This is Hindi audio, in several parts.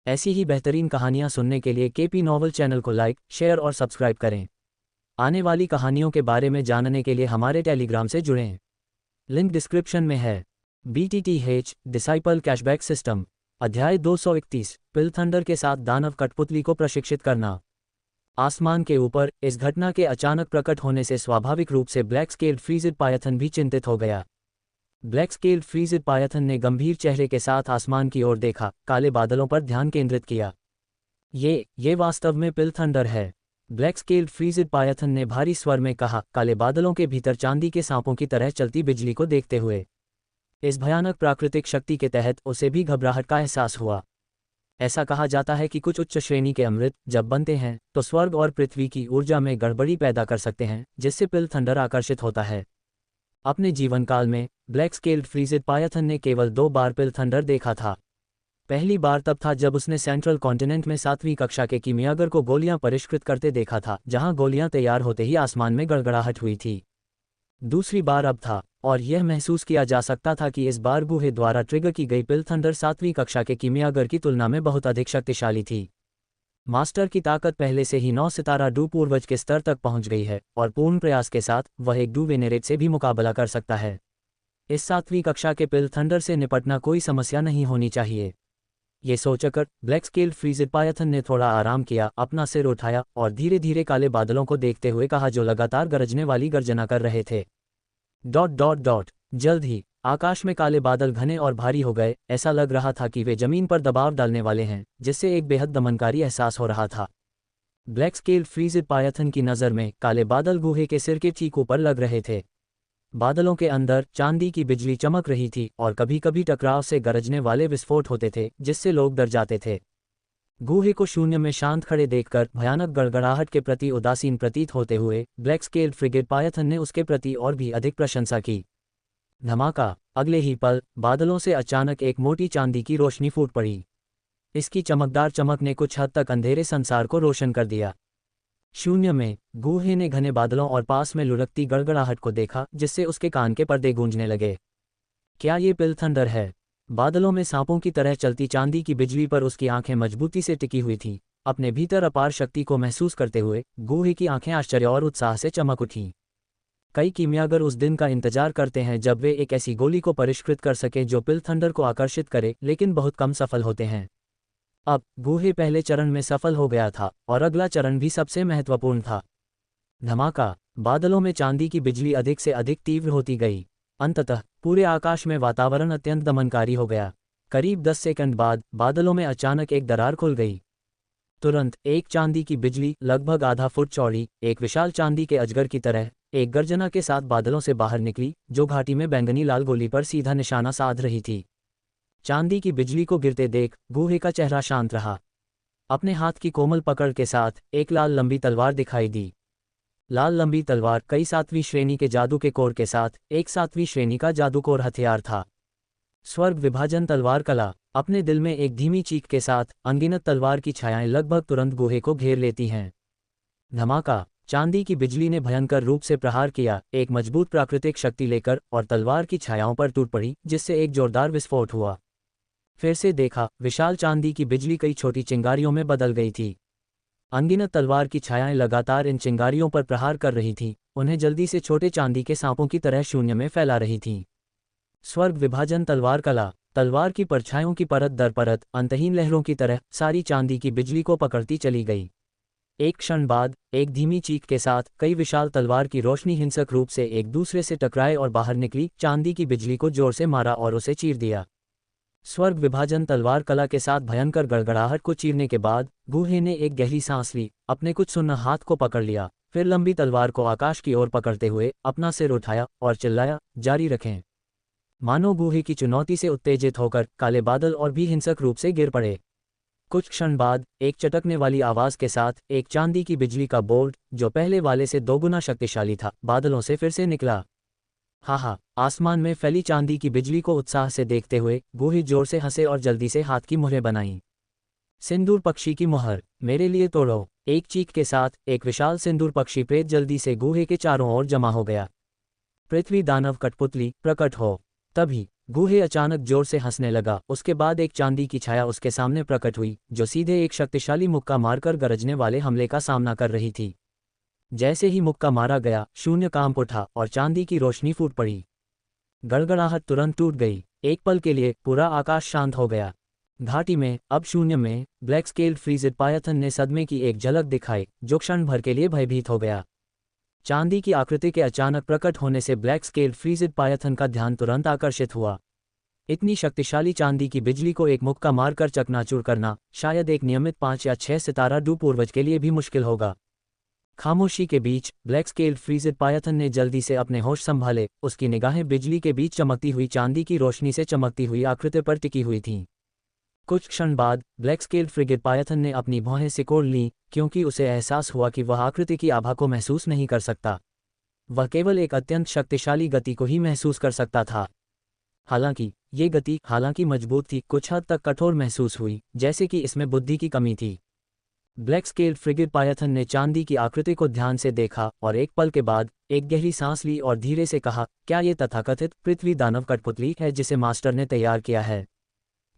ऐसी ही बेहतरीन कहानियाँ सुनने के लिए केपी नॉवल चैनल को लाइक, शेयर और सब्सक्राइब करें। आने वाली कहानियों के बारे में जानने के लिए हमारे टेलीग्राम से जुड़ें। लिंक डिस्क्रिप्शन में है। BTTH डिसाइपल कैशबैक सिस्टम अध्याय 231 पिल थंडर के साथ दानव कठपुतली को प्रशिक्षित करना। आसमान के ऊपर इस घटना के अचानक प्रकट होने से स्वाभाविक रूप से ब्लैक स्केल्ड फ्रीज़िड पायथन भी चिंतित हो गया। ब्लैक स्केल्ड फ्रीज़िड पायथन ने गंभीर चेहरे के साथ आसमान की ओर देखा, काले बादलों पर ध्यान केंद्रित किया। ये वास्तव में पिल थंडर है, ब्लैक स्केल्ड फ्रीज़िड पायथन ने भारी स्वर में कहा, काले बादलों के भीतर चांदी के सांपों की तरह चलती बिजली को देखते हुए। इस भयानक प्राकृतिक शक्ति के तहत उसे भी घबराहट का एहसास हुआ। ऐसा कहा जाता है कि कुछ उच्च श्रेणी के अमृत जब बनते हैं तो स्वर्ग और पृथ्वी की ऊर्जा में गड़बड़ी पैदा कर सकते हैं, जिससे पिल थंडर आकर्षित होता है। अपने जीवन काल में ब्लैक स्केल्ड फ्रीज़िड पायथन ने केवल 2 बार पिल थंडर देखा था। पहली बार तब था जब उसने सेंट्रल कॉन्टिनेंट में 7वीं कक्षा के कीमियागर को गोलियां परिष्कृत करते देखा था, जहां गोलियां तैयार होते ही आसमान में गड़गड़ाहट हुई थी। दूसरी बार अब था, और यह महसूस किया जा सकता था कि इस बार गुहे द्वारा ट्रिगर की गई पिल थंडर 7वीं कक्षा के कीमियागर की तुलना में बहुत अधिक शक्तिशाली थी। मास्टर की ताकत पहले से ही 9 सितारा डू पूर्वज के स्तर तक पहुंच गई है, और पूर्ण प्रयास के साथ वह एक डू वेनेरेट से भी मुकाबला कर सकता है। इस 7वीं कक्षा के पिल थंडर से निपटना कोई समस्या नहीं होनी चाहिए। ये सोचकर ब्लैक स्केल्ड फ्रीज़िड पायथन ने थोड़ा आराम किया, अपना सिर उठाया और धीरे धीरे काले बादलों को देखते हुए कहा, जो लगातार गरजने वाली गर्जना कर रहे थे। ... जल्द ही आकाश में काले बादल घने और भारी हो गए। ऐसा लग रहा था कि वे जमीन पर दबाव डालने वाले हैं, जिससे एक बेहद दमनकारी एहसास हो रहा था। ब्लैक स्केल्ड फ्रीज़िड पायथन की नज़र में काले बादल गुहे के सिर के ठीक ऊपर लग रहे थे। बादलों के अंदर चांदी की बिजली चमक रही थी और कभी कभी टकराव से गरजने वाले विस्फोट होते थे, जिससे लोग डर जाते थे। गुहे को शून्य में शांत खड़े देखकर भयानक गड़गड़ाहट के प्रति उदासीन प्रतीत होते हुए ब्लैक स्केल्ड फ्रीज़िड पायथन ने उसके प्रति और भी अधिक प्रशंसा की। धमाका! अगले ही पल बादलों से अचानक एक मोटी चांदी की रोशनी फूट पड़ी। इसकी चमकदार चमक ने कुछ हद तक अंधेरे संसार को रोशन कर दिया। शून्य में गुहे ने घने बादलों और पास में लुढ़कती गड़गड़ाहट को देखा, जिससे उसके कान के पर्दे गूंजने लगे। क्या ये पिल थंडर है? बादलों में सांपों की तरह चलती चांदी की बिजली पर उसकी आंखें मजबूती से टिकी हुई थीं। अपने भीतर अपार शक्ति को महसूस करते हुए गुहे की आंखें आश्चर्य और उत्साह से चमक उठीं। कई कीमियागर उस दिन का इंतजार करते हैं जब वे एक ऐसी गोली को परिष्कृत कर सकें जो पिल थंडर को आकर्षित करे, लेकिन बहुत कम सफल होते हैं। अब गुहे पहले चरण में सफल हो गया था और अगला चरण भी सबसे महत्वपूर्ण था। धमाका! बादलों में चांदी की बिजली अधिक से अधिक तीव्र होती गई। अंततः पूरे आकाश में वातावरण अत्यंत दमनकारी हो गया। करीब 10 सेकंड बाद बादलों में अचानक एक दरार खुल गई। तुरंत एक चांदी की बिजली लगभग आधा फुट चौड़ी, एक विशाल चांदी के अजगर की तरह, एक गर्जना के साथ बादलों से बाहर निकली, जो घाटी में बैंगनी लाल गोली पर सीधा निशाना साध रही थी। चांदी की बिजली को गिरते देख गुहे का चेहरा शांत रहा। अपने हाथ की कोमल पकड़ के साथ एक लाल लंबी तलवार दिखाई दी। लाल लंबी तलवार कई 7वीं श्रेणी के जादू के कोर के साथ एक 7वीं श्रेणी का जादूकोर हथियार था। स्वर्ग विभाजन तलवार कला। अपने दिल में एक धीमी चीख के साथ अनगिनत तलवार की छायाएं लगभग तुरंत गुहे को घेर लेती हैं। धमाका! चांदी की बिजली ने भयंकर रूप से प्रहार किया, एक मजबूत प्राकृतिक शक्ति लेकर, और तलवार की छायाओं पर टूट पड़ी, जिससे एक जोरदार विस्फोट हुआ। फिर से देखा, विशाल चांदी की बिजली कई छोटी चिंगारियों में बदल गई थी। अनगिनत तलवार की छायाएं लगातार इन चिंगारियों पर प्रहार कर रही थीं, उन्हें जल्दी से छोटे चांदी के सांपों की तरह शून्य में फैला रही थीं। स्वर्ग विभाजन तलवार कला। तलवार की परछाइयों की परत दर परत अंतहीन लहरों की तरह सारी चांदी की बिजली को पकड़ती चली गई। एक क्षण बाद एक धीमी चीख के साथ कई विशाल तलवार की रोशनी हिंसक रूप से एक दूसरे से टकराए और बाहर निकली, चांदी की बिजली को जोर से मारा और उसे चीर दिया। स्वर्ग विभाजन तलवार कला के साथ भयंकर गड़गड़ाहट को चीरने के बाद गुहे ने एक गहरी सांस ली, अपने कुछ सुन्न हाथ को पकड़ लिया, फिर लंबी तलवार को आकाश की ओर पकड़ते हुए अपना सिर उठाया और चिल्लाया, जारी रखें। मानो गुहे की चुनौती से उत्तेजित होकर काले बादल और भी हिंसक रूप से गिर पड़े। कुछ क्षण बाद एक चटकने वाली आवाज के साथ एक चांदी की बिजली का बोल्ट, जो पहले वाले से 2 गुना शक्तिशाली था, बादलों से फिर से निकला। हा! आसमान में फैली चांदी की बिजली को उत्साह से देखते हुए गुहे जोर से हंसे और जल्दी से हाथ की मुहरें बनाईं। सिंदूर पक्षी की मुहर, मेरे लिए तोड़ो। एक चीख के साथ एक विशाल सिंदूर पक्षी प्रेत जल्दी से गुहे के चारों ओर जमा हो गया। पृथ्वी दानव कठपुतली प्रकट हो। तभी गूहे अचानक जोर से हंसने लगा। उसके बाद एक चांदी की छाया उसके सामने प्रकट हुई, जो सीधे एक शक्तिशाली मुक्का मारकर गरजने वाले हमले का सामना कर रही थी। जैसे ही मुक्का मारा गया, शून्य कांप उठा और चांदी की रोशनी फूट पड़ी। गड़गड़ाहट तुरंत टूट गई। एक पल के लिए पूरा आकाश शांत हो गया। घाटी में, अब शून्य में, ब्लैक स्केल्ड फ्रीज़िड पायथन ने सदमे की एक झलक दिखाई, जो क्षण भर के लिए भयभीत हो गया। चांदी की आकृति के अचानक प्रकट होने से ब्लैक स्केल्ड फ्रीज़िड पायथन का ध्यान तुरंत आकर्षित हुआ। इतनी शक्तिशाली चांदी की बिजली को एक मुक्का मारकर चकनाचूर करना शायद एक नियमित 5 या 6 सितारा डू पूर्वज के लिए भी मुश्किल होगा। खामोशी के बीच ब्लैक स्केल्ड फ्रीज़िड पायथन ने जल्दी से अपने होश संभाले। उसकी निगाहें बिजली के बीच चमकती हुई चांदी की रोशनी से चमकती हुई आकृति पर टिकी हुई थीं। कुछ क्षण बाद ब्लैक स्केल्ड फ्रिगेट पायथन ने अपनी भौहें सिकोड़ लीं, क्योंकि उसे एहसास हुआ कि वह आकृति की आभा को महसूस नहीं कर सकता। वह केवल एक अत्यंत शक्तिशाली गति को ही महसूस कर सकता था। हालांकि ये गति हालांकि मजबूत थी, कुछ हद तक कठोर महसूस हुई, जैसे कि इसमें बुद्धि की कमी थी। ब्लैक स्केल्ड फ्रिगेट पायथन ने चांदी की आकृति को ध्यान से देखा और एक पल के बाद एक गहरी सांस ली और धीरे से कहा, क्या ये तथाकथित पृथ्वी दानव कठपुतली है जिसे मास्टर ने तैयार किया है?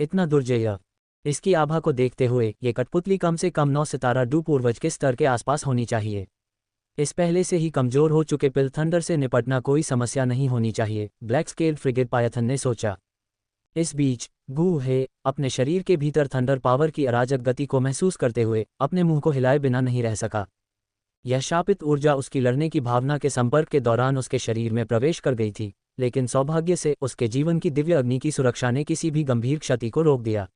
इतना दुर्जय। इसकी आभा को देखते हुए ये कठपुतली कम से कम 9 सितारा डू पूर्वज के स्तर के आसपास होनी चाहिए। इस पहले से ही कमजोर हो चुके पिल थंडर से निपटना कोई समस्या नहीं होनी चाहिए, ब्लैक स्केल्ड फ्रिगेट पायथन ने सोचा। इस बीच गूहे अपने शरीर के भीतर थंडर पावर की अराजक गति को महसूस करते हुए अपने मुंह को हिलाए बिना नहीं रह सका। यह शापित ऊर्जा उसकी लड़ने की भावना के संपर्क के दौरान उसके शरीर में प्रवेश कर गई थी, लेकिन सौभाग्य से उसके जीवन की दिव्य अग्नि की सुरक्षा ने किसी भी गंभीर क्षति को रोक दिया।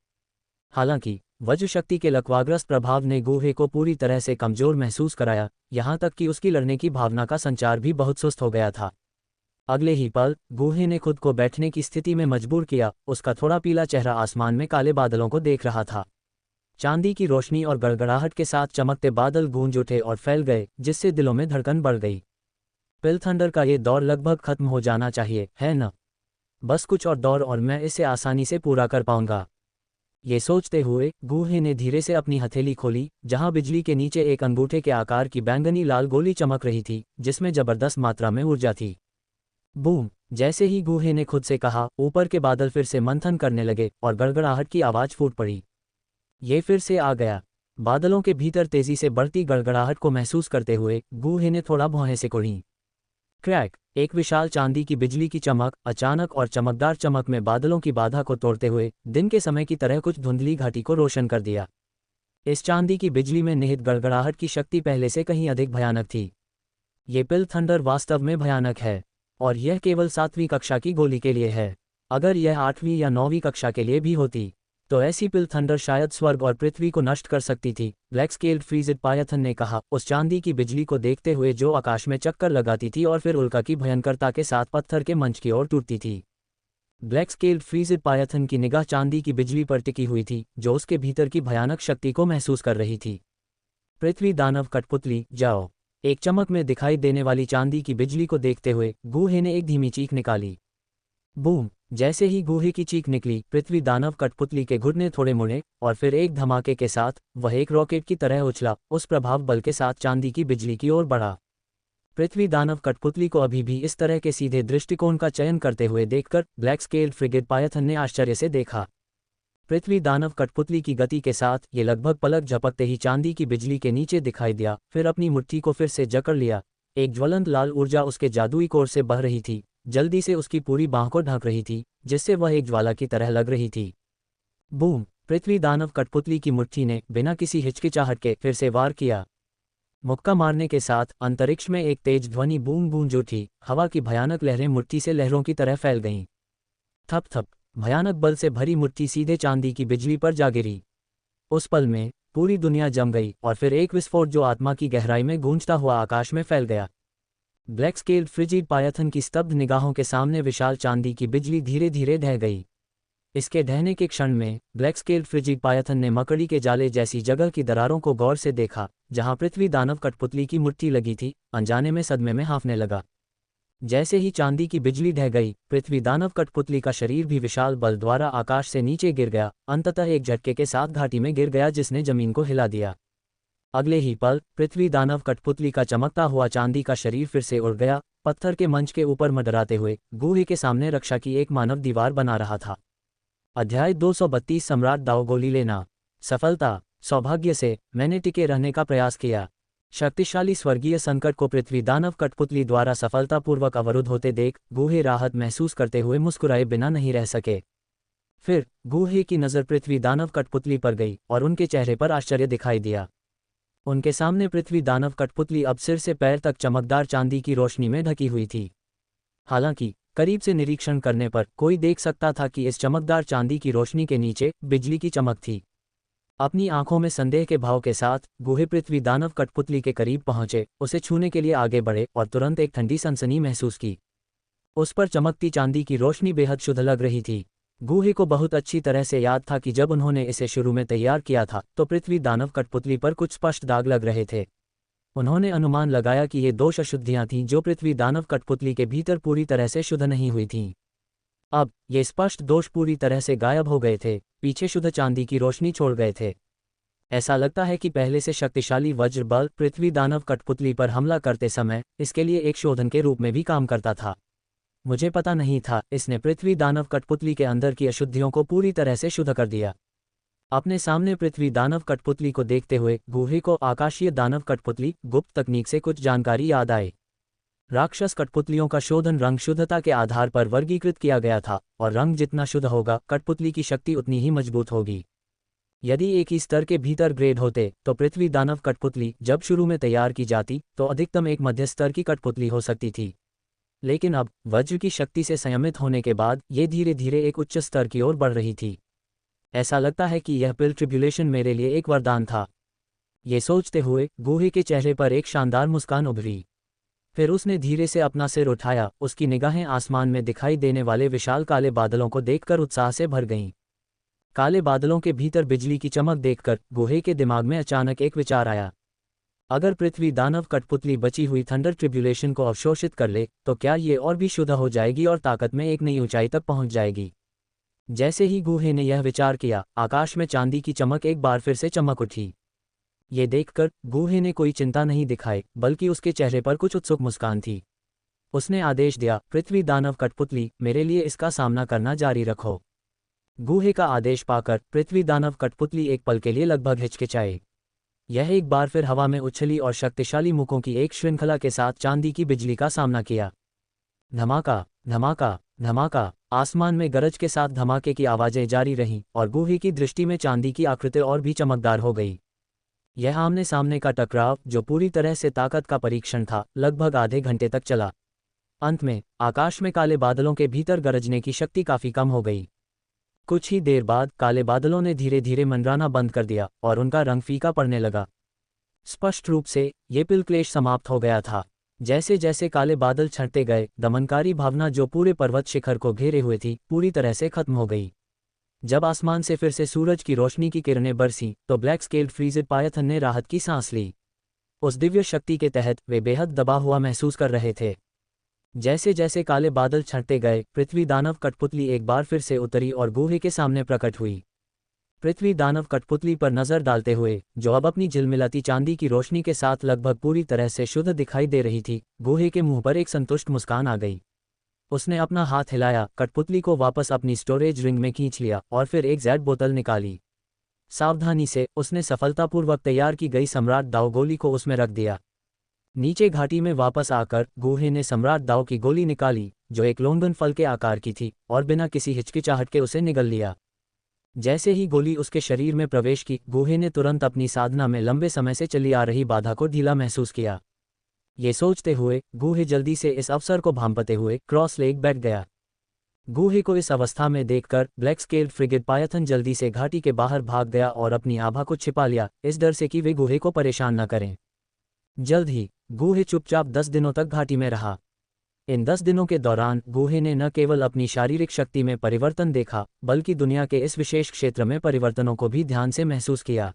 हालांकि वज्र शक्ति के लकवाग्रस्त प्रभाव ने गूहे को पूरी तरह से कमजोर महसूस कराया, यहाँ तक कि उसकी लड़ने की भावना का संचार भी बहुत सुस्त हो गया था। अगले ही पल गूहे ने खुद को बैठने की स्थिति में मजबूर किया। उसका थोड़ा पीला चेहरा आसमान में काले बादलों को देख रहा था। चांदी की रोशनी और गड़गड़ाहट के साथ चमकते बादल गूंज उठे और फैल गए, जिससे दिलों में धड़कन बढ़ गई। पिल थंडर का ये दौर लगभग खत्म हो जाना चाहिए, है न? बस कुछ और दौर और मैं इसे आसानी से पूरा कर पाऊंगा। ये सोचते हुए गूहे ने धीरे से अपनी हथेली खोली, जहां बिजली के नीचे एक अंगूठे के आकार की बैंगनी लाल गोली चमक रही थी, जिसमें जबरदस्त मात्रा में ऊर्जा थी। बूम! जैसे ही गूहे ने खुद से कहा, ऊपर के बादल फिर से मंथन करने लगे और गड़गड़ाहट की आवाज फूट पड़ी। ये फिर से आ गया। बादलों के भीतर तेजी से बढ़ती गड़गड़ाहट को महसूस करते हुए गूहे ने थोड़ा भौहें सिकोड़ी। क्रैक! एक विशाल चांदी की बिजली की चमक अचानक और चमकदार चमक में बादलों की बाधा को तोड़ते हुए दिन के समय की तरह कुछ धुंधली घाटी को रोशन कर दिया। इस चांदी की बिजली में निहित गड़गड़ाहट की शक्ति पहले से कहीं अधिक भयानक थी। ये पिल थंडर वास्तव में भयानक है, और यह केवल 7वीं कक्षा की गोली के लिए है। अगर यह 8वीं या 9वीं कक्षा के लिए भी होती, तो ऐसी पिल थंडर शायद स्वर्ग और पृथ्वी को नष्ट कर सकती थी, ब्लैक स्केल्ड फ्रीज़िड पायथन ने कहा, उस चांदी की बिजली को देखते हुए जो आकाश में चक्कर लगाती थी और फिर उल्का की भयंकरता के साथ पत्थर के मंच की ओर टूटती थी। ब्लैक स्केल्ड फ्रीज़िड पायथन की निगाह चांदी की बिजली पर टिकी हुई थी, जो उसके भीतर की भयानक शक्ति को महसूस कर रही थी। पृथ्वी दानव कठपुतली, जाओ! एक चमक में दिखाई देने वाली चांदी की बिजली को देखते हुए गूहे ने एक धीमी चीख निकाली। बूम! जैसे ही गूहे की चीख निकली, पृथ्वी दानव कठपुतली के घुटने थोड़े मुड़े और फिर एक धमाके के साथ वह एक रॉकेट की तरह उछला, उस प्रभाव बल के साथ चांदी की बिजली की ओर बढ़ा। पृथ्वी दानव कठपुतली को अभी भी इस तरह के सीधे दृष्टिकोण का चयन करते हुए देखकर ब्लैक स्केल्ड फ्रिगेट पायथन ने आश्चर्य से देखा। पृथ्वी दानव कठपुतली की गति के साथ ये लगभग पलक झपकते ही चांदी की बिजली के नीचे दिखाई दिया, फिर अपनी मुट्ठी को फिर से जकड़ लिया। एक ज्वलंत लाल ऊर्जा उसके जादुई कोर से बह रही थी, जल्दी से उसकी पूरी बांह को ढक रही थी, जिससे वह एक ज्वाला की तरह लग रही थी। बूम! पृथ्वी दानव कठपुतली की मुट्ठी ने बिना किसी हिचकिचाहट के फिर से वार किया। मुक्का मारने के साथ अंतरिक्ष में एक तेज ध्वनि बूम गूंज उठी। हवा की भयानक लहरें मुट्ठी से लहरों की तरह फैल गईं। थप थप! भयानक बल से भरी मुट्ठी सीधे चांदी की बिजली पर जा गिरी। उस पल में पूरी दुनिया जम गई और फिर एक विस्फोट जो आत्मा की गहराई में गूंजता हुआ आकाश में फैल गया। ब्लैक स्केल्ड फ्रिजिड पायथन की स्तब्ध निगाहों के सामने विशाल चांदी की बिजली धीरे धीरे ढह गई। इसके ढहने के क्षण में ब्लैक स्केल्ड फ्रिजिड पायथन ने मकड़ी के जाले जैसी जगह की दरारों को गौर से देखा, जहां पृथ्वी दानव कठपुतली की मुट्ठी लगी थी। अनजाने में सदमे में हाँफने लगा। जैसे ही चांदी की बिजली ढह गई, पृथ्वी दानव कठपुतली का शरीर भी विशाल बल द्वारा आकाश से नीचे गिर गया, अंततः एक झटके के साथ घाटी में गिर गया जिसने जमीन को हिला दिया। अगले ही पल पृथ्वी दानव कठपुतली का चमकता हुआ चांदी का शरीर फिर से उड़ गया, पत्थर के मंच के ऊपर मंडराते हुए गुहे के सामने रक्षा की एक मानव दीवार बना रहा था। अध्याय 232 सम्राट दाव गोली लेना। सफलता। सौभाग्य से मैंने टिके रहने का प्रयास किया। शक्तिशाली स्वर्गीय संकट को पृथ्वी दानव कठपुतली द्वारा सफलतापूर्वक अवरुद्ध होते देख गुहे राहत महसूस करते हुए मुस्कुराए बिना नहीं रह सके। फिर गुहे की नज़र पृथ्वी दानव कठपुतली पर गई और उनके चेहरे पर आश्चर्य दिखाई दिया। उनके सामने पृथ्वी दानव कठपुतली अब सिर से पैर तक चमकदार चांदी की रोशनी में ढकी हुई थी। हालांकि करीब से निरीक्षण करने पर कोई देख सकता था कि इस चमकदार चांदी की रोशनी के नीचे बिजली की चमक थी। अपनी आंखों में संदेह के भाव के साथ गुहे पृथ्वी दानव कठपुतली के करीब पहुंचे, उसे छूने के लिए आगे बढ़े और तुरंत एक ठंडी सनसनी महसूस की। उस पर चमकती चांदी की रोशनी बेहद शुद्ध लग रही थी। गुहे को बहुत अच्छी तरह से याद था कि जब उन्होंने इसे शुरू में तैयार किया था तो पृथ्वी दानव कठपुतली पर कुछ स्पष्ट दाग लग रहे थे। उन्होंने अनुमान लगाया कि ये दोष अशुद्धियां थीं जो पृथ्वी दानव कठपुतली के भीतर पूरी तरह से शुद्ध नहीं हुई थीं। अब ये स्पष्ट दोष पूरी तरह से गायब हो गए थे, पीछे शुद्ध चांदी की रोशनी छोड़ गए थे। ऐसा लगता है कि पहले से शक्तिशाली वज्र बल पृथ्वी दानव कठपुतली पर हमला करते समय इसके लिए एक शोधन के रूप में भी काम करता था। मुझे पता नहीं था इसने पृथ्वी दानव कठपुतली के अंदर की अशुद्धियों को पूरी तरह से शुद्ध कर दिया। अपने सामने पृथ्वी दानव कठपुतली को देखते हुए गुहे को आकाशीय दानव कठपुतली गुप्त तकनीक से कुछ जानकारी याद आई। राक्षस कठपुतलियों का शोधन रंग शुद्धता के आधार पर वर्गीकृत किया गया था और रंग जितना शुद्ध होगा कठपुतली की शक्ति उतनी ही मजबूत होगी। यदि एक ही स्तर के भीतर ग्रेड होते तो पृथ्वी दानव कठपुतली जब शुरू में तैयार की जाती तो अधिकतम एक मध्य स्तर की कठपुतली हो सकती थी, लेकिन अब वज्र की शक्ति से संयमित होने के बाद ये धीरे धीरे एक उच्च स्तर की ओर बढ़ रही थी। ऐसा लगता है कि यह पिल ट्रिब्यूलेशन मेरे लिए एक वरदान था। ये सोचते हुए गुहे के चेहरे पर एक शानदार मुस्कान उभरी। फिर उसने धीरे से अपना सिर उठाया। उसकी निगाहें आसमान में दिखाई देने वाले विशाल काले बादलों को देखकर उत्साह से भर गईं। काले बादलों के भीतर बिजली की चमक देखकर गुहे के दिमाग में अचानक एक विचार आया। अगर पृथ्वी दानव कठपुतली बची हुई थंडर ट्रिब्यूलेशन को अवशोषित कर ले तो क्या ये और भी शुद्ध हो जाएगी और ताकत में एक नई ऊंचाई तक पहुंच जाएगी। जैसे ही गुहे ने यह विचार किया, आकाश में चांदी की चमक एक बार फिर से चमक उठी। ये देखकर गुहे ने कोई चिंता नहीं दिखाई, बल्कि उसके चेहरे पर कुछ उत्सुक मुस्कान थी। उसने आदेश दिया, पृथ्वी दानव कठपुतली, मेरे लिए इसका सामना करना जारी रखो। गुहे का आदेश पाकर पृथ्वी दानव कठपुतली एक पल के लिए लगभग हिचकिचाई। यह एक बार फिर हवा में उछली और शक्तिशाली मुखों की एक श्रृंखला के साथ चांदी की बिजली का सामना किया। धमाका, धमाका, धमाका। आसमान में गरज के साथ धमाके की आवाजें जारी रहीं और गुहे की दृष्टि में चांदी की आकृति और भी चमकदार हो गई। यह आमने सामने का टकराव, जो पूरी तरह से ताकत का परीक्षण था, लगभग आधे घंटे तक चला। अंत में आकाश में काले बादलों के भीतर गरजने की शक्ति काफी कम हो गई। कुछ ही देर बाद काले बादलों ने धीरे धीरे मंडराना बंद कर दिया और उनका रंग फीका पड़ने लगा। स्पष्ट रूप से ये पिल क्लेश समाप्त हो गया था। जैसे जैसे काले बादल छंटते गए, दमनकारी भावना जो पूरे पर्वत शिखर को घेरे हुए थी पूरी तरह से खत्म हो गई। जब आसमान से फिर से सूरज की रोशनी की किरणें बरसीं तो ब्लैक स्केल्ड फ्रीज़िड पायथन ने राहत की सांस ली। उस दिव्य शक्ति के तहत वे बेहद दबा हुआ महसूस कर रहे थे। जैसे जैसे काले बादल छंटते गए, पृथ्वी दानव कठपुतली एक बार फिर से उतरी और गुहे के सामने प्रकट हुई। पृथ्वी दानव कठपुतली पर नजर डालते हुए, जो अब अपनी झिलमिलाती चांदी की रोशनी के साथ लगभग पूरी तरह से शुद्ध दिखाई दे रही थी, गुहे के मुंह पर एक संतुष्ट मुस्कान आ गई। उसने अपना हाथ हिलाया, कठपुतली को वापस अपनी स्टोरेज रिंग में खींच लिया और फिर एक जैड बोतल निकाली। सावधानी से उसने सफलतापूर्वक तैयार की गई सम्राट दाव गोली को उसमें रख दिया। नीचे घाटी में वापस आकर गुहे ने सम्राट दाव की गोली निकाली, जो एक लोंगन फल के आकार की थी, और बिना किसी हिचकिचाहट के उसे निगल लिया। जैसे ही गोली उसके शरीर में प्रवेश की, गुहे ने तुरंत अपनी साधना में लंबे समय से चली आ रही बाधा को ढीला महसूस किया। ये सोचते हुए गुहे जल्दी से इस अवसर को भांपते हुए क्रॉस लेग बैठ गया। गुहे को इस अवस्था में देखकर ब्लैक स्केल्ड फ्रिगेट पायथन जल्दी से घाटी के बाहर भाग गया और अपनी आभा को छिपा लिया, इस डर से कि वे गुहे को परेशान न करें। जल्द ही गुहे चुपचाप 10 दिनों तक घाटी में रहा। इन 10 दिनों के दौरान गुहे ने न केवल अपनी शारीरिक शक्ति में परिवर्तन देखा, बल्कि दुनिया के इस विशेष क्षेत्र में परिवर्तनों को भी ध्यान से महसूस किया।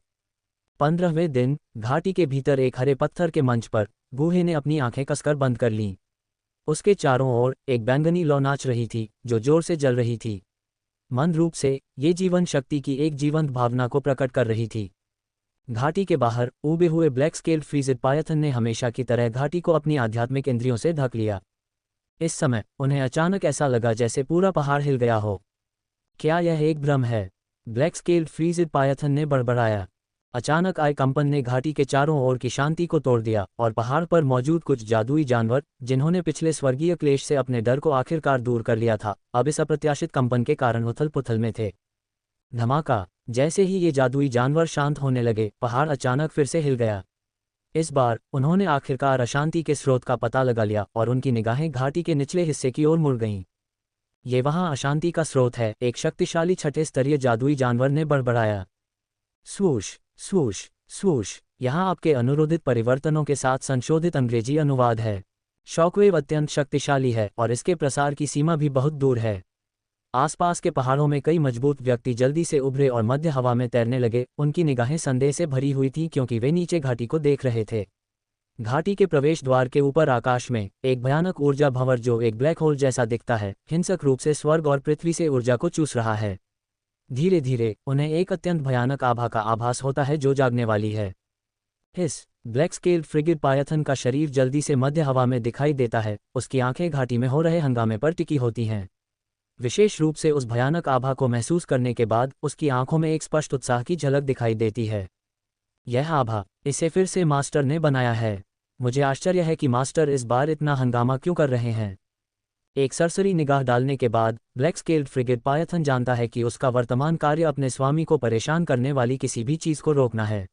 15वें दिन घाटी के भीतर एक हरे पत्थर के मंच पर गुहे ने अपनी आंखें कसकर बंद कर लीं। उसके चारों ओर एक बैंगनी लौ नाच रही थी, जो जोर से जल रही थी। मंद रूप से ये जीवन शक्ति की एक जीवंत भावना को प्रकट कर रही थी। घाटी के बाहर उबे हुए ब्लैक स्केल्ड फ्रीज़िड पायथन ने हमेशा की तरह घाटी को अपनी आध्यात्मिक इंद्रियों से ढक लिया। इस समय उन्हें अचानक ऐसा लगा जैसे पूरा पहाड़ हिल गया हो। क्या यह एक भ्रम है? ब्लैक स्केल्ड फ्रीज़िड पायथन ने बड़बड़ाया। अचानक आए कंपन ने घाटी के चारों ओर की शांति को तोड़ दिया और पहाड़ पर मौजूद कुछ जादुई जानवर, जिन्होंने पिछले स्वर्गीय क्लेश से अपने डर को आखिरकार दूर कर लिया था, अब इस अप्रत्याशित कंपन के कारण उथल पुथल में थे। धमाका! जैसे ही ये जादुई जानवर शांत होने लगे, पहाड़ अचानक फिर से हिल गया। इस बार उन्होंने आखिरकार अशांति के स्रोत का पता लगा लिया और उनकी निगाहें घाटी के निचले हिस्से की ओर मुड़ गईं। ये वहां अशांति का स्रोत है, एक शक्तिशाली छठे स्तरीय जादुई जानवर ने बड़बड़ाया। स्वूश स्वूश स्वूश। यहाँ आपके अनुरोधित परिवर्तनों के साथ संशोधित अंग्रेजी अनुवाद है। शॉकवेव अत्यंत शक्तिशाली है और इसके प्रसार की सीमा भी बहुत दूर है। आसपास के पहाड़ों में कई मजबूत व्यक्ति जल्दी से उभरे और मध्य हवा में तैरने लगे। उनकी निगाहें संदेह से भरी हुई थीं क्योंकि वे नीचे घाटी को देख रहे थे। घाटी के प्रवेश द्वार के ऊपर आकाश में एक भयानक ऊर्जा भंवर, जो एक ब्लैक होल जैसा दिखता है, हिंसक रूप से स्वर्ग और पृथ्वी से ऊर्जा को चूस रहा है। धीरे धीरे उन्हें एक अत्यंत भयानक आभा का आभास होता है जो जागने वाली है। हिस! ब्लैक स्केल्ड फ्रिगिड पायथन का शरीर जल्दी से मध्य हवा में दिखाई देता है। उसकी आंखें घाटी में हो रहे हंगामे पर टिकी होती हैं। विशेष रूप से उस भयानक आभा को महसूस करने के बाद उसकी आंखों में एक स्पष्ट उत्साह की झलक दिखाई देती है। यह आभा, इसे फिर से मास्टर ने बनाया है। मुझे आश्चर्य है कि मास्टर इस बार इतना हंगामा क्यों कर रहे हैं। एक सरसरी निगाह डालने के बाद ब्लैक स्केल्ड फ्रिगिड पायथन जानता है कि उसका वर्तमान कार्य अपने स्वामी को परेशान करने वाली किसी भी चीज़ को रोकना है।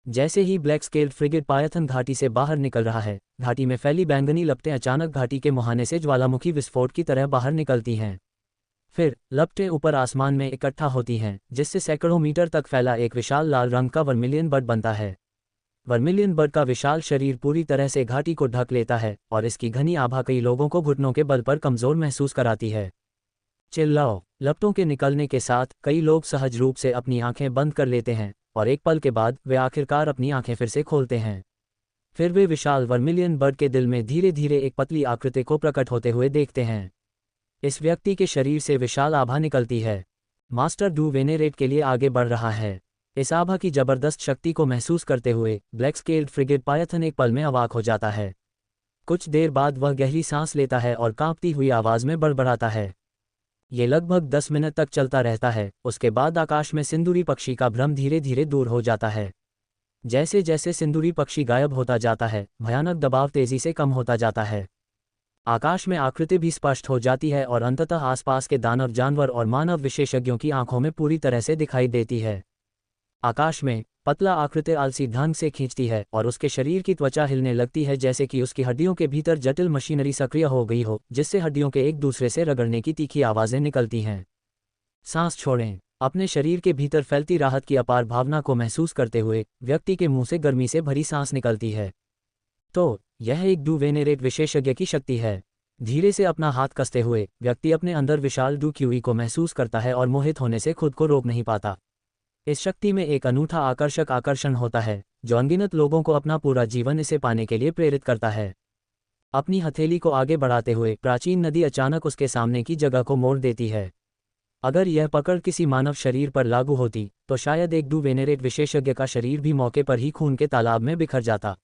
जैसे ही ब्लैक स्केल्ड फ्रिगिड पायथन घाटी से बाहर निकल रहा है, घाटी में फैली बैंगनी लपटें अचानक घाटी के मुहाने से ज्वालामुखी विस्फोट की तरह बाहर निकलती हैं। फिर लपटें ऊपर आसमान में इकट्ठा होती हैं, जिससे सैकड़ों मीटर तक फैला एक विशाल लाल रंग का वर्मिलियन बर्ड बनता है। वर्मिलियन बर्ड का विशाल शरीर पूरी तरह से घाटी को ढक लेता है और इसकी घनी आभा कई लोगों को घुटनों के बल पर कमजोर महसूस कराती है। चिल्लाओ! लपटों के निकलने के साथ कई लोग सहज रूप से अपनी आंखें बंद कर लेते हैं और एक पल के बाद वे आखिरकार अपनी आंखें फिर से खोलते हैं। फिर वे विशाल वर्मिलियन बर्ड के दिल में धीरे धीरे एक पतली आकृति को प्रकट होते हुए देखते हैं। इस व्यक्ति के शरीर से विशाल आभा निकलती है। मास्टर डू वेनेरेट के लिए आगे बढ़ रहा है। इस आभा की जबरदस्त शक्ति को महसूस करते हुए ब्लैक स्केल्ड फ्रिगिड पायथन एक पल में अवाक हो जाता है। कुछ देर बाद वह गहरी सांस लेता है और कांपती हुई आवाज में बड़बड़ाता है। ये लगभग 10 मिनट तक चलता रहता है। उसके बाद आकाश में सिंदूरी पक्षी का भ्रम धीरे धीरे दूर हो जाता है। जैसे जैसे सिंदूरी पक्षी गायब होता जाता है, भयानक दबाव तेजी से कम होता जाता है। आकाश में आकृति भी स्पष्ट हो जाती है और अंततः आसपास के दानव जानवर और मानव विशेषज्ञों की आंखों में पूरी तरह से दिखाई देती है। आकाश में पतला आकृति आलसी ढंग से खींचती है और उसके शरीर की त्वचा हिलने लगती है, जैसे कि उसकी हड्डियों के भीतर जटिल मशीनरी सक्रिय हो गई हो, जिससे हड्डियों के एक दूसरे से रगड़ने की तीखी आवाजें निकलती हैं। सांस छोड़ें। अपने शरीर के भीतर फैलती राहत की अपार भावना को महसूस करते हुए व्यक्ति के मुंह से गर्मी से भरी सांस निकलती है। तो यह एक डू वेनेरेट विशेषज्ञ की शक्ति है। धीरे से अपना हाथ कसते हुए व्यक्ति अपने अंदर विशाल डू क्यूई को महसूस करता है और मोहित होने से खुद को रोक नहीं पाता। इस शक्ति में एक अनूठा आकर्षक आकर्षण होता है जो अनगिनत लोगों को अपना पूरा जीवन इसे पाने के लिए प्रेरित करता है। अपनी हथेली को आगे बढ़ाते हुए प्राचीन नदी अचानक उसके सामने की जगह को मोड़ देती है। अगर यह पकड़ किसी मानव शरीर पर लागू होती तो शायद एक डू वेनेरेट विशेषज्ञ का शरीर भी मौके पर ही खून के तालाब में बिखर जाता।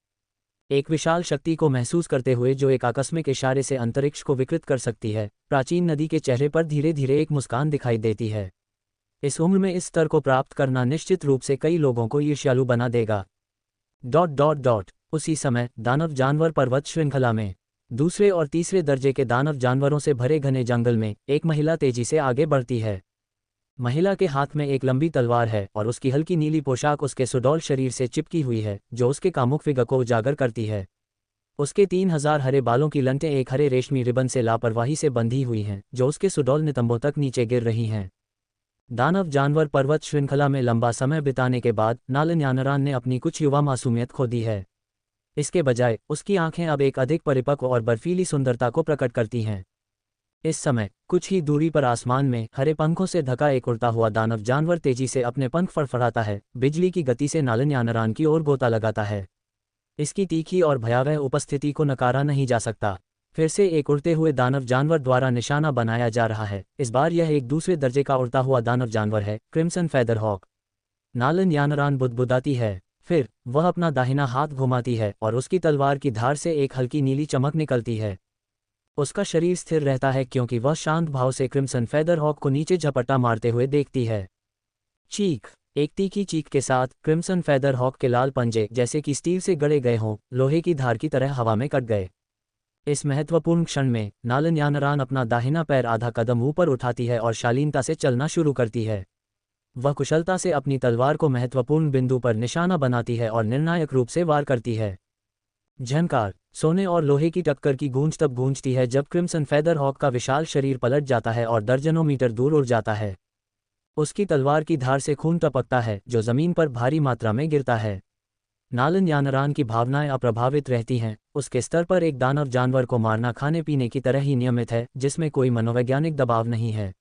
एक विशाल शक्ति को महसूस करते हुए जो एक आकस्मिक इशारे से अंतरिक्ष को विकृत कर सकती है, प्राचीन नदी के चेहरे पर धीरे धीरे एक मुस्कान दिखाई देती है। इस उम्र में इस स्तर को प्राप्त करना निश्चित रूप से कई लोगों को ईर्ष्यालु बना देगा। उसी समय दानव जानवर पर्वत श्रृंखला में दूसरे और तीसरे दर्जे के दानव जानवरों से भरे घने जंगल में एक महिला तेजी से आगे बढ़ती है। महिला के हाथ में एक लंबी तलवार है और उसकी हल्की नीली पोशाक उसके सुडौल शरीर से चिपकी हुई है, जो उसके कामुक फिगर को उजागर करती है। उसके 3000 हरे बालों की लंटें एक हरे रेशमी रिबन से लापरवाही से बंधी हुई हैं, जो उसके सुडौल नितंबों तक नीचे गिर रही हैं। दानव जानवर पर्वत श्रृंखला में लंबा समय बिताने के बाद नालन यानरान ने अपनी कुछ युवा मासूमियत खो दी है। इसके बजाय उसकी आंखें अब एक अधिक परिपक्व और बर्फीली सुंदरता को प्रकट करती हैं। इस समय कुछ ही दूरी पर आसमान में हरे पंखों से ढका एक उड़ता हुआ दानव जानवर तेजी से अपने पंख फड़फड़ाता है, बिजली की गति से नालन यानरान की ओर गोता लगाता है। इसकी तीखी और भयावह उपस्थिति को नकारा नहीं जा सकता। फिर से एक उड़ते हुए दानव जानवर द्वारा निशाना बनाया जा रहा है। इस बार यह एक दूसरे दर्जे का उड़ता हुआ दानव जानवर है, क्रिम्सन फेदर हॉक। नालन यानरान बुदबुदाती है। फिर वह अपना दाहिना हाथ घुमाती है और उसकी तलवार की धार से एक हल्की नीली चमक निकलती है। उसका शरीर स्थिर रहता है क्योंकि वह शांत भाव से क्रिम्सन फेदर हॉक को नीचे झपट्टा मारते हुए देखती है। चीख। एक तीखी चीख के साथ क्रिम्सन फेदर हॉक के लाल पंजे, जैसे कि स्टील से गड़े गए हों, लोहे की धार की तरह हवा में कट गए। इस महत्वपूर्ण क्षण में नालन यानरान अपना दाहिना पैर आधा कदम ऊपर उठाती है और शालीनता से चलना शुरू करती है। वह कुशलता से अपनी तलवार को महत्वपूर्ण बिंदु पर निशाना बनाती है और निर्णायक रूप से वार करती है। झंकार। सोने और लोहे की टक्कर की गूंज तब गूंजती है जब क्रिम्सन फेदर हॉक का विशाल शरीर पलट जाता है और दर्जनों मीटर दूर उड़ जाता है। उसकी तलवार की धार से खून टपकता है जो जमीन पर भारी मात्रा में गिरता है। नालन यानरान की भावनाएं अप्रभावित रहती हैं। उसके स्तर पर एक दानव जानवर को मारना खाने पीने की तरह ही नियमित है, जिसमें कोई मनोवैज्ञानिक दबाव नहीं है।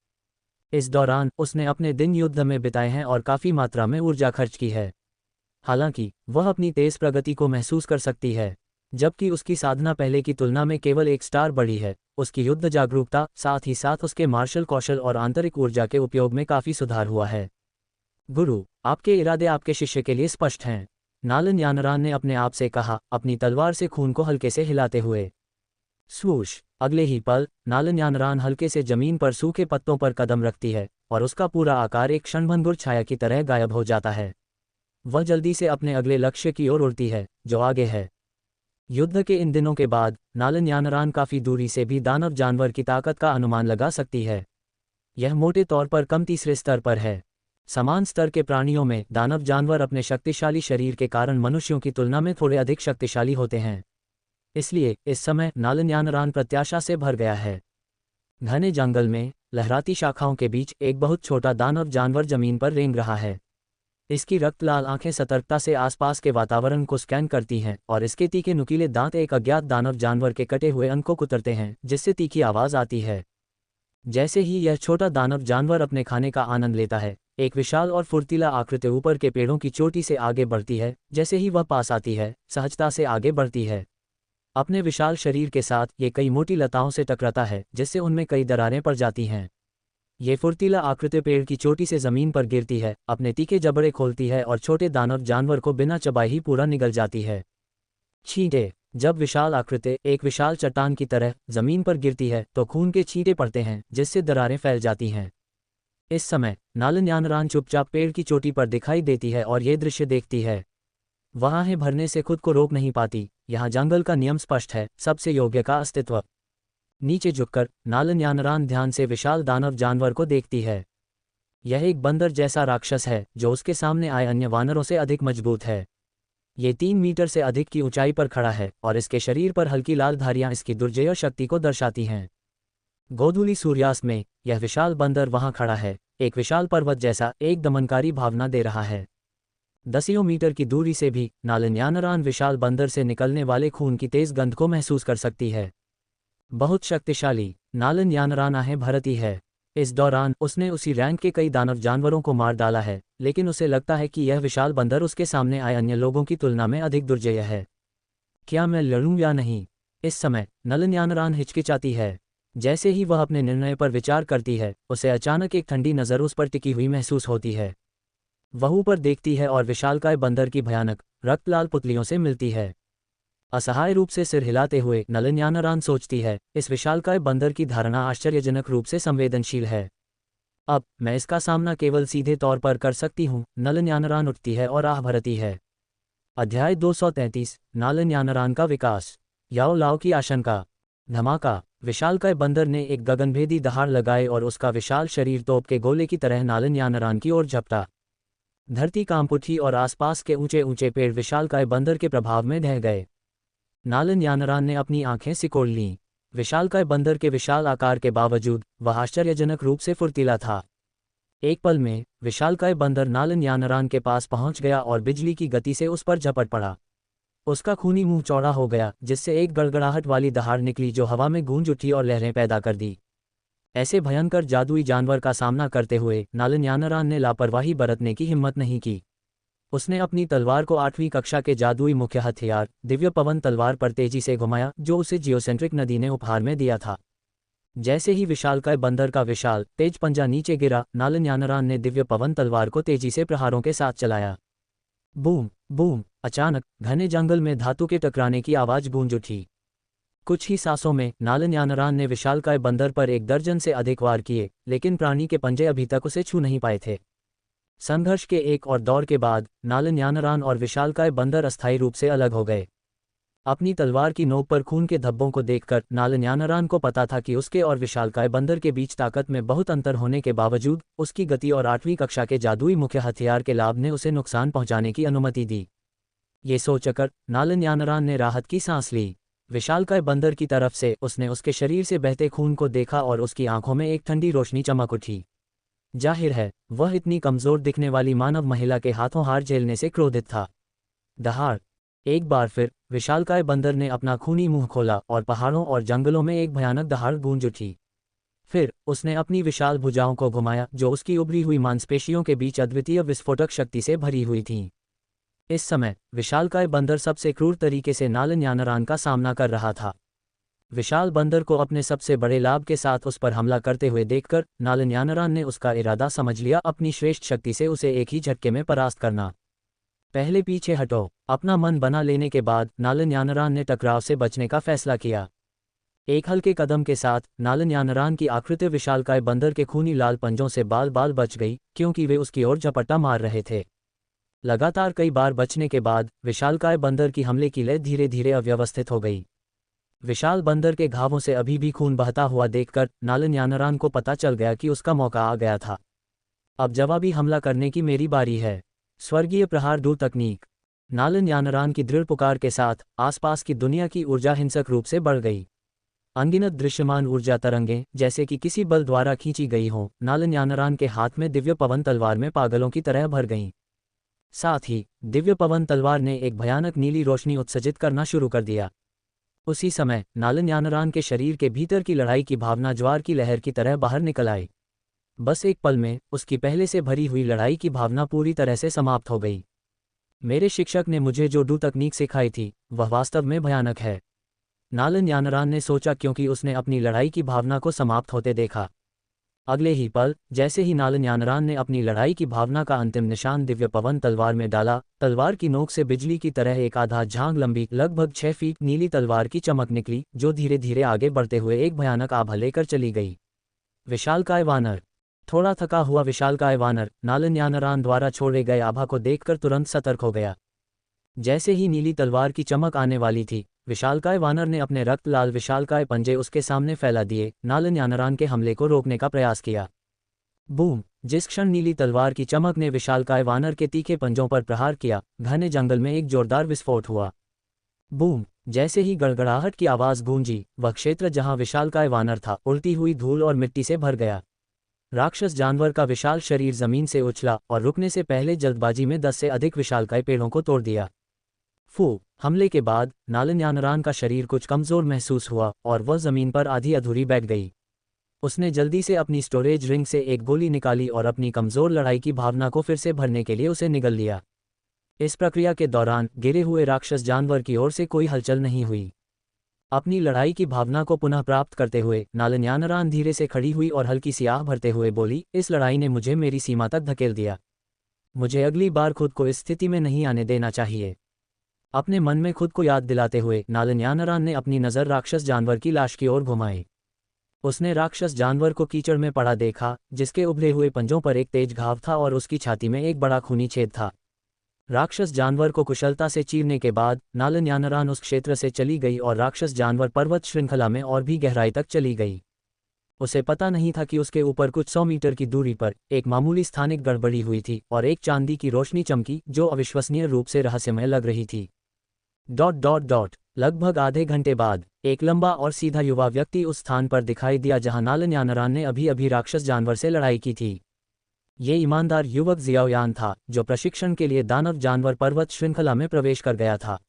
इस दौरान उसने अपने दिन युद्ध में बिताए हैं और काफ़ी मात्रा में ऊर्जा खर्च की है। हालांकि वह अपनी तेज प्रगति को महसूस कर सकती है, जबकि उसकी साधना पहले की तुलना में केवल एक स्टार बढ़ी है। उसकी युद्ध जागरूकता, साथ ही साथ उसके मार्शल कौशल और आंतरिक ऊर्जा के उपयोग में काफ़ी सुधार हुआ है। गुरु, आपके इरादे आपके शिष्य के लिए स्पष्ट हैं, नालन यानरान ने अपने आप से कहा, अपनी तलवार से खून को हल्के से हिलाते हुए। स्वूश। अगले ही पल नालन यानरान हल्के से जमीन पर सूखे पत्तों पर कदम रखती है और उसका पूरा आकार एक क्षणभंगुर छाया की तरह गायब हो जाता है। वह जल्दी से अपने अगले लक्ष्य की ओर उड़ती है, जो आगे है। युद्ध के इन दिनों के बाद नालन यानरान काफ़ी दूरी से भी दानव जानवर की ताकत का अनुमान लगा सकती है। यह मोटे तौर पर कम तीसरे स्तर पर है। समान स्तर के प्राणियों में दानव जानवर अपने शक्तिशाली शरीर के कारण मनुष्यों की तुलना में थोड़े अधिक शक्तिशाली होते हैं। इसलिए इस समय नालन यानरान प्रत्याशा से भर गया है। घने जंगल में लहराती शाखाओं के बीच एक बहुत छोटा दानव जानवर जमीन पर रेंग रहा है। इसकी रक्तलाल आंखें सतर्कता से आसपास के वातावरण को स्कैन करती हैं और इसके तीखे नुकीले दांत एक अज्ञात दानव जानवर के कटे हुए अंग को कुतरते हैं, जिससे तीखी आवाज आती है। जैसे ही यह छोटा दानव जानवर अपने खाने का आनंद लेता है, एक विशाल और फुर्तीला आकृति ऊपर के पेड़ों की चोटी से आगे बढ़ती है। जैसे ही वह पास आती है, सहजता से आगे बढ़ती है। अपने विशाल शरीर के साथ ये कई मोटी लताओं से टकराता है, जिससे उनमें कई दरारें पड़ जाती हैं। ये फुर्तीला आकृति पेड़ की चोटी से जमीन पर गिरती है, अपने तीखे जबड़े खोलती है और छोटे दानव जानवर को बिना चबाए ही पूरा निगल जाती है। छींटे। जब विशाल आकृति एक विशाल चट्टान की तरह जमीन पर गिरती है तो खून के छींटे पड़ते हैं, जिससे दरारें फैल जाती हैं। इस समय नालन यानरान चुपचाप पेड़ की चोटी पर दिखाई देती है और ये दृश्य देखती है। वहां है भरने से खुद को रोक नहीं पाती। यहाँ जंगल का नियम स्पष्ट है, सबसे योग्य का अस्तित्व। नीचे झुककर नालन यानरान ध्यान से विशाल दानव जानवर को देखती है। यह एक बंदर जैसा राक्षस है जो उसके सामने आए अन्य वानरों से अधिक मजबूत है। ये 3 मीटर से अधिक की ऊंचाई पर खड़ा है और इसके शरीर पर हल्की लाल धारियां इसकी दुर्जय शक्ति को दर्शाती हैं। गोधूली सूर्यास्त में यह विशाल बंदर वहां खड़ा है, एक विशाल पर्वत जैसा, एक दमनकारी भावना दे रहा है। दसियों मीटर की दूरी से भी नालन यानरान विशाल बंदर से निकलने वाले खून की तेज गंध को महसूस कर सकती है। बहुत शक्तिशाली नालन यानरान आहे भरती है। इस दौरान उसने उसी रैंक के कई दानव जानवरों को मार डाला है, लेकिन उसे लगता है कि यह विशाल बंदर उसके सामने आए अन्य लोगों की तुलना में अधिक दुर्जय है। क्या मैं लड़ूं या नहीं? इस समय नालन यानरान हिचकिचाती है। जैसे ही वह अपने निर्णय पर विचार करती है, उसे अचानक एक ठंडी नज़र उस पर टिकी हुई महसूस होती है। वह ऊपर देखती है और विशालकाय बंदर की भयानक रक्तलाल पुतलियों से मिलती है। असहाय रूप से सिर हिलाते हुए नालन यानरान सोचती है, इस विशालकाय बंदर की धारणा आश्चर्यजनक रूप से संवेदनशील है। अब मैं इसका सामना केवल सीधे तौर पर कर सकती हूँ। नालन यानरान उठती है और आह भरती है। अध्याय 233 नालन यानरान का विकास। याओ लाओ की आशंका। धमाका। विशालकाय बंदर ने एक गगनभेदी दहाड़ लगाए और उसका विशाल शरीर तोप के गोले की तरह नालन यानरान की ओर झपटा। धरती कांप उठी और आसपास के ऊंचे ऊंचे पेड़ विशालकाय बंदर के प्रभाव में ढह गए। नालन यानरान ने अपनी आंखें सिकोड़ लीं। विशालकाय बंदर के विशाल आकार के बावजूद वह आश्चर्यजनक रूप से फुर्तीला था। एक पल में विशालकाय बंदर नालन यानरान के पास पहुंच गया और बिजली की गति से उस पर झपट पड़ा। उसका खूनी मुंह चौड़ा हो गया, जिससे एक गड़गड़ाहट वाली दहाड़ निकली जो हवा में गूंज उठी और लहरें पैदा कर दी। ऐसे भयंकर जादुई जानवर का सामना करते हुए नालन यानरान ने लापरवाही बरतने की हिम्मत नहीं की। उसने अपनी तलवार को 8वीं कक्षा के जादुई मुख्य हथियार दिव्य पवन तलवार पर तेजी से घुमाया, जो उसे जियोसेंट्रिक नदी ने उपहार में दिया था। जैसे ही विशालकाय बंदर का विशाल तेज पंजा नीचे गिरा, नालन यानरान ने दिव्य पवन तलवार को तेजी से प्रहारों के साथ चलाया। Boom boom. अचानक घने जंगल में धातु के टकराने की आवाज गूंज उठी। कुछ ही सांसों में नालन यानरान ने विशालकाय बंदर पर 1 दर्जन से अधिक वार किए, लेकिन प्राणी के पंजे अभी तक उसे छू नहीं पाए थे। संघर्ष के एक और दौर के बाद नालन यानरान और विशालकाय बंदर अस्थायी रूप से अलग हो गए। अपनी तलवार की नोक पर खून के धब्बों को देखकर नालन यानरान को पता था कि उसके और विशालकाय बंदर के बीच ताकत में बहुत अंतर होने के बावजूद उसकी गति और 8वीं कक्षा के जादुई मुख्य हथियार के लाभ ने उसे नुकसान पहुंचाने की अनुमति दी। ये सोचकर नालन यानरान ने राहत की सांस ली। विशालकाय बंदर की तरफ से उसने उसके शरीर से बहते खून को देखा और उसकी आंखों में एक ठंडी रोशनी चमक उठी। जाहिर है वह इतनी कमजोर दिखने वाली मानव महिला के हाथों हार झेलने से क्रोधित था। दहाड़! एक बार फिर विशालकाय बंदर ने अपना खूनी मुंह खोला और पहाड़ों और जंगलों में एक भयानक दहाड़ गूंज उठी। फिर उसने अपनी विशाल भुजाओं को घुमाया जो उसकी उभरी हुई मांसपेशियों के बीच अद्वितीय विस्फोटक शक्ति से भरी हुई थीं। इस समय विशालकाय बंदर सबसे क्रूर तरीके से नालन यानरान का सामना कर रहा था। विशाल बंदर को अपने सबसे बड़े लाभ के साथ उस पर हमला करते हुए देखकर नालन यानरान ने उसका इरादा समझ लिया, अपनी श्रेष्ठ शक्ति से उसे एक ही झटके में परास्त करना। पहले पीछे हटो। अपना मन बना लेने के बाद नालन यानरान ने टकराव से बचने का फैसला किया। एक हल्के कदम के साथ नालन यानरान की आकृति विशालकाय बंदर के खूनी लाल पंजों से बाल बाल बच गई, क्योंकि वे उसकी ओर झपट्टा मार रहे थे। लगातार कई बार बचने के बाद विशालकाय बंदर की हमले की लय धीरे धीरे अव्यवस्थित हो गई। विशाल बंदर के घावों से अभी भी खून बहता हुआ देखकर नालन यानरान को पता चल गया कि उसका मौका आ गया था। अब जवाबी हमला करने की मेरी बारी है। स्वर्गीय प्रहार 2 तकनीक। नालन यानरान की दृढ़ पुकार के साथ आसपास की दुनिया की ऊर्जा हिंसक रूप से बढ़ गई। अनगिनत दृश्यमान ऊर्जा तरंगें जैसे कि किसी बल द्वारा खींची गई हों, नालन यानरान के हाथ में दिव्य पवन तलवार में पागलों की तरह भर गईं। साथ ही दिव्य पवन तलवार ने एक भयानक नीली रोशनी उत्सर्जित करना शुरू कर दिया। उसी समय नालन यानरान के शरीर के भीतर की लड़ाई की भावना ज्वार की लहर की तरह बाहर निकल आई। बस एक पल में उसकी पहले से भरी हुई लड़ाई की भावना पूरी तरह से समाप्त हो गई। मेरे शिक्षक ने मुझे जो डू तकनीक सिखाई थी वह वास्तव में भयानक है, नालन यानरान ने सोचा, क्योंकि उसने अपनी लड़ाई की भावना को समाप्त होते देखा। अगले ही पल जैसे ही नालन यानरान ने अपनी लड़ाई की भावना का अंतिम निशान दिव्य पवन तलवार में डाला, तलवार की नोक से बिजली की तरह एक आधा झांग लंबी लगभग 6 फीट नीली तलवार की चमक निकली, जो धीरे धीरे आगे बढ़ते हुए एक भयानक आभा लेकर चली गई। विशालकाय वानर। थोड़ा थका हुआ विशालकाय वानर नालन यानरान द्वारा छोड़े गए आभा को देखकर तुरंत सतर्क हो गया। जैसे ही नीली तलवार की चमक आने वाली थी, विशालकाय वानर ने अपने रक्त लाल विशालकाय पंजे उसके सामने फैला दिए, नालन यानरान के हमले को रोकने का प्रयास किया। बूम! जिस क्षण नीली तलवार की चमक ने विशालकाय वानर के तीखे पंजों पर प्रहार किया, घने जंगल में एक जोरदार विस्फोट हुआ। बूम! जैसे ही गड़गड़ाहट की आवाज गूंजी, वह क्षेत्र जहां विशालकाय वानर था उड़ती हुई धूल और मिट्टी से भर गया। राक्षस जानवर का विशाल शरीर जमीन से उछला और रुकने से पहले जल्दबाजी में 10 से अधिक विशालकाय पेड़ों को तोड़ दिया। फू! हमले के बाद नालन यानरान का शरीर कुछ कमजोर महसूस हुआ और वह जमीन पर आधी अधूरी बैठ गई। उसने जल्दी से अपनी स्टोरेज रिंग से एक गोली निकाली और अपनी कमजोर लड़ाई की भावना को फिर से भरने के लिए उसे निगल लिया। इस प्रक्रिया के दौरान गिरे हुए राक्षस जानवर की ओर से कोई हलचल नहीं हुई। अपनी लड़ाई की भावना को पुनः प्राप्त करते हुए नालन यानरान धीरे से खड़ी हुई और हल्की सी आह भरते हुए बोली, इस लड़ाई ने मुझे मेरी सीमा तक धकेल दिया। मुझे अगली बार खुद को इस स्थिति में नहीं आने देना चाहिए। अपने मन में खुद को याद दिलाते हुए नालन यानरान ने अपनी नज़र राक्षस जानवर की लाश की ओर घुमाई। उसने राक्षस जानवर को कीचड़ में पड़ा देखा, जिसके उभरे हुए पंजों पर एक तेज घाव था और उसकी छाती में एक बड़ा खूनी छेद था। राक्षस जानवर को कुशलता से चीरने के बाद नालन यानरान उस क्षेत्र से चली गई और राक्षस जानवर पर्वत श्रृंखला में और भी गहराई तक चली गई। उसे पता नहीं था कि उसके ऊपर कुछ 100 मीटर की दूरी पर एक मामूली स्थानिक गड़बड़ी हुई थी और एक चांदी की रोशनी चमकी, जो अविश्वसनीय रूप से रहस्यमय लग रही थी। ... लगभग आधे घंटे बाद एक लंबा और सीधा युवा व्यक्ति उस स्थान पर दिखाई दिया जहां नालन यानरान ने अभी अभी राक्षस जानवर से लड़ाई की थी। ये ईमानदार युवक जियाओयान था, जो प्रशिक्षण के लिए दानव जानवर पर्वत श्रृंखला में प्रवेश कर गया था।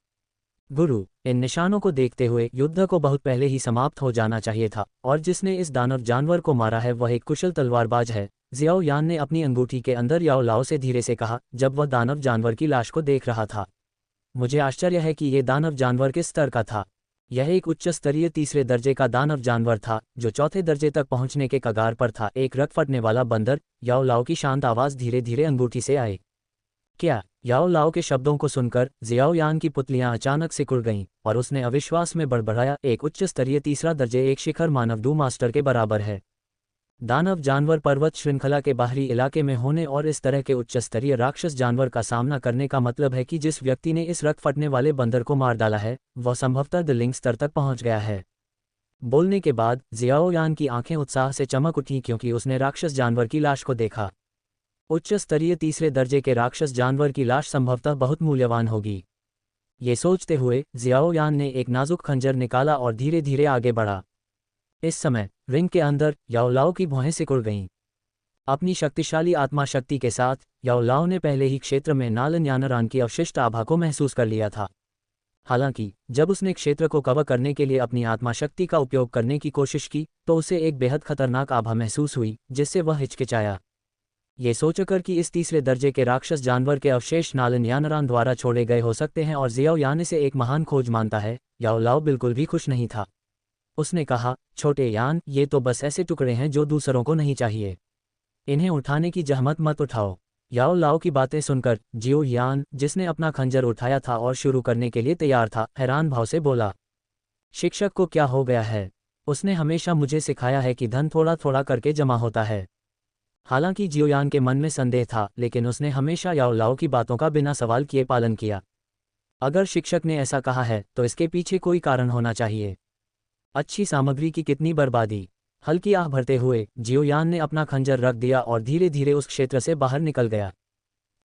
गुरु, इन निशानों को देखते हुए युद्ध को बहुत पहले ही समाप्त हो जाना चाहिए था, और जिसने इस दानव जानवर को मारा है वह एक कुशल तलवारबाज है, जियाओयान ने अपनी अंगूठी के अंदर याओ लाओ से धीरे से कहा, जब वह दानव जानवर की लाश को देख रहा था। मुझे आश्चर्य है कि ये दानव जानवर किस स्तर का था। यह एक उच्च स्तरीय 3रे दर्जे का दानव जानवर था, जो 4थे दर्जे तक पहुंचने के कगार पर था। एक रग फटने वाला बंदर, याओ लाओ की शांत आवाज धीरे धीरे अंगूठी से आई। क्या? याओ लाओ के शब्दों को सुनकर जियाओ यान की पुतलियां अचानक सिकुड़ गईं और उसने अविश्वास में बड़बड़ाया, एक उच्च स्तरीय तीसरा दर्जे एक शिखर मानव डू मास्टर के बराबर है। दानव जानवर पर्वत श्रृंखला के बाहरी इलाके में होने और इस तरह के उच्च स्तरीय राक्षस जानवर का सामना करने का मतलब है कि जिस व्यक्ति ने इस रक्त फटने वाले बंदर को मार डाला है वह संभवतः द लिंक स्तर तक पहुंच गया है। बोलने के बाद जियाओ यान की आंखें उत्साह से चमक उठीं क्योंकि उसने राक्षस जानवर की लाश को देखा। उच्च स्तरीय तीसरे दर्जे के राक्षस जानवर की लाश संभवतः बहुत मूल्यवान होगी। ये सोचते हुए जियाओ यान ने एक नाजुक खंजर निकाला और धीरे धीरे आगे बढ़ा। इस समय रिंग के अंदर याओ लाओ की भौहें सिकुड़ गईं। अपनी शक्तिशाली आत्मा शक्ति के साथ याओ लाओ ने पहले ही क्षेत्र में नालन यानरान की अवशिष्ट आभा को महसूस कर लिया था। हालांकि जब उसने क्षेत्र को कवर करने के लिए अपनी आत्मा शक्ति का उपयोग करने की कोशिश की तो उसे एक बेहद खतरनाक आभा महसूस हुई जिससे वह हिचकिचाया। ये सोचकर कि इस तीसरे दर्जे के राक्षस जानवर के अवशेष नालन यानरान द्वारा छोड़े गए हो सकते हैं और जियाओ यान इसे एक महान खोज मानता है, याओ लाओ बिल्कुल भी खुश नहीं था। उसने कहा, छोटे यान, ये तो बस ऐसे टुकड़े हैं जो दूसरों को नहीं चाहिए। इन्हें उठाने की जहमत मत उठाओ। याओ लाओ की बातें सुनकर जियो यान, जिसने अपना खंजर उठाया था और शुरू करने के लिए तैयार था, हैरान भाव से बोला, शिक्षक को क्या हो गया है? उसने हमेशा मुझे सिखाया है कि धन थोड़ा थोड़ा करके जमा होता है। हालांकि जियोयान के मन में संदेह था, लेकिन उसने हमेशा याओ लाओ की बातों का बिना सवाल किए पालन किया। अगर शिक्षक ने ऐसा कहा है तो इसके पीछे कोई कारण होना चाहिए। अच्छी सामग्री की कितनी बर्बादी। हल्की आह भरते हुए जियोयान ने अपना खंजर रख दिया और धीरे धीरे उस क्षेत्र से बाहर निकल गया।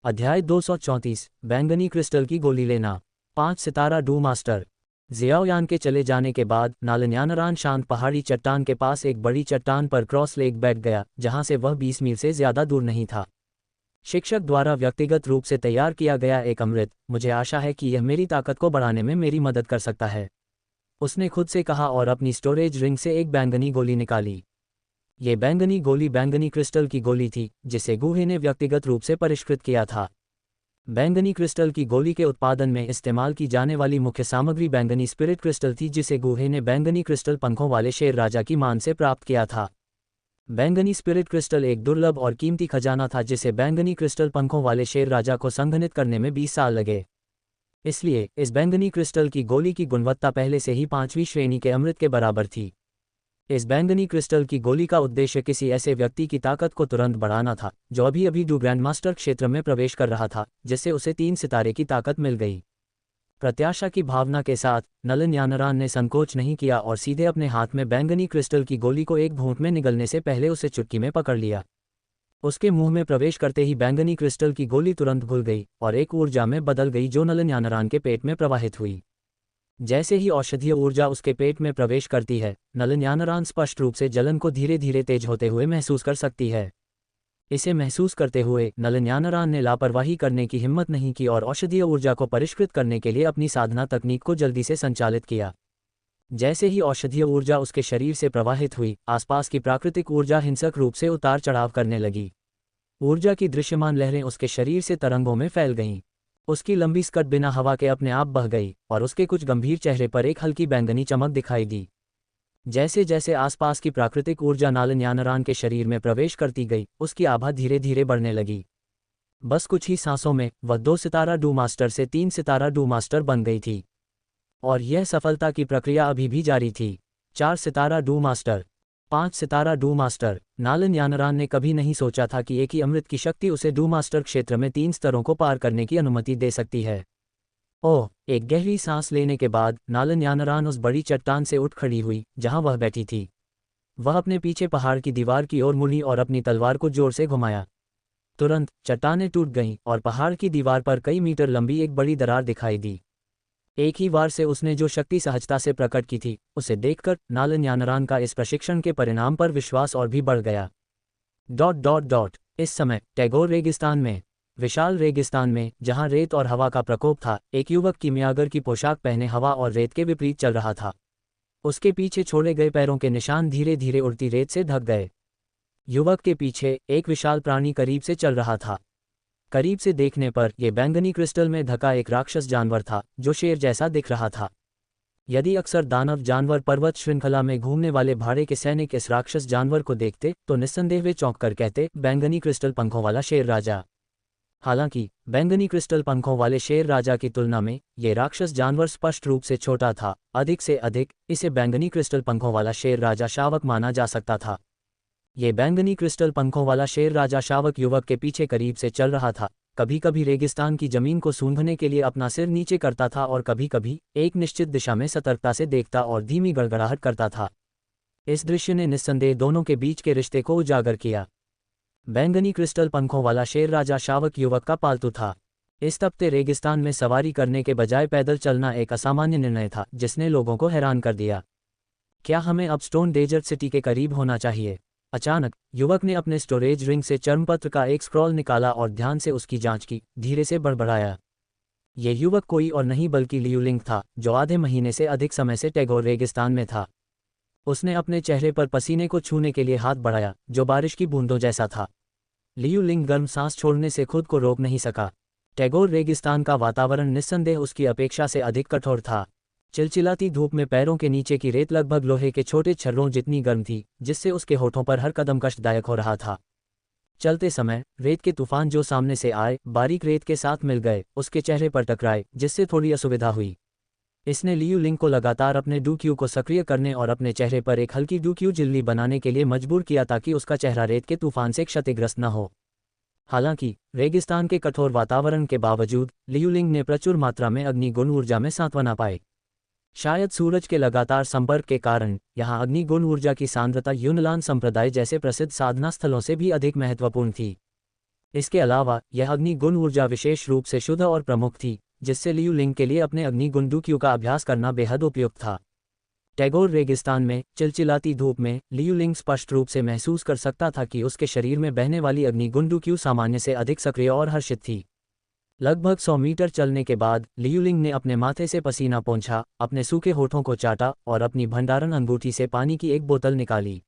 अध्याय 234, बैंगनी क्रिस्टल की गोली लेना। 5 सितारा डू मास्टर। जियाओयान के चले जाने के बाद नालन यानरान शांत पहाड़ी चट्टान के पास एक बड़ी चट्टान पर क्रॉस लेग बैठ गया, जहां से वह 20 मील से ज्यादा दूर नहीं था। शिक्षक द्वारा व्यक्तिगत रूप से तैयार किया गया एक अमृत, मुझे आशा है कि यह मेरी ताकत को बढ़ाने में मेरी मदद कर सकता है, उसने खुद से कहा और अपनी स्टोरेज रिंग से एक बैंगनी गोली निकाली। ये बैंगनी गोली बैंगनी क्रिस्टल की गोली थी जिसे गुहे ने व्यक्तिगत रूप से परिष्कृत किया था। बैंगनी क्रिस्टल की गोली के उत्पादन में इस्तेमाल की जाने वाली मुख्य सामग्री बैंगनी स्पिरिट क्रिस्टल थी, जिसे गुहे ने बैंगनी क्रिस्टल पंखों वाले शेर राजा की मान से प्राप्त किया था। बैंगनी स्पिरिट क्रिस्टल एक दुर्लभ और कीमती खजाना था जिसे बैंगनी क्रिस्टल पंखों वाले शेर राजा को संघनित करने में 20 साल लगे। इसलिए इस बैंगनी क्रिस्टल की गोली की गुणवत्ता पहले से ही 5वीं श्रेणी के अमृत के बराबर थी। इस बैंगनी क्रिस्टल की गोली का उद्देश्य किसी ऐसे व्यक्ति की ताकत को तुरंत बढ़ाना था जो अभी अभी डू ग्रैंड मास्टर क्षेत्र में प्रवेश कर रहा था, जिससे उसे 3 सितारे की ताकत मिल गई। प्रत्याशा की भावना के साथ नलन यानरान ने संकोच नहीं किया और सीधे अपने हाथ में बैंगनी क्रिस्टल की गोली को एक घूंट में निगलने से पहले उसे चुटकी में पकड़ लिया। उसके मुंह में प्रवेश करते ही बैंगनी क्रिस्टल की गोली तुरंत घुल गई और एक ऊर्जा में बदल गई जो नलन यानरान के पेट में प्रवाहित हुई। जैसे ही औषधीय ऊर्जा उसके पेट में प्रवेश करती है, नलन यानरान स्पष्ट रूप से जलन को धीरे धीरे तेज होते हुए महसूस कर सकती है। इसे महसूस करते हुए नलन यानरान ने लापरवाही करने की हिम्मत नहीं की और औषधीय ऊर्जा को परिष्कृत करने के लिए अपनी साधना तकनीक को जल्दी से संचालित किया। जैसे ही औषधीय ऊर्जा उसके शरीर से प्रवाहित हुई, आसपास की प्राकृतिक ऊर्जा हिंसक रूप से उतार चढ़ाव करने लगी। ऊर्जा की दृश्यमान लहरें उसके शरीर से तरंगों में फैल गईं। उसकी लंबी स्कर्ट बिना हवा के अपने आप बह गई और उसके कुछ गंभीर चेहरे पर एक हल्की बैंगनी चमक दिखाई दी। जैसे जैसे आसपास की प्राकृतिक ऊर्जा नालन यानरान के शरीर में प्रवेश करती गई, उसकी आभा धीरे धीरे बढ़ने लगी। बस कुछ ही सांसों में वह 2 सितारा डू मास्टर से 3 सितारा डू मास्टर बन गई थी। और यह सफलता की प्रक्रिया अभी भी जारी थी। 4 सितारा डू मास्टर, 5 सितारा डू मास्टर। नालन यानरान ने कभी नहीं सोचा था कि एक ही अमृत की शक्ति उसे डू मास्टर क्षेत्र में 3 स्तरों को पार करने की अनुमति दे सकती है। ओह! एक गहरी सांस लेने के बाद नालन यानरान उस बड़ी चट्टान से उठ खड़ी हुई जहां वह बैठी थी। वह अपने पीछे पहाड़ की दीवार की ओर मुड़ी और अपनी तलवार को जोर से घुमाया। तुरंत चट्टानें टूट गईं और पहाड़ की दीवार पर कई मीटर लंबी एक बड़ी दरार दिखाई दी। एक ही वार से उसने जो शक्ति सहजता से प्रकट की थी, उसे देखकर नालन यानरान का इस प्रशिक्षण के परिणाम पर विश्वास और भी बढ़ गया। इस समय टैगोर रेगिस्तान में, विशाल रेगिस्तान में जहां रेत और हवा का प्रकोप था, एक युवक किमियागर की पोशाक पहने हवा और रेत के विपरीत चल रहा था। उसके पीछे छोड़े गए पैरों के निशान धीरे धीरे उड़ती रेत से ढक गए। युवक के पीछे एक विशाल प्राणी करीब से चल रहा था। करीब से देखने पर यह बैंगनी क्रिस्टल में ढका एक राक्षस जानवर था जो शेर जैसा दिख रहा था। यदि अक्सर दानव जानवर पर्वत श्रृंखला में घूमने वाले भाड़े के सैनिक इस राक्षस जानवर को देखते तो निस्संदेह वे चौंक कर कहते, बैंगनी क्रिस्टल पंखों वाला शेर राजा। हालांकि बैंगनी क्रिस्टल पंखों वाले शेर राजा की तुलना में ये राक्षस जानवर स्पष्ट रूप से छोटा था। अधिक से अधिक इसे बैंगनी क्रिस्टल पंखों वाला शेर राजा शावक माना जा सकता था। ये बैंगनी क्रिस्टल पंखों वाला शेर राजा शावक युवक के पीछे करीब से चल रहा था। कभी कभी रेगिस्तान की जमीन को सूंघने के लिए अपना सिर नीचे करता था और कभी कभी एक निश्चित दिशा में सतर्कता से देखता और धीमी गड़गड़ाहट करता था। इस दृश्य ने निस्संदेह दोनों के बीच के रिश्ते को उजागर किया। बैंगनी क्रिस्टल पंखों वाला शेर राजा शावक युवक का पालतू था। इस तपते रेगिस्तान में सवारी करने के बजाय पैदल चलना एक असामान्य निर्णय था जिसने लोगों को हैरान कर दिया। क्या हमें अब स्टोन डेजर्ट सिटी के करीब होना चाहिए? अचानक युवक ने अपने स्टोरेज रिंग से चर्मपत्र का एक स्क्रॉल निकाला और ध्यान से उसकी जांच की। धीरे से बड़बड़ाया। ये युवक कोई और नहीं बल्कि लियू लिंग था, जो आधे महीने से अधिक समय से टैगोर रेगिस्तान में था। उसने अपने चेहरे पर पसीने को छूने के लिए हाथ बढ़ाया, जो बारिश की बूंदों जैसा था। लियू लिंग गर्म सांस छोड़ने से खुद को रोक नहीं सका। टैगोर रेगिस्तान का वातावरण निस्संदेह उसकी अपेक्षा से अधिक कठोर था। चिलचिलाती धूप में पैरों के नीचे की रेत लगभग लोहे के छोटे छर्रों जितनी गर्म थी, जिससे उसके होठों पर हर कदम कष्टदायक हो रहा था। चलते समय रेत के तूफान जो सामने से आए, बारीक रेत के साथ मिल गए, उसके चेहरे पर टकराए, जिससे थोड़ी असुविधा हुई। इसने लियू लिंग को लगातार अपने डूक्यू को सक्रिय करने और अपने चेहरे पर एक हल्की डूक्यू झिल्ली बनाने के लिए मजबूर किया ताकि उसका चेहरा रेत के तूफान से क्षतिग्रस्त न हो। हालांकि रेगिस्तान के कठोर वातावरण के बावजूद लियू लिंग ने प्रचुर मात्रा में अग्निगुण ऊर्जा में सांत्वना पाई। शायद सूरज के लगातार संपर्क के कारण यहाँ अग्निगुण ऊर्जा की सांद्रता यूनलान संप्रदाय जैसे प्रसिद्ध साधना स्थलों से भी अधिक महत्वपूर्ण थी। इसके अलावा यह अग्निगुण ऊर्जा विशेष रूप से शुद्ध और प्रमुख थी, जिससे लियू लिंग के लिए अपने अग्निगुण डूक्यू का अभ्यास करना बेहद उपयुक्त था। टैगोर रेगिस्तान में चिलचिलाती धूप में लियू लिंग स्पष्ट रूप से महसूस कर सकता था कि उसके शरीर में बहने वाली अग्निगुण डूक्यू सामान्य से अधिक सक्रिय और हर्षित थी। लगभग 100 मीटर चलने के बाद लियू लिंग ने अपने माथे से पसीना पोंछा, अपने सूखे होठों को चाटा और अपनी भंडारण अंगूठी से पानी की एक बोतल निकाली।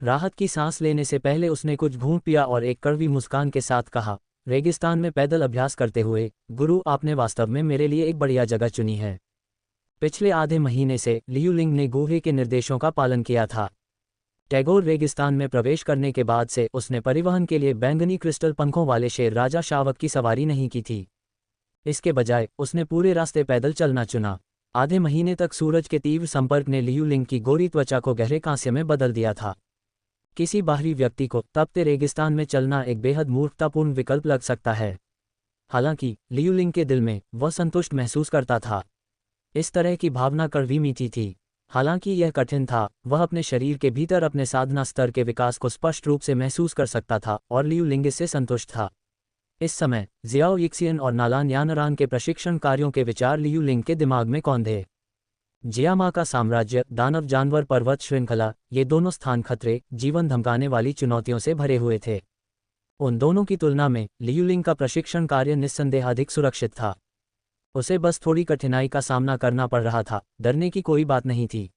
राहत की सांस लेने से पहले उसने कुछ घूंट पिया और एक कड़वी मुस्कान के साथ कहा, रेगिस्तान में पैदल अभ्यास करते हुए, गुरु, आपने वास्तव में मेरे लिए एक बढ़िया जगह चुनी है। पिछले आधे महीने से लियू लिंग ने गुहे के निर्देशों का पालन किया था। टैगोर रेगिस्तान में प्रवेश करने के बाद से उसने परिवहन के लिए बैंगनी क्रिस्टल पंखों वाले शेर राजा शावक की सवारी नहीं की थी। इसके बजाय उसने पूरे रास्ते पैदल चलना चुना। आधे महीने तक सूरज के तीव्र संपर्क ने लियू लिंग की गोरी त्वचा को गहरे कांस्य में बदल दिया था। किसी बाहरी व्यक्ति को तपते रेगिस्तान में चलना एक बेहद मूर्खतापूर्ण विकल्प लग सकता है। हालांकि लियू लिंग के दिल में वह संतुष्ट महसूस करता था। इस तरह की भावना कड़वी मीठी थी। हालांकि यह कठिन था, वह अपने शरीर के भीतर अपने साधना स्तर के विकास को स्पष्ट रूप से महसूस कर सकता था और लियू लिंग इससे संतुष्ट था। इस समय जियाओ यिक्सियन और नालान यानरान के प्रशिक्षण कार्यों के विचार लियू लिंग के दिमाग में कौंधे। जियामा का साम्राज्य, दानव जानवर पर्वत श्रृंखला, ये दोनों स्थान खतरे, जीवन धमकाने वाली चुनौतियों से भरे हुए थे। उन दोनों की तुलना में लियू लिंग का प्रशिक्षण कार्य निस्संदेह अधिक सुरक्षित था। उसे बस थोड़ी कठिनाई का सामना करना पड़ रहा था, डरने की कोई बात नहीं थी।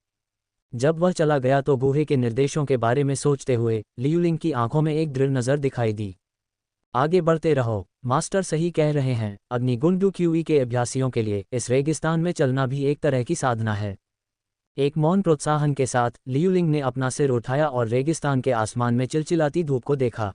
जब वह चला गया तो गुहे के निर्देशों के बारे में सोचते हुए लियू लिंग की आंखों में एक दृढ़ नज़र दिखाई दी। आगे बढ़ते रहो, मास्टर सही कह रहे हैं। अग्निगुण डूक्यूई के अभ्यासियों के लिए इस रेगिस्तान में चलना भी एक तरह की साधना है। एक मौन प्रोत्साहन के साथ लियू लिंग ने अपना सिर उठाया और रेगिस्तान के आसमान में चिलचिलाती धूप को देखा।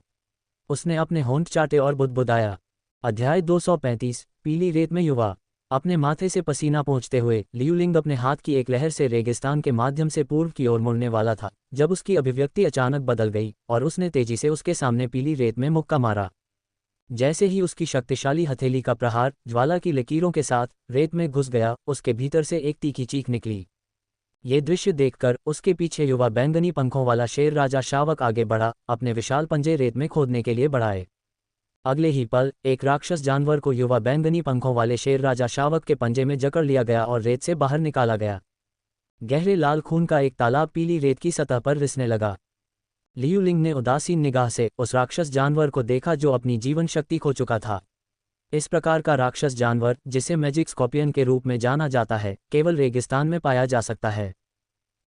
उसने अपने होंठ चाटे और बुदबुदाया। अध्याय 235, पीली रेत में युवा। अपने माथे से पसीना पोंछते हुए लियू लिंग अपने हाथ की एक लहर से रेगिस्तान के माध्यम से पूर्व की ओर मुड़ने वाला था, जब उसकी अभिव्यक्ति अचानक बदल गई और उसने तेजी से उसके सामने पीली रेत में मुक्का मारा। जैसे ही उसकी शक्तिशाली हथेली का प्रहार ज्वाला की लकीरों के साथ रेत में घुस गया, उसके भीतर से एक तीखी चीख निकली। ये दृश्य देखकर उसके पीछे युवा बैंगनी पंखों वाला शेर राजा शावक आगे बढ़ा, अपने विशाल पंजे रेत में खोदने के लिए बढ़ाए। अगले ही पल एक राक्षस जानवर को युवा बैंगनी पंखों वाले शेर राजा शावक के पंजे में जकड़ लिया गया और रेत से बाहर निकाला गया। गहरे लाल खून का एक तालाब पीली रेत की सतह पर रिसने लगा। लियू लिंग ने उदासीन निगाह से उस राक्षस जानवर को देखा जो अपनी जीवन शक्ति खो चुका था। इस प्रकार का राक्षस जानवर, जिसे मैजिक स्कॉर्पियन के रूप में जाना जाता है, केवल रेगिस्तान में पाया जा सकता है।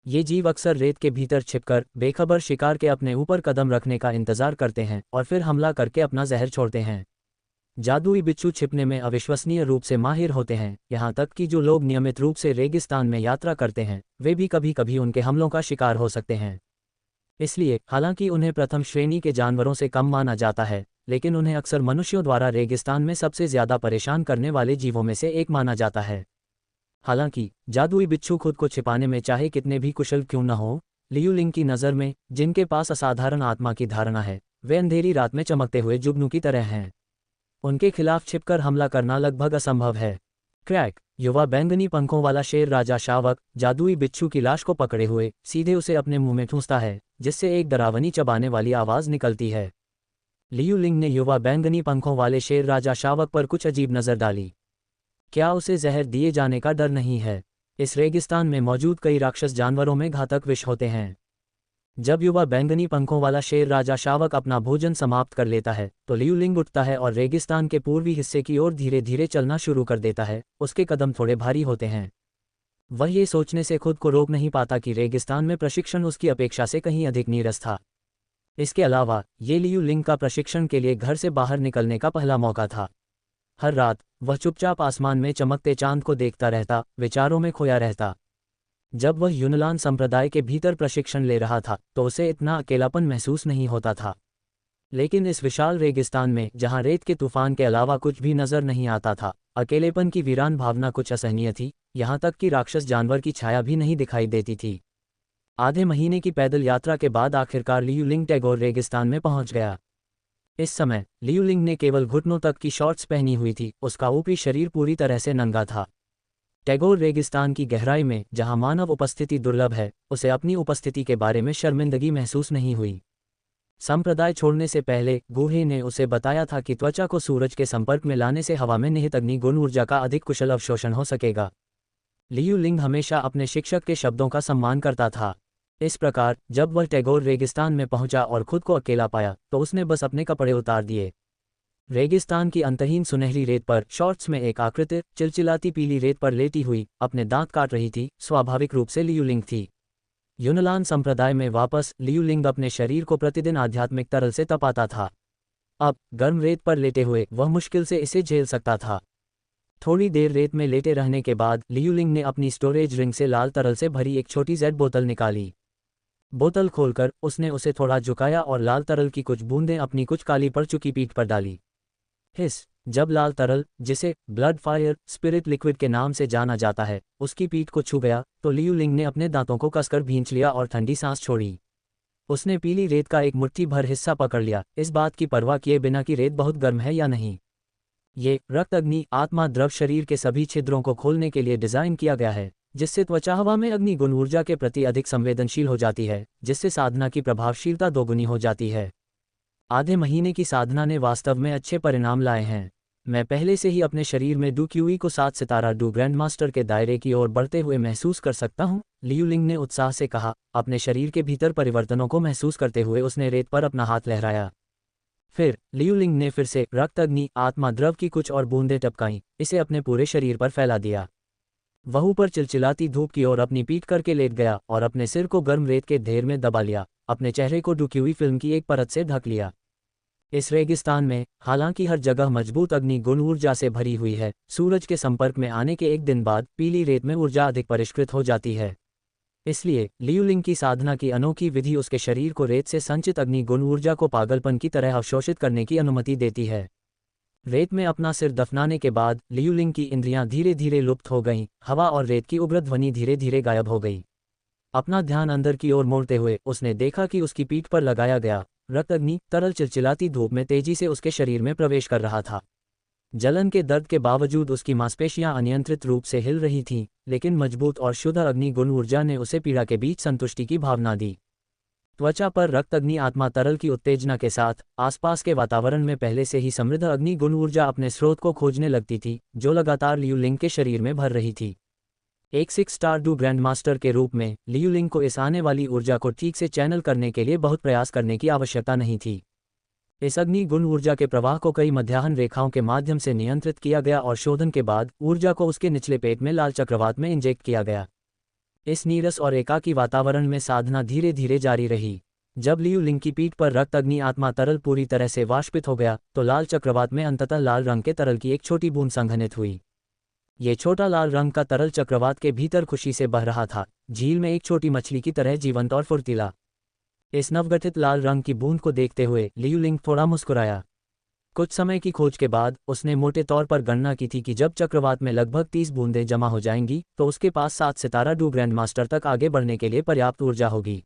ये जीव अक्सर रेत के भीतर छिपकर बेखबर शिकार के अपने ऊपर कदम रखने का इंतजार करते हैं और फिर हमला करके अपना जहर छोड़ते हैं। जादुई बिच्छू छिपने में अविश्वसनीय रूप से माहिर होते हैं, यहाँ तक कि जो लोग नियमित रूप से रेगिस्तान में यात्रा करते हैं वे भी कभी कभी उनके हमलों का शिकार हो सकते हैं। इसलिए हालांकि उन्हें प्रथम श्रेणी के जानवरों से कम माना जाता है, लेकिन उन्हें अक्सर मनुष्यों द्वारा रेगिस्तान में सबसे ज्यादा परेशान करने वाले जीवों में से एक माना जाता है। हालांकि जादुई बिच्छू खुद को छिपाने में चाहे कितने भी कुशल क्यों न हो, लियू लिंग की नज़र में जिनके पास असाधारण आत्मा की धारणा है, वे अंधेरी रात में चमकते हुए जुगनू की तरह हैं। उनके खिलाफ छिपकर हमला करना लगभग असंभव है। क्रैक, युवा बैंगनी पंखों वाला शेर राजा शावक जादुई बिच्छू की लाश को पकड़े हुए सीधे उसे अपने मुंह में ठूंसता है, जिससे एक डरावनी चबाने वाली आवाज निकलती है। लियू लिंग ने युवा बैंगनी पंखों वाले शेर राजा शावक पर कुछ अजीब नजर डाली। क्या उसे जहर दिए जाने का डर नहीं है? इस रेगिस्तान में मौजूद कई राक्षस जानवरों में घातक विष होते हैं। जब युवा बैंगनी पंखों वाला शेर राजा शावक अपना भोजन समाप्त कर लेता है तो लियू लिंग उठता है और रेगिस्तान के पूर्वी हिस्से की ओर धीरे धीरे चलना शुरू कर देता है। उसके कदम थोड़े भारी होते हैं। वह ये सोचने से खुद को रोक नहीं पाता कि रेगिस्तान में प्रशिक्षण उसकी अपेक्षा से कहीं अधिक नीरस था। इसके अलावा ये लियू लिंग का प्रशिक्षण के लिए घर से बाहर निकलने का पहला मौका था। हर रात वह चुपचाप आसमान में चमकते चांद को देखता रहता, विचारों में खोया रहता। जब वह यूनलान संप्रदाय के भीतर प्रशिक्षण ले रहा था तो उसे इतना अकेलापन महसूस नहीं होता था। लेकिन इस विशाल रेगिस्तान में जहां रेत के तूफान के अलावा कुछ भी नजर नहीं आता था, अकेलेपन की वीरान भावना कुछ असहनीय थी। यहां तक कि राक्षस जानवर की छाया भी नहीं दिखाई देती थी। आधे महीने की पैदल यात्रा के बाद आखिरकार लियू लिंग टैगोर रेगिस्तान में पहुंच गया। इस समय लियू लिंग ने केवल घुटनों तक की शॉर्ट्स पहनी हुई थी। उसका ऊपरी शरीर पूरी तरह से नंगा था। टैगोर रेगिस्तान की गहराई में जहां मानव उपस्थिति दुर्लभ है, उसे अपनी उपस्थिति के बारे में शर्मिंदगी महसूस नहीं हुई। संप्रदाय छोड़ने से पहले गुहे ने उसे बताया था कि त्वचा को सूरज के संपर्क में लाने से हवा में निहित अग्नि गुण ऊर्जा का अधिक कुशल अवशोषण हो सकेगा। लियू लिंग हमेशा अपने शिक्षक के शब्दों का सम्मान करता था। इस प्रकार जब वह टैगोर रेगिस्तान में पहुंचा और खुद को अकेला पाया तो उसने बस अपने कपड़े उतार दिए। रेगिस्तान की अंतहीन सुनहरी रेत पर शॉर्ट्स में एक आकृति चिलचिलाती पीली रेत पर लेटी हुई अपने दांत काट रही थी। स्वाभाविक रूप से लियू लिंग थी। यूनलान संप्रदाय में वापस लियू लिंग अपने शरीर को प्रतिदिन आध्यात्मिक तरल से तपाता था। अब गर्म रेत पर लेटे हुए वह मुश्किल से इसे झेल सकता था। थोड़ी देर रेत में लेटे रहने के बाद लियू लिंग ने अपनी स्टोरेज रिंग से लाल तरल से भरी एक छोटी जेड बोतल निकाली। बोतल खोलकर उसने उसे थोड़ा झुकाया और लाल तरल की कुछ बूंदें अपनी कुछ काली पड़ चुकी पीठ पर डाली। हिस, जब लाल तरल, जिसे ब्लड फायर स्पिरिट लिक्विड के नाम से जाना जाता है, उसकी पीठ को छू गया तो लियू लिंग ने अपने दांतों को कसकर भींच लिया और ठंडी सांस छोड़ी। उसने पीली रेत का एक मुट्ठी भर हिस्सा पकड़ लिया, इस बात की परवाह किए बिना कि रेत बहुत गर्म है या नहीं। ये रक्त अग्नि आत्मा द्रव शरीर के सभी छिद्रों को खोलने के लिए डिजाइन किया गया है, जिससे त्वचा हवा में अग्नि गुण ऊर्जा के प्रति अधिक संवेदनशील हो जाती है, जिससे साधना की प्रभावशीलता दोगुनी हो जाती है। आधे महीने की साधना ने वास्तव में अच्छे परिणाम लाए हैं। मैं पहले से ही अपने शरीर में डू क्यूई को 7 सितारा डू ग्रैंड मास्टर के दायरे की ओर बढ़ते हुए महसूस कर सकता हूँ, लियू लिंग ने उत्साह से कहा। अपने शरीर के भीतर परिवर्तनों को महसूस करते हुए उसने रेत पर अपना हाथ लहराया। फिर लियू लिंग ने फिर से रक्त अग्नि आत्मा द्रव की कुछ और बूंदें टपकाईं, इसे अपने पूरे शरीर पर फैला दिया। वह ऊपर चिलचिलाती धूप की ओर अपनी पीठ करके लेट गया और अपने सिर को गर्म रेत के ढेर में दबा लिया। अपने चेहरे को डू क्यूई फिल्म की एक परत से ढक लिया। इस रेगिस्तान में हालांकि हर जगह मजबूत अग्नि गुण ऊर्जा से भरी हुई है, सूरज के संपर्क में आने के एक दिन बाद पीली रेत में ऊर्जा अधिक परिष्कृत हो जाती है। इसलिए लियू लिंग की साधना की अनोखी विधि उसके शरीर को रेत से संचित अग्नि गुण ऊर्जा को पागलपन की तरह अवशोषित करने की अनुमति देती है। रेत में अपना सिर दफनाने के बाद लियू लिंग की इंद्रियां धीरे धीरे लुप्त हो गईं। हवा और रेत की उग्र ध्वनि धीरे धीरे गायब हो गई। अपना ध्यान अंदर की ओर मोड़ते हुए उसने देखा कि उसकी पीठ पर लगाया गया रक्त अग्नि तरल चिलचिलाती धूप में तेजी से उसके शरीर में प्रवेश कर रहा था। जलन के दर्द के बावजूद उसकी मांसपेशियां अनियंत्रित रूप से हिल रही थीं, लेकिन मजबूत और शुद्ध अग्नि गुण ऊर्जा ने उसे पीड़ा के बीच संतुष्टि की भावना दी। त्वचा पर रक्त अग्नि आत्मा तरल की उत्तेजना के साथ आसपास के वातावरण में पहले से ही समृद्ध अग्नि गुण ऊर्जा अपने स्रोत को खोजने लगती थी, जो लगातार लियू लिंग के शरीर में भर रही थी। एक 6 स्टार डू ग्रैंड मास्टर के रूप में लियू लिंग को इस आने वाली ऊर्जा को ठीक से चैनल करने के लिए बहुत प्रयास करने की आवश्यकता नहीं थी। इस अग्नि गुण ऊर्जा के प्रवाह को कई मध्याह्न रेखाओं के माध्यम से नियंत्रित किया गया और शोधन के बाद ऊर्जा को उसके निचले पेट में लाल चक्रवात में इंजेक्ट किया गया। इस नीरस और एकाकी वातावरण में साधना धीरे धीरे जारी रही। जब लियू लिंग की पीठ पर रक्त अग्नि आत्मा तरल पूरी तरह से वाष्पित हो गया तो लाल चक्रवात में अंततः लाल रंग के तरल की एक छोटी बूंद संघनित हुई। ये छोटा लाल रंग का तरल चक्रवात के भीतर खुशी से बह रहा था, झील में एक छोटी मछली की तरह जीवंत और फुर्तीला। इस नवगठित लाल रंग की बूंद को देखते हुए लियू लिंग थोड़ा मुस्कुराया। कुछ समय की खोज के बाद उसने मोटे तौर पर गणना की थी कि जब चक्रवात में लगभग 30 बूंदें जमा हो जाएंगी तो उसके पास 7 सितारा डू ग्रैंडमास्टर तक आगे बढ़ने के लिए पर्याप्त ऊर्जा होगी।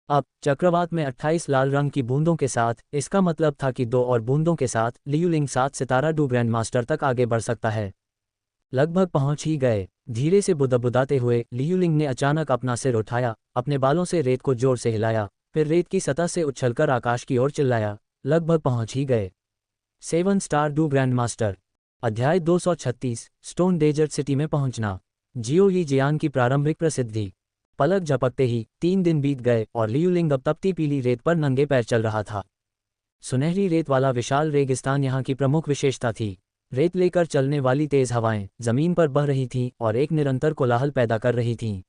अब चक्रवात में 28 लाल रंग की बूंदों के साथ इसका मतलब था कि 2 और बूंदों के साथ लियूलिंग 7 सितारा डू ग्रैंडमास्टर तक आगे बढ़ सकता है। लगभग पहुंच ही गए। धीरे से बुदबुदाते हुए लियूलिंग ने अचानक अपना सिर उठाया, अपने बालों से रेत को जोर से हिलाया, फिर रेत की सतह से उछलकर आकाश की ओर चिल्लाया, लगभग पहुंच ही गए। 7 स्टार डू ग्रैंडमास्टर। अध्याय 236 स्टोन डेजर्ट सिटी में पहुंचना। जियो यी जियांग की प्रारंभिक प्रसिद्धि। पलक झपकते ही 3 दिन बीत गए और लियूलिंग अब तपती पीली रेत पर नंगे पैर चल रहा था। सुनहरी रेत वाला विशाल रेगिस्तान यहाँ की प्रमुख विशेषता थी। रेत लेकर चलने वाली तेज हवाएं जमीन पर बह रही थीं और एक निरंतर कोलाहल पैदा कर रही थीं।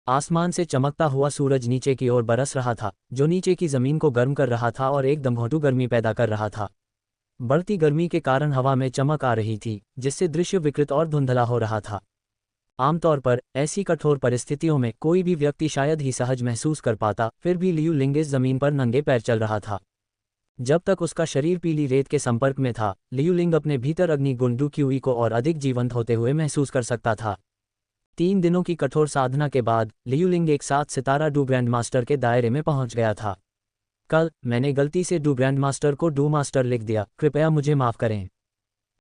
आसमान से चमकता हुआ सूरज नीचे की ओर बरस रहा था, जो नीचे की जमीन को गर्म कर रहा था और एक दमघोंटू गर्मी पैदा कर रहा था। बढ़ती गर्मी के कारण हवा में चमक आ रही थी, जिससे दृश्य विकृत और धुंधला हो रहा था। आमतौर पर ऐसी कठोर परिस्थितियों में कोई भी व्यक्ति शायद ही सहज महसूस कर पाता, फिर भी लियूलिंग इस जमीन पर नंगे पैर चल रहा था। जब तक उसका शरीर पीली रेत के संपर्क में था, लियूलिंग अपने भीतर अग्निगुण डू क्यूई को और अधिक जीवंत होते हुए महसूस कर सकता था। 3 दिनों की कठोर साधना के बाद लियूलिंग एक 7 सितारा डू ग्रैंडमास्टर के दायरे में पहुंच गया था। कल मैंने गलती से डू ग्रैंडमास्टर को डू मास्टर लिख दिया, कृपया मुझे माफ करें।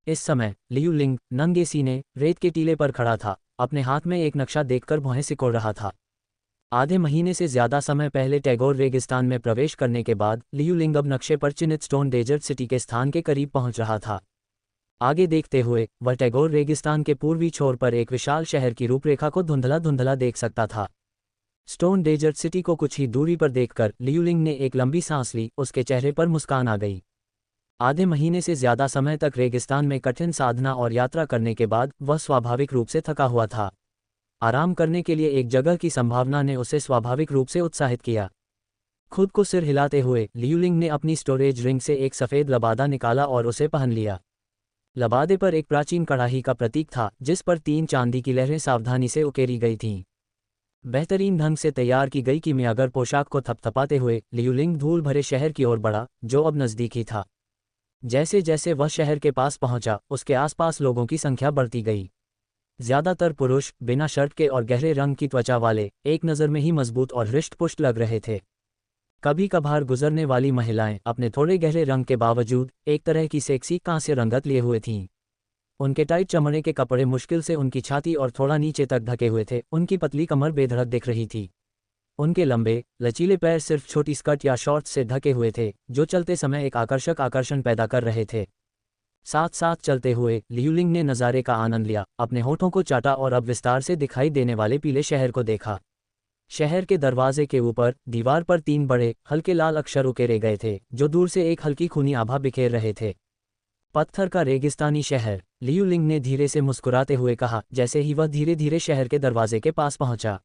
इस समय लियूलिंग नंगे सीने रेत के टीले पर खड़ा था, अपने हाथ में एक नक्शा देखकर भौहें सिकोड़ रहा था। आधे महीने से ज्यादा समय पहले टैगोर रेगिस्तान में प्रवेश करने के बाद लियूलिंग अब नक्शे पर चिन्हित स्टोन डेजर्ट सिटी के स्थान के करीब पहुंच रहा था। आगे देखते हुए वह टैगोर रेगिस्तान के पूर्वी छोर पर एक विशाल शहर की रूपरेखा को धुंधला धुंधला देख सकता था। स्टोन डेजर्ट सिटी को कुछ ही दूरी पर देखकर लियूलिंग ने एक लंबी सांस ली, उसके चेहरे पर मुस्कान आ गई। आधे महीने से ज्यादा समय तक रेगिस्तान में कठिन साधना और यात्रा करने के बाद वह स्वाभाविक रूप से थका हुआ था। आराम करने के लिए एक जगह की संभावना ने उसे स्वाभाविक रूप से उत्साहित किया। खुद को सिर हिलाते हुए लियूलिंग ने अपनी स्टोरेज रिंग से एक सफ़ेद लबादा निकाला और उसे पहन लिया। लबादे पर एक प्राचीन कड़ाही का प्रतीक था, जिस पर 3 चांदी की लहरें सावधानी से उकेरी गई थीं। बेहतरीन ढंग से तैयार की गई किमियागर पोशाक को थपथपाते हुए लियूलिंग धूल भरे शहर की ओर बढ़ा, जो अब नज़दीक ही था। जैसे जैसे वह शहर के पास पहुंचा, उसके आसपास लोगों की संख्या बढ़ती गई। ज्यादातर पुरुष बिना शर्ट के और गहरे रंग की त्वचा वाले, एक नज़र में ही मजबूत और हृष्ट-पुष्ट लग रहे थे। कभी कभार गुजरने वाली महिलाएं अपने थोड़े गहरे रंग के बावजूद एक तरह की सेक्सी कांस्य रंगत लिए हुए थीं। उनके टाइट चमड़े के कपड़े मुश्किल से उनकी छाती और थोड़ा नीचे तक ढके हुए थे, उनकी पतली कमर बेधड़क दिख रही थी। उनके लंबे लचीले पैर सिर्फ छोटी स्कर्ट या शॉर्ट्स से ढके हुए थे, जो चलते समय एक आकर्षण पैदा कर रहे थे। साथ साथ चलते हुए लियूलिंग ने नज़ारे का आनंद लिया, अपने होठों को चाटा और अब विस्तार से दिखाई देने वाले पीले शहर को देखा। शहर के दरवाजे के ऊपर दीवार पर 3 बड़े हल्के लाल अक्षर उकेरे गए थे, जो दूर से एक हल्की खूनी आभा बिखेर रहे थे। पत्थर का रेगिस्तानी शहर, लियूलिंग ने धीरे से मुस्कुराते हुए कहा, जैसे ही वह धीरे धीरे शहर के दरवाजे के पास पहुंचा।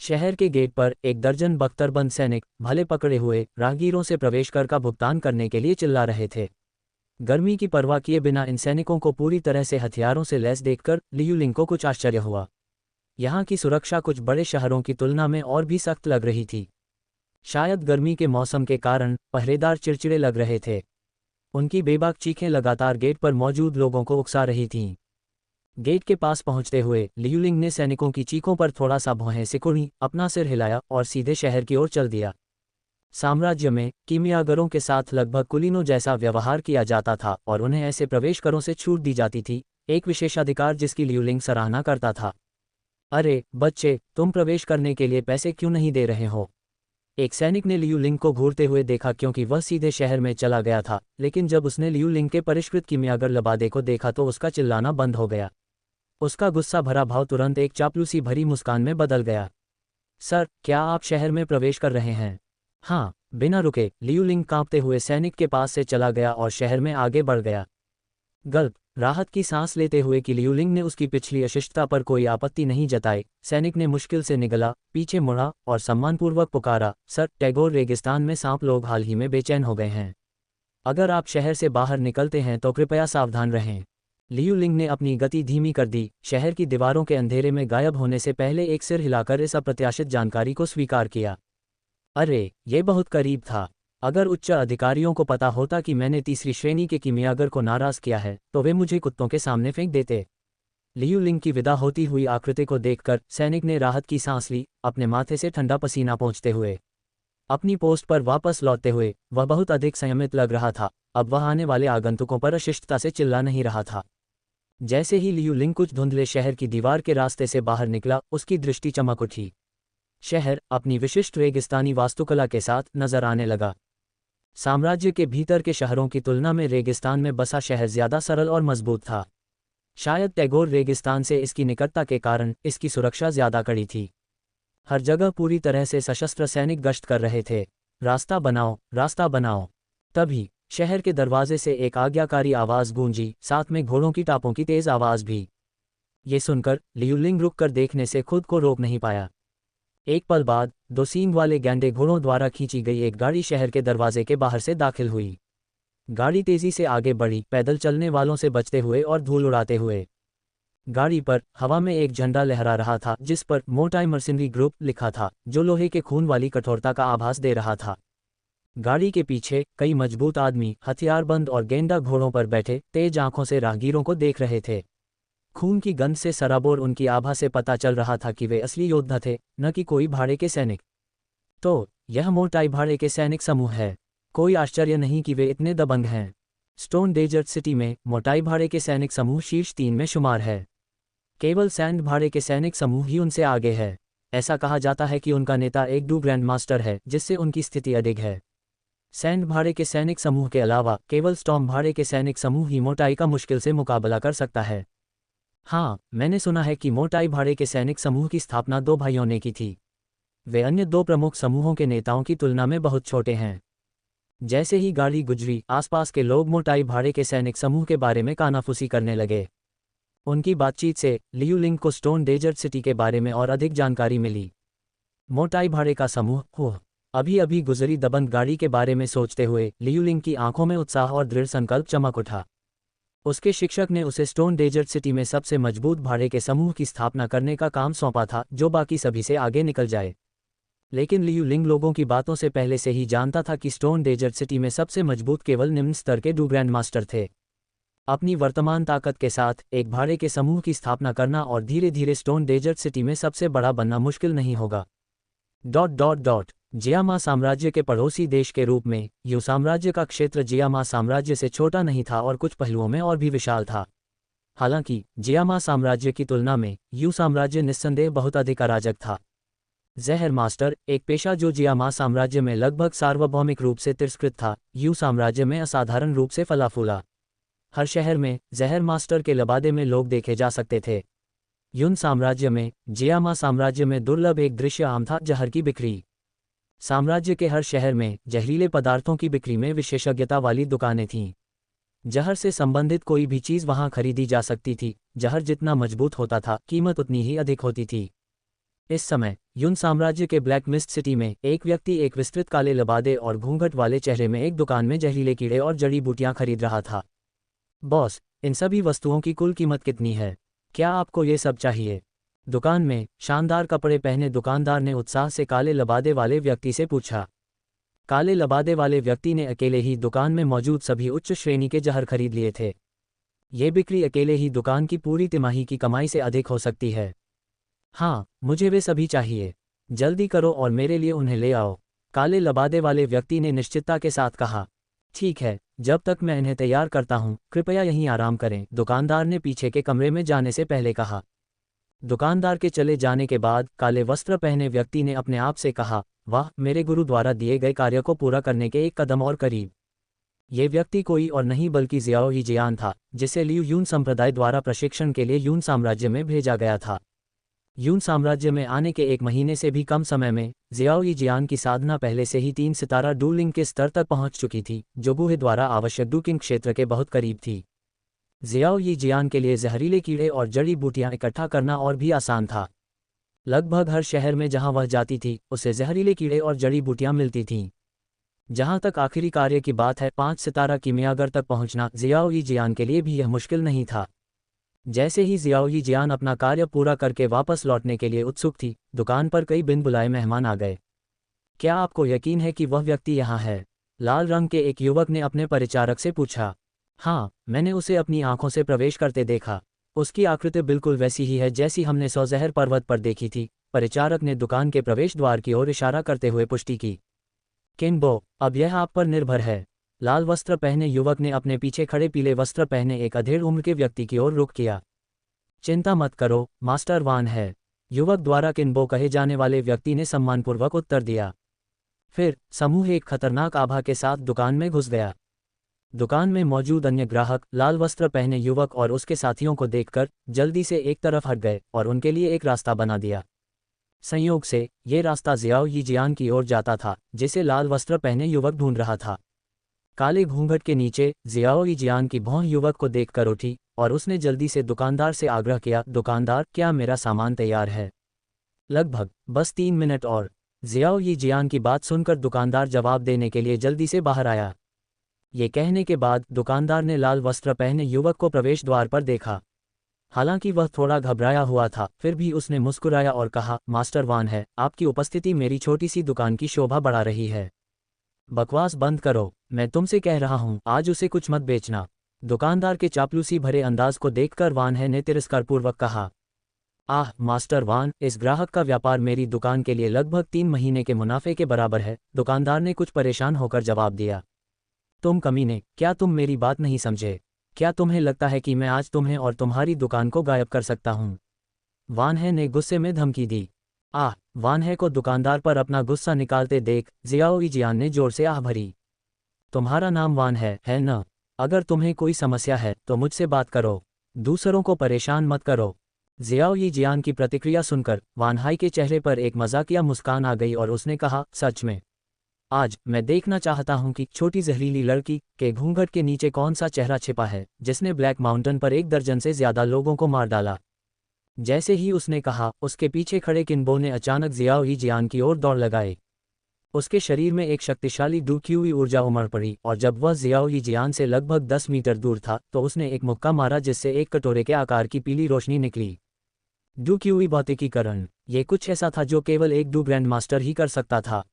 शहर के गेट पर 1 दर्जन बख्तरबंद सैनिक भाले पकड़े हुए राहगीरों से प्रवेश कर का भुगतान करने के लिए चिल्ला रहे थे। गर्मी की परवाह किए बिना इन सैनिकों को पूरी तरह से हथियारों से लैस देखकर लियूलिंग को कुछ आश्चर्य हुआ। यहाँ की सुरक्षा कुछ बड़े शहरों की तुलना में और भी सख्त लग रही थी। शायद गर्मी के मौसम के कारण पहरेदार चिड़चिड़े लग रहे थे। उनकी बेबाक चीखें लगातार गेट पर मौजूद लोगों को उकसा रही थीं। गेट के पास पहुंचते हुए लियूलिंग ने सैनिकों की चीखों पर थोड़ा सा भौहें सिकुड़ी, अपना सिर हिलाया और सीधे शहर की ओर चल दिया। साम्राज्य में कीमियागरों के साथ लगभग कुलीनों जैसा व्यवहार किया जाता था और उन्हें ऐसे प्रवेश करों से छूट दी जाती थी, एक विशेषाधिकार जिसकी लियूलिंग सराहना करता था। अरे बच्चे, तुम प्रवेश करने के लिए पैसे क्यों नहीं दे रहे हो? एक सैनिक ने लियूलिंग को घूरते हुए देखा, क्योंकि वह सीधे शहर में चला गया था, लेकिन जब उसने लियूलिंग के परिष्कृत कीमियागर लबादे को देखा तो उसका चिल्लाना बंद हो गया। उसका गुस्सा भरा भाव तुरंत एक चापलूसी भरी मुस्कान में बदल गया। सर, क्या आप शहर में प्रवेश कर रहे हैं? हाँ। बिना रुके लियूलिंग कांपते हुए सैनिक के पास से चला गया और शहर में आगे बढ़ गया। गल्प, राहत की सांस लेते हुए कि लियूलिंग ने उसकी पिछली अशिष्टता पर कोई आपत्ति नहीं जताई, सैनिक ने मुश्किल से निगला, पीछे मुड़ा और सम्मानपूर्वक पुकारा, सर, टैगोर रेगिस्तान में सांप लोग हाल ही में बेचैन हो गए हैं। अगर आप शहर से बाहर निकलते हैं तो कृपया सावधान रहें। लियूलिंग ने अपनी गति धीमी कर दी, शहर की दीवारों के अंधेरे में गायब होने से पहले एक सिर हिलाकर इस अप्रत्याशित जानकारी को स्वीकार किया। अरे, ये बहुत करीब था। अगर उच्च अधिकारियों को पता होता कि मैंने तीसरी श्रेणी के किमियागर को नाराज किया है तो वे मुझे कुत्तों के सामने फेंक देते। लियू लिंग की विदा होती हुई आकृति को देखकर सैनिक ने राहत की सांस ली, अपने माथे से ठंडा पसीना पोंछते हुए। अपनी पोस्ट पर वापस लौटते हुए वह बहुत अधिक संयमित लग रहा था। अब वह आने वाले आगंतुकों पर अशिष्टता से चिल्ला नहीं रहा था। जैसे ही लियू लिंग कुछ धुंधले शहर की दीवार के रास्ते से बाहर निकला, उसकी दृष्टि चमक उठी। शहर अपनी विशिष्ट रेगिस्तानी वास्तुकला के साथ नजर आने लगा। साम्राज्य के भीतर के शहरों की तुलना में रेगिस्तान में बसा शहर ज्यादा सरल और मजबूत था। शायद टैगोर रेगिस्तान से इसकी निकटता के कारण इसकी सुरक्षा ज्यादा कड़ी थी। हर जगह पूरी तरह से सशस्त्र सैनिक गश्त कर रहे थे। रास्ता बनाओ, रास्ता बनाओ। तभी शहर के दरवाजे से एक आज्ञाकारी आवाज गूंजी, साथ में घोड़ों की टापों की तेज आवाज भी। ये सुनकर लियू लिंग रुक कर देखने से खुद को रोक नहीं पाया। एक पल बाद 2 सींग वाले गैंडे घोड़ों द्वारा खींची गई एक गाड़ी शहर के दरवाजे के बाहर से दाखिल हुई। गाड़ी तेजी से आगे बढ़ी, पैदल चलने वालों से बचते हुए और धूल उड़ाते हुए। गाड़ी पर हवा में एक झंडा लहरा रहा था जिस पर मोटाई मर्सिनरी ग्रुप लिखा था, जो लोहे के खून वाली कठोरता का आभास दे रहा था। गाड़ी के पीछे कई मजबूत आदमी हथियारबंद और गेंडा घोड़ों पर बैठे तेज आंखों से राहगीरों को देख रहे थे। खून की गंध से सराबोर उनकी आभा से पता चल रहा था कि वे असली योद्धा थे, न कि कोई भाड़े के सैनिक। तो यह मोटाई भाड़े के सैनिक समूह है। कोई आश्चर्य नहीं कि वे इतने दबंग हैं। स्टोन डेजर्ट सिटी में मोटाई भाड़े के सैनिक समूह शीर्ष 3 में शुमार है। केवल सैंड भाड़े के सैनिक समूह ही उनसे आगे है। ऐसा कहा जाता है कि उनका नेता एक डू ग्रैंड मास्टर है, जिससे उनकी स्थिति अडिग है। सैंड भाड़े के सैनिक समूह के अलावा केवल स्टॉर्म भाड़े के सैनिक समूह ही मोटाई का मुश्किल से मुकाबला कर सकता है। हाँ, मैंने सुना है कि मोटाई भाड़े के सैनिक समूह की स्थापना 2 भाइयों ने की थी। वे अन्य 2 प्रमुख समूहों के नेताओं की तुलना में बहुत छोटे हैं। जैसे ही गाड़ी गुजरी, आसपास के लोग मोटाई भाड़े के सैनिक समूह के बारे में कानाफूसी करने लगे। उनकी बातचीत से लियू लिंग को स्टोन डेजर्ट सिटी के बारे में और अधिक जानकारी मिली। मोटाई भाड़े का समूह अभी अभी गुजरी दबंग गाड़ी के बारे में सोचते हुए लियू लिंग की आंखों में उत्साह और दृढ़ संकल्प चमक उठा। उसके शिक्षक ने उसे स्टोन डेजर्ट सिटी में सबसे मजबूत भाड़े के समूह की स्थापना करने का काम सौंपा था, जो बाकी सभी से आगे निकल जाए। लेकिन लियू लिंग लोगों की बातों से पहले से ही जानता था कि स्टोन डेजर्ट सिटी में सबसे मजबूत केवल निम्न स्तर के डू ग्रैंड मास्टर थे। अपनी वर्तमान ताकत के साथ एक भाड़े के समूह की स्थापना करना और धीरे धीरे स्टोन डेजर्ट सिटी में सबसे बड़ा बनना मुश्किल नहीं होगा। जियामा साम्राज्य के पड़ोसी देश के रूप में यू साम्राज्य का क्षेत्र जियामा साम्राज्य से छोटा नहीं था और कुछ पहलुओं में और भी विशाल था। हालांकि जियामा साम्राज्य की तुलना में यू साम्राज्य निस्संदेह बहुत अधिक अराजक था। जहर मास्टर, एक पेशा जो जियामा साम्राज्य में लगभग सार्वभौमिक रूप से तिरस्कृत था, यू साम्राज्य में असाधारण रूप से फला फूला। हर शहर में जहर मास्टर के लबादे में लोग देखे जा सकते थे। यून साम्राज्य में जियामा साम्राज्य में दुर्लभ एक दृश्य आम था, जहर की बिक्री। साम्राज्य के हर शहर में जहरीले पदार्थों की बिक्री में विशेषज्ञता वाली दुकानें थीं। जहर से संबंधित कोई भी चीज़ वहां खरीदी जा सकती थी। जहर जितना मजबूत होता था, कीमत उतनी ही अधिक होती थी। इस समय यून साम्राज्य के ब्लैक मिस्ट सिटी में एक व्यक्ति एक विस्तृत काले लबादे और घूंघट वाले चेहरे में एक दुकान में जहरीले कीड़े और जड़ी बूटियां खरीद रहा था। बॉस, इन सभी वस्तुओं की कुल कीमत कितनी है? क्या आपको ये सब चाहिए? दुकान में शानदार कपड़े पहने दुकानदार ने उत्साह से काले लबादे वाले व्यक्ति से पूछा। काले लबादे वाले व्यक्ति ने अकेले ही दुकान में मौजूद सभी उच्च श्रेणी के जहर खरीद लिए थे। ये बिक्री अकेले ही दुकान की पूरी तिमाही की कमाई से अधिक हो सकती है। हाँ, मुझे वे सभी चाहिए। जल्दी करो और मेरे लिए उन्हें ले आओ, काले लबादे वाले व्यक्ति ने निश्चितता के साथ कहा। ठीक है, जब तक मैं इन्हें तैयार करता हूँ, कृपया यहीं आराम करें, दुकानदार ने पीछे के कमरे में जाने से पहले कहा। दुकानदार के चले जाने के बाद काले वस्त्र पहने व्यक्ति ने अपने आप से कहा, वाह, मेरे गुरु द्वारा दिए गए कार्य को पूरा करने के एक कदम और करीब। ये व्यक्ति कोई और नहीं बल्कि जियाओ ही जियान था, जिसे लियू यून संप्रदाय द्वारा प्रशिक्षण के लिए यून साम्राज्य में भेजा गया था। यून साम्राज्य में आने के 1 महीने से भी कम समय में जियाओ ही जियान की साधना पहले से ही 3 सितारा डूलिंग के स्तर तक पहुंच चुकी थी, जो गुहे द्वारा आवश्यक डूकिंग क्षेत्र के बहुत करीब थी। जियाओ ही जियान के लिए जहरीले कीड़े और जड़ी बूटियां इकट्ठा करना और भी आसान था। लगभग हर शहर में जहां वह जाती थी, उसे जहरीले कीड़े और जड़ी बूटियां मिलती थीं। जहां तक आखिरी कार्य की बात है, 5 सितारा कीमियागर तक पहुंचना जियाओ ही जियान के लिए भी यह मुश्किल नहीं था। जैसे ही जियाओ ही जियान अपना कार्य पूरा करके वापस लौटने के लिए उत्सुक थी, दुकान पर कई बिन बुलाए मेहमान आ गए। क्या आपको यकीन है कि वह व्यक्ति यहाँ है? लाल रंग के एक युवक ने अपने परिचारक से पूछा। हाँ, मैंने उसे अपनी आंखों से प्रवेश करते देखा। उसकी आकृति बिल्कुल वैसी ही है जैसी हमने सौजहर पर्वत पर देखी थी। परिचारक ने दुकान के प्रवेश द्वार की ओर इशारा करते हुए पुष्टि की। किनबो, अब यह आप पर निर्भर है। लाल वस्त्र पहने युवक ने अपने पीछे खड़े पीले वस्त्र पहने एक अधेड़ उम्र के व्यक्ति की ओर रुख किया। चिंता मत करो, मास्टर वान है, युवक द्वारा किनबो कहे जाने वाले व्यक्ति ने सम्मानपूर्वक उत्तर दिया। फिर समूह एक खतरनाक आभा के साथ दुकान में घुस गया। दुकान में मौजूद अन्य ग्राहक लाल वस्त्र पहने युवक और उसके साथियों को देखकर जल्दी से एक तरफ हट गए और उनके लिए एक रास्ता बना दिया। संयोग से ये रास्ता जियाओ यीजियान की ओर जाता था, जिसे लाल वस्त्र पहने युवक ढूंढ रहा था। काले घूंघट के नीचे जियाओ यीजियान की भौं युवक को देखकर उठी और उसने जल्दी से दुकानदार से आग्रह किया, दुकानदार, क्या मेरा सामान तैयार है? लगभग बस 3 मिनट और। जियाओ यीजियान की बात सुनकर दुकानदार जवाब देने के लिए जल्दी से बाहर आया। ये कहने के बाद दुकानदार ने लाल वस्त्र पहने युवक को प्रवेश द्वार पर देखा। हालांकि वह थोड़ा घबराया हुआ था, फिर भी उसने मुस्कुराया और कहा, मास्टर वान है, आपकी उपस्थिति मेरी छोटी सी दुकान की शोभा बढ़ा रही है। बकवास बंद करो, मैं तुमसे कह रहा हूं, आज उसे कुछ मत बेचना। दुकानदार के चापलूसी भरे अंदाज को देखकर वान है ने तिरस्कारपूर्वक कहा। आह मास्टर वान, इस ग्राहक का व्यापार मेरी दुकान के लिए लगभग 3 महीने के मुनाफे के बराबर है। दुकानदार ने कुछ परेशान होकर जवाब दिया। तुम कमीने, क्या तुम मेरी बात नहीं समझे? क्या तुम्हें लगता है कि मैं आज तुम्हें और तुम्हारी दुकान को गायब कर सकता हूँ? वान है ने गुस्से में धमकी दी। आह, वान है को दुकानदार पर अपना गुस्सा निकालते देख जियाओ यीजियान ने जोर से आह भरी। तुम्हारा नाम वान है न? अगर तुम्हें कोई समस्या है तो मुझसे बात करो, दूसरों को परेशान मत करो। जियाओ यीजियान की प्रतिक्रिया सुनकर वान हाई के चेहरे पर एक मजाकिया मुस्कान आ गई और उसने कहा, सच में? आज मैं देखना चाहता हूं कि छोटी जहरीली लड़की के घूंघट के नीचे कौन सा चेहरा छिपा है जिसने ब्लैक माउंटेन पर 1 दर्जन से ज्यादा लोगों को मार डाला। जैसे ही उसने कहा, उसके पीछे खड़े किनबो ने अचानक जियाओ यीजियान की ओर दौड़ लगाई। उसके शरीर में एक शक्तिशाली डूबी हुई ऊर्जा उमड़ पड़ी और जब वह जियाओ यीजियान से लगभग 10 मीटर दूर था तो उसने एक मुक्का मारा जिससे एक कटोरे के आकार की पीली रोशनी निकली। डूबी भौतिकीकरण, ये कुछ ऐसा था जो केवल एक डू ग्रैंड मास्टर ही कर सकता था।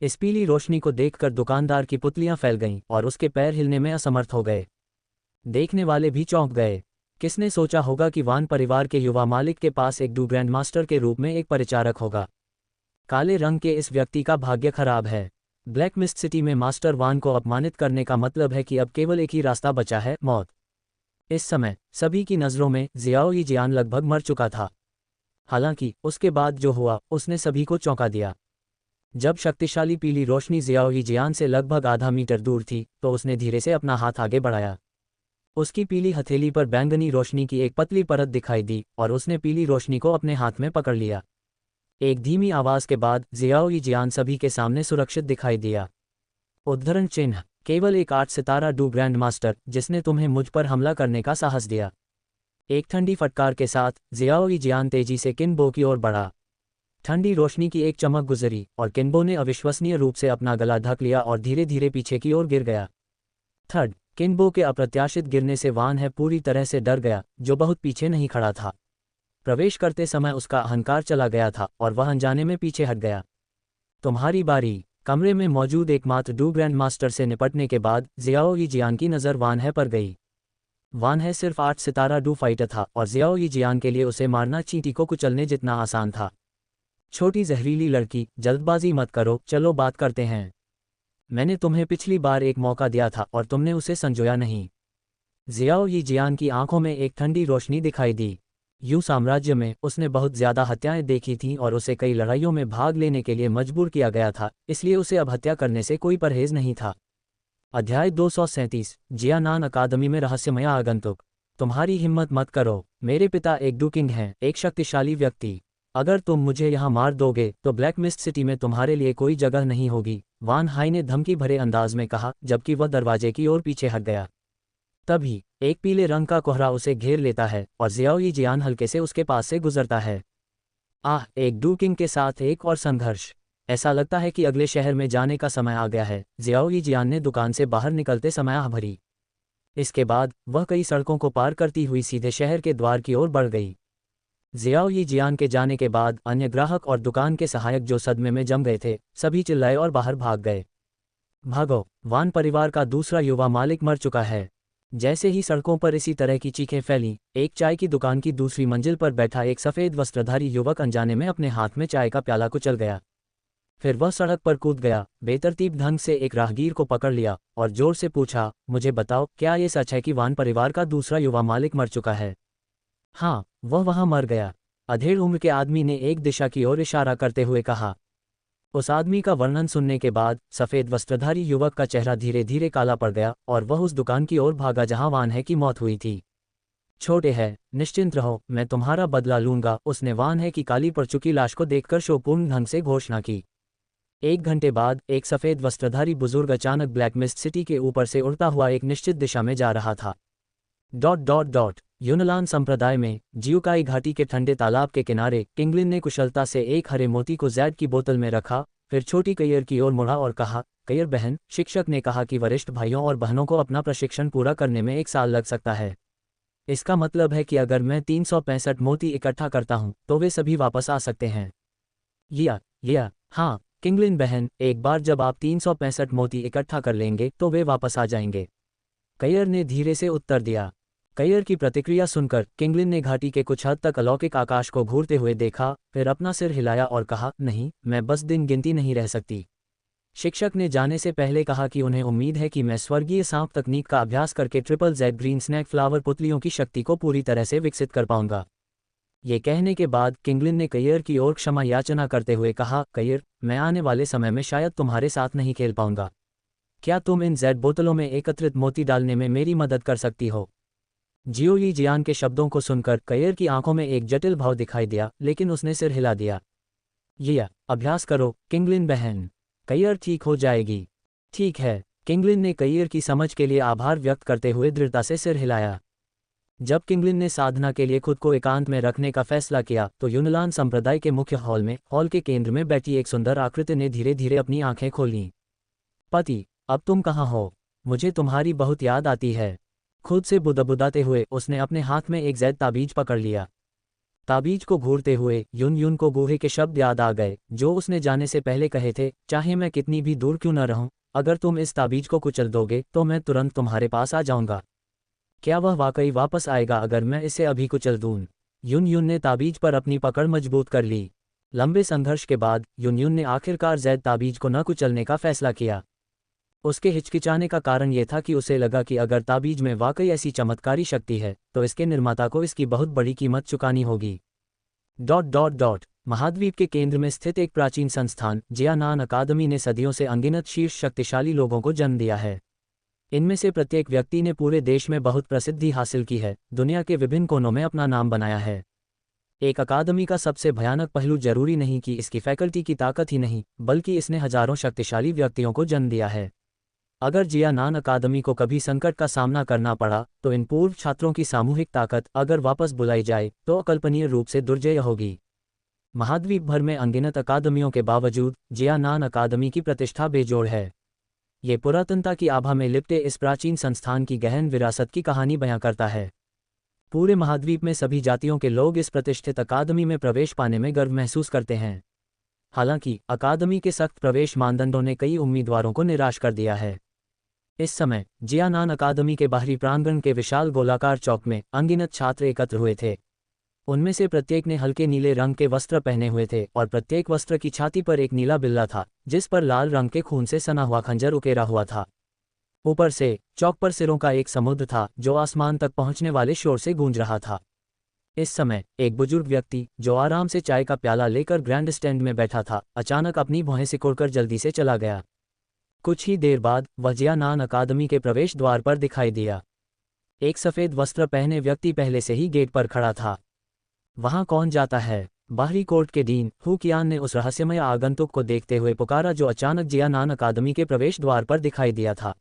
इस पीली रोशनी को देखकर दुकानदार की पुतलियां फैल गईं और उसके पैर हिलने में असमर्थ हो गए। देखने वाले भी चौंक गए। किसने सोचा होगा कि वान परिवार के युवा मालिक के पास एक डू ग्रैंड मास्टर के रूप में एक परिचारक होगा। काले रंग के इस व्यक्ति का भाग्य खराब है। ब्लैक मिस्ट सिटी में मास्टर वान को अपमानित करने का मतलब है कि अब केवल एक ही रास्ता बचा है, मौत। इस समय सभी की नज़रों में जियाओ यीजियान लगभग मर चुका था। हालांकि उसके बाद जो हुआ उसने सभी को चौंका दिया। जब शक्तिशाली पीली रोशनी जियाओ यीजियान से लगभग आधा मीटर दूर थी तो उसने धीरे से अपना हाथ आगे बढ़ाया। उसकी पीली हथेली पर बैंगनी रोशनी की एक पतली परत दिखाई दी और उसने पीली रोशनी को अपने हाथ में पकड़ लिया। एक धीमी आवाज के बाद जियाओ यीजियान सभी के सामने सुरक्षित दिखाई दिया। उद्धरण चिन्ह, केवल एक 8 सितारा डू ग्रैंड मास्टर जिसने तुम्हें मुझ पर हमला करने का साहस दिया। एक ठंडी फटकार के साथ जियाओ यीजियान तेजी से किनबो की ओर बढ़ा। ठंडी रोशनी की एक चमक गुजरी और किनबो ने अविश्वसनीय रूप से अपना गला ढक लिया और धीरे धीरे पीछे की ओर गिर गया। थर्ड, किनबो के अप्रत्याशित गिरने से वान है पूरी तरह से डर गया, जो बहुत पीछे नहीं खड़ा था। प्रवेश करते समय उसका अहंकार चला गया था और वह अनजाने में पीछे हट गया। तुम्हारी बारी। कमरे में मौजूद एकमात्र डू ग्रैंड मास्टर से निपटने के बाद जियाओ यीजियान की नज़र वान है पर गई। वान है सिर्फ 8 सितारा डू फाइटर था और जियाओ यीजियान के लिए उसे मारना चींटी को कुचलने जितना आसान था। छोटी जहरीली लड़की, जल्दबाजी मत करो, चलो बात करते हैं। मैंने तुम्हें पिछली बार एक मौका दिया था और तुमने उसे संजोया नहीं। जियाओ यीजियान की आंखों में एक ठंडी रोशनी दिखाई दी। यूं साम्राज्य में उसने बहुत ज्यादा हत्याएं देखी थीं और उसे कई लड़ाइयों में भाग लेने के लिए मजबूर किया गया था, इसलिए उसे अब हत्या करने से कोई परहेज नहीं था। अध्याय 237, जियानान अकादमी में रहस्यमय आगंतुक। तुम्हारी हिम्मत मत करो, मेरे पिता एक डू किंग हैं, एक शक्तिशाली व्यक्ति। अगर तुम मुझे यहाँ मार दोगे तो ब्लैक मिस्ट सिटी में तुम्हारे लिए कोई जगह नहीं होगी, वान हाई ने धमकी भरे अंदाज में कहा जबकि वह दरवाजे की ओर पीछे हट गया। तभी एक पीले रंग का कोहरा उसे घेर लेता है और जियाओ यीजियान हल्के से उसके पास से गुजरता है। आह, एक डू किंग के साथ एक और संघर्ष। ऐसा लगता है कि अगले शहर में जाने का समय आ गया है, जियाओ यीजियान ने दुकान से बाहर निकलते समय आह भरी। इसके बाद वह कई सड़कों को पार करती हुई सीधे शहर के द्वार की ओर बढ़ गई। जियाओ यीजियान के जाने के बाद अन्य ग्राहक और दुकान के सहायक जो सदमे में जम गए थे, सभी चिल्लाए और बाहर भाग गए। भागो, वान परिवार का दूसरा युवा मालिक मर चुका है। जैसे ही सड़कों पर इसी तरह की चीखें फैलीं, एक चाय की दुकान की दूसरी मंजिल पर बैठा एक सफ़ेद वस्त्रधारी युवक अनजाने में अपने हाथ में चाय का प्याला कुचल गया। फिर वह सड़क पर कूद गया, बेतरतीब ढंग से एक राहगीर को पकड़ लिया और जोर से पूछा, मुझे बताओ, क्या ये सच है कि वान परिवार का दूसरा युवा मालिक मर चुका है? हाँ, वह वहाँ मर गया, अधेड़ उम्र के आदमी ने एक दिशा की ओर इशारा करते हुए कहा। उस आदमी का वर्णन सुनने के बाद सफ़ेद वस्त्रधारी युवक का चेहरा धीरे धीरे काला पड़ गया और वह उस दुकान की ओर भागा जहां वान है की मौत हुई थी। छोटे है, निश्चिंत रहो, मैं तुम्हारा बदला लूंगा, उसने वान है की काली पड़ चुकी लाश को देखकर शोकपूर्ण ढंग से घोषणा की। 1 घंटे बाद एक सफ़ेद वस्त्रधारी बुजुर्ग अचानक ब्लैक मिस्ट सिटी के ऊपर से उड़ता हुआ एक निश्चित दिशा में जा रहा था। यूनान संप्रदाय में जियुकाई घाटी के ठंडे तालाब के किनारे किंगलिन ने कुशलता से एक हरे मोती को जैड की बोतल में रखा, फिर छोटी कैयर की ओर मुड़ा और कहा, कैयर बहन, शिक्षक ने कहा कि वरिष्ठ भाइयों और बहनों को अपना प्रशिक्षण पूरा करने में 1 साल लग सकता है। इसका मतलब है कि अगर मैं 365 मोती इकट्ठा करता हूं तो वे सभी वापस आ सकते हैं। हाँ किंगलिन बहन, एक बार जब आप 365 मोती इकट्ठा कर लेंगे तो वे वापस आ जाएंगे, कैयर ने धीरे से उत्तर दिया। कैयर की प्रतिक्रिया सुनकर किंगलिन ने घाटी के कुछ हद तक अलौकिक आकाश को घूरते हुए देखा, फिर अपना सिर हिलाया और कहा, नहीं, मैं बस दिन गिनती नहीं रह सकती। शिक्षक ने जाने से पहले कहा कि उन्हें उम्मीद है कि मैं स्वर्गीय सांप तकनीक का अभ्यास करके triple jade green snake flower पुतलियों की शक्ति को पूरी तरह से विकसित कर पाऊंगा। ये कहने के बाद किंगलिन ने कैयर की ओर क्षमा याचना करते हुए कहा, कैयर, मैं आने वाले समय में शायद तुम्हारे साथ नहीं खेल पाऊंगा। क्या तुम इन जेड बोतलों में एकत्रित मोती डालने में मेरी मदद कर सकती हो? जियो यी जियान के शब्दों को सुनकर कैयर की आंखों में एक जटिल भाव दिखाई दिया, लेकिन उसने सिर हिला दिया। अभ्यास करो किंगलिन बहन, कैयर ठीक हो जाएगी। ठीक है, किंगलिन ने कैयर की समझ के लिए आभार व्यक्त करते हुए दृढ़ता से सिर हिलाया। जब किंगलिन ने साधना के लिए खुद को एकांत में रखने का फैसला किया तो यूनान संप्रदाय के मुख्य हॉल के केंद्र में बैठी एक सुंदर आकृति ने धीरे धीरे अपनी आंखें खोलीं। पति, अब तुम कहाँ हो? मुझे तुम्हारी बहुत याद आती है। खुद से बुदबुदाते हुए उसने अपने हाथ में एक जैद ताबीज पकड़ लिया। ताबीज को घूरते हुए यून को गुहे के शब्द याद आ गए जो उसने जाने से पहले कहे थे, चाहे मैं कितनी भी दूर क्यों न रहूं, अगर तुम इस ताबीज को कुचल दोगे तो मैं तुरंत तुम्हारे पास आ जाऊंगा। क्या वह वाकई वापस आएगा अगर मैं इसे अभी कुचल दूं? यून ने ताबीज पर अपनी पकड़ मजबूत कर ली। लंबे संघर्ष के बाद यून ने आखिरकार जैद ताबीज को न कुचलने का फैसला किया। उसके हिचकिचाने का कारण यह था कि उसे लगा कि अगर ताबीज में वाकई ऐसी चमत्कारी शक्ति है तो इसके निर्माता को इसकी बहुत बड़ी कीमत चुकानी होगी। महाद्वीप के केंद्र में स्थित एक प्राचीन संस्थान जियानान अकादमी ने सदियों से अनगिनत शीर्ष शक्तिशाली लोगों को जन्म दिया है। इनमें से प्रत्येक व्यक्ति ने पूरे देश में बहुत प्रसिद्धि हासिल की है, दुनिया के विभिन्न कोनों में अपना नाम बनाया है। एक अकादमी का सबसे भयानक पहलू जरूरी नहीं कि इसकी फैकल्टी की ताकत ही नहीं, बल्कि इसने हजारों शक्तिशाली व्यक्तियों को जन्म दिया है। अगर जियानान अकादमी को कभी संकट का सामना करना पड़ा तो इन पूर्व छात्रों की सामूहिक ताकत अगर वापस बुलाई जाए तो अकल्पनीय रूप से दुर्जय होगी। महाद्वीप भर में अनगिनत अकादमियों के बावजूद जियानान अकादमी की प्रतिष्ठा बेजोड़ है। ये पुरातनता की आभा में लिपटे इस प्राचीन संस्थान की गहन विरासत की कहानी बयां करता है। पूरे महाद्वीप में सभी जातियों के लोग इस प्रतिष्ठित अकादमी में प्रवेश पाने में गर्व महसूस करते हैं। हालांकि अकादमी के सख्त प्रवेश मानदंडों ने कई उम्मीदवारों को निराश कर दिया है। इस समय जियानान अकादमी के बाहरी प्रांगण के विशाल गोलाकार चौक में अनगिनत छात्र एकत्र हुए थे। उनमें से प्रत्येक ने हल्के नीले रंग के वस्त्र पहने हुए थे और प्रत्येक वस्त्र की छाती पर एक नीला बिल्ला था जिस पर लाल रंग के खून से सना हुआ खंजर उकेरा हुआ था। ऊपर से चौक पर सिरों का एक समुद्र था जो आसमान तक पहुंचने वाले शोर से गूंज रहा था। इस समय एक बुजुर्ग व्यक्ति जो आराम से चाय का प्याला लेकर ग्रैंड स्टैंड में बैठा था अचानक अपनी भौहें सिकोड़कर जल्दी से चला गया। कुछ ही देर बाद वह जियानान अकादमी के प्रवेश द्वार पर दिखाई दिया। एक सफ़ेद वस्त्र पहने व्यक्ति पहले से ही गेट पर खड़ा था। वहां कौन जाता है? बाहरी कोर्ट के डीन हु कियान ने उस रहस्यमय आगंतुक को देखते हुए पुकारा जो अचानक जियानान अकादमी के प्रवेश द्वार पर दिखाई दिया था।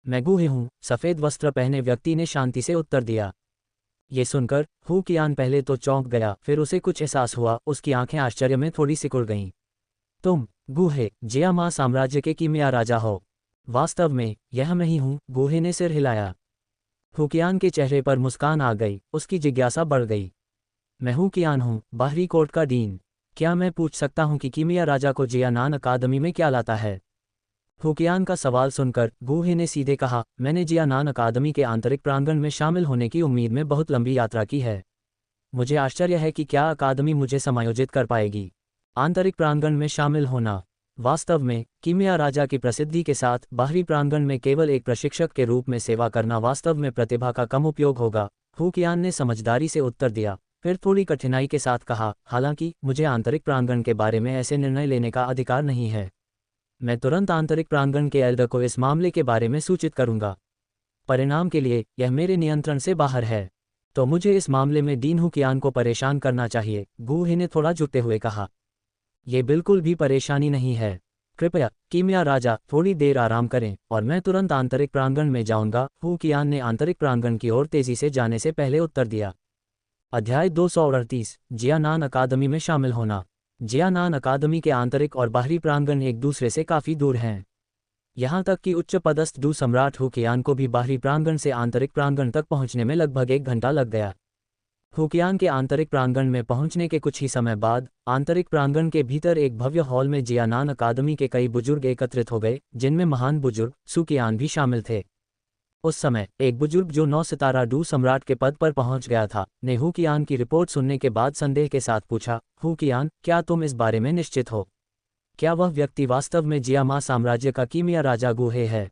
मैं गुहे हूँ, सफ़ेद वस्त्र पहने व्यक्ति ने शांति से उत्तर दिया। ये सुनकर हु कियान पहले तो चौंक गया, फिर उसे कुछ एहसास हुआ, उसकी आंखें आश्चर्य में थोड़ी सिकुड़ गईं। तुम गुहे जियामा साम्राज्य के कीमिया राजा हो? वास्तव में यह मैं ही हूँ, गुहे ने सिर हिलाया। हु कियान के चेहरे पर मुस्कान आ गई, उसकी जिज्ञासा बढ़ गई। मैं हु कियान हूँ, बाहरी कोर्ट का डीन। क्या मैं पूछ सकता हूँ कि कीमिया राजा को जियानान अकादमी में क्या लाता है? हुकियान का सवाल सुनकर गूहे ने सीधे कहा, मैंने जियानान अकादमी के आंतरिक प्रांगण में शामिल होने की उम्मीद में बहुत लंबी यात्रा की है। मुझे आश्चर्य है कि क्या अकादमी मुझे समायोजित कर पाएगी। आंतरिक प्रांगण में शामिल होना। वास्तव में कीमिया राजा की प्रसिद्धि के साथ बाहरी प्रांगण में केवल एक प्रशिक्षक के रूप में सेवा करना वास्तव में प्रतिभा का कम उपयोग होगा। हुकियान ने समझदारी से उत्तर दिया, फिर थोड़ी कठिनाई के साथ कहा, हालांकि मुझे आंतरिक प्रांगण के बारे में ऐसे निर्णय लेने का अधिकार नहीं है। मैं तुरंत आंतरिक प्रांगण के एल्डर को इस मामले के बारे में सूचित करूंगा। परिणाम के लिए यह मेरे नियंत्रण से बाहर है, तो मुझे इस मामले में डीन हुकियान को परेशान करना चाहिए, गूहे ने थोड़ा झुकते हुए कहा। यह बिल्कुल भी परेशानी नहीं है। कृपया कीमिया राजा थोड़ी देर आराम करें और मैं तुरंत आंतरिक प्रांगण में जाऊंगा। हुकियान ने आंतरिक प्रांगण की ओर तेजी से जाने से पहले उत्तर दिया। अध्याय 238 जियानान अकादमी में शामिल होना। जियानान अकादमी के आंतरिक और बाहरी प्रांगण एक दूसरे से काफी दूर हैं। यहाँ तक कि उच्च पदस्थ डू सम्राट हुकियान को भी बाहरी प्रांगण से आंतरिक प्रांगण तक पहुँचने में लगभग 1 घंटा लग गया। हुकियान के आंतरिक प्रांगण में पहुंचने के कुछ ही समय बाद आंतरिक प्रांगण के भीतर एक भव्य हॉल में जियानान अकादमी के कई बुजुर्ग एकत्रित हो गए, जिनमें महान बुजुर्ग सुकियान भी शामिल थे। उस समय एक बुजुर्ग जो 9 सितारा डू सम्राट के पद पर पहुंच गया था ने हुकियान की रिपोर्ट सुनने के बाद संदेह के साथ पूछा, हुकियान, क्या तुम इस बारे में निश्चित हो? क्या वह व्यक्ति वास्तव में जियामा साम्राज्य का कीमिया राजा गूहे है?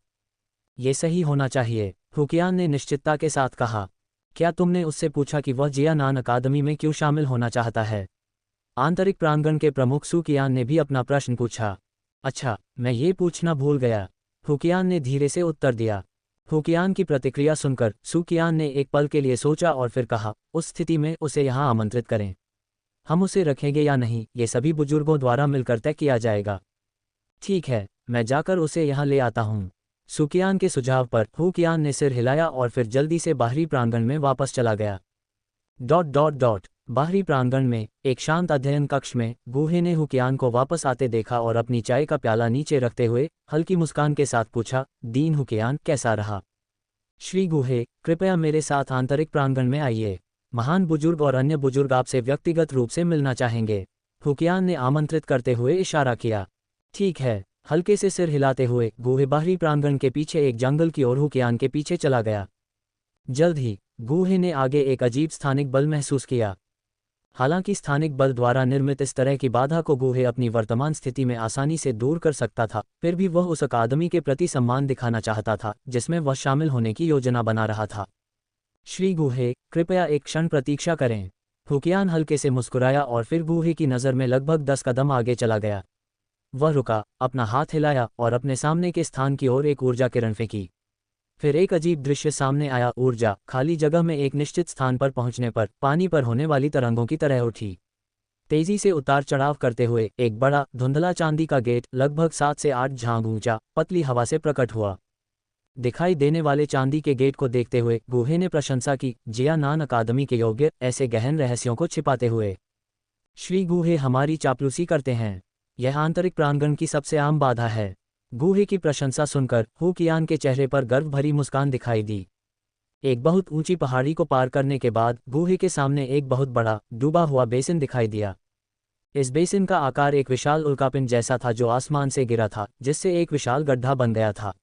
ये सही होना चाहिए, हुकियान ने निश्चितता के साथ कहा। क्या तुमने उससे पूछा कि वह जियानान अकादमी में क्यों शामिल होना चाहता है? आंतरिक प्रांगण के प्रमुख सुकियान ने भी अपना प्रश्न पूछा। अच्छा, मैं ये पूछना भूल गया, हुकियान ने धीरे से उत्तर दिया। हुकियान की प्रतिक्रिया सुनकर सुकियान ने एक पल के लिए सोचा और फिर कहा, उस स्थिति में उसे यहाँ आमंत्रित करें। हम उसे रखेंगे या नहीं, ये सभी बुजुर्गों द्वारा मिलकर तय किया जाएगा। ठीक है, मैं जाकर उसे यहाँ ले आता हूँ। सुकियान के सुझाव पर हुकियान ने सिर हिलाया और फिर जल्दी से बाहरी प्रांगण में वापस चला गया। बाहरी प्रांगण में एक शांत अध्ययन कक्ष में गूहे ने हुकियान को वापस आते देखा और अपनी चाय का प्याला नीचे रखते हुए हल्की मुस्कान के साथ पूछा, डीन हुकियान, कैसा रहा? श्री गूहे, कृपया मेरे साथ आंतरिक प्रांगण में आइए। महान बुजुर्ग और अन्य बुजुर्ग आपसे व्यक्तिगत रूप से मिलना चाहेंगे, हुकियान ने आमंत्रित करते हुए इशारा किया। ठीक है, हल्के से सिर हिलाते हुए गूहे बाहरी प्रांगण के पीछे एक जंगल की ओर हुकियान के पीछे चला गया। जल्द ही गूहे ने आगे एक अजीब स्थानिक बल महसूस किया। हालांकि स्थानिक बल द्वारा निर्मित इस तरह की बाधा को गूहे अपनी वर्तमान स्थिति में आसानी से दूर कर सकता था, फिर भी वह उस अकादमी के प्रति सम्मान दिखाना चाहता था जिसमें वह शामिल होने की योजना बना रहा था। श्री गूहे, कृपया एक क्षण प्रतीक्षा करें। हुकियान हल्के से मुस्कुराया और फिर गूहे की नज़र में लगभग 10 कदम आगे चला गया। वह रुका, अपना हाथ हिलाया और अपने सामने के स्थान की ओर एक ऊर्जा किरण फेंकी। फिर एक अजीब दृश्य सामने आया। ऊर्जा खाली जगह में एक निश्चित स्थान पर पहुंचने पर पानी पर होने वाली तरंगों की तरह उठी। तेजी से उतार चढ़ाव करते हुए एक बड़ा धुंधला चांदी का गेट लगभग 7 से 8 झांग ऊंचा पतली हवा से प्रकट हुआ। दिखाई देने वाले चांदी के गेट को देखते हुए गूहे ने प्रशंसा की, जियानान अकादमी के योग्य ऐसे गहन रहस्यों को छिपाते हुए। श्री गूहे हमारी चापलूसी करते हैं, यह आंतरिक प्रांगण की सबसे आम बाधा है। गूहे की प्रशंसा सुनकर हुकियान के चेहरे पर गर्व भरी मुस्कान दिखाई दी। एक बहुत ऊंची पहाड़ी को पार करने के बाद गूहे के सामने एक बहुत बड़ा डूबा हुआ बेसिन दिखाई दिया। इस बेसिन का आकार एक विशाल उल्कापिंड जैसा था जो आसमान से गिरा था, जिससे एक विशाल गड्ढा बन गया था।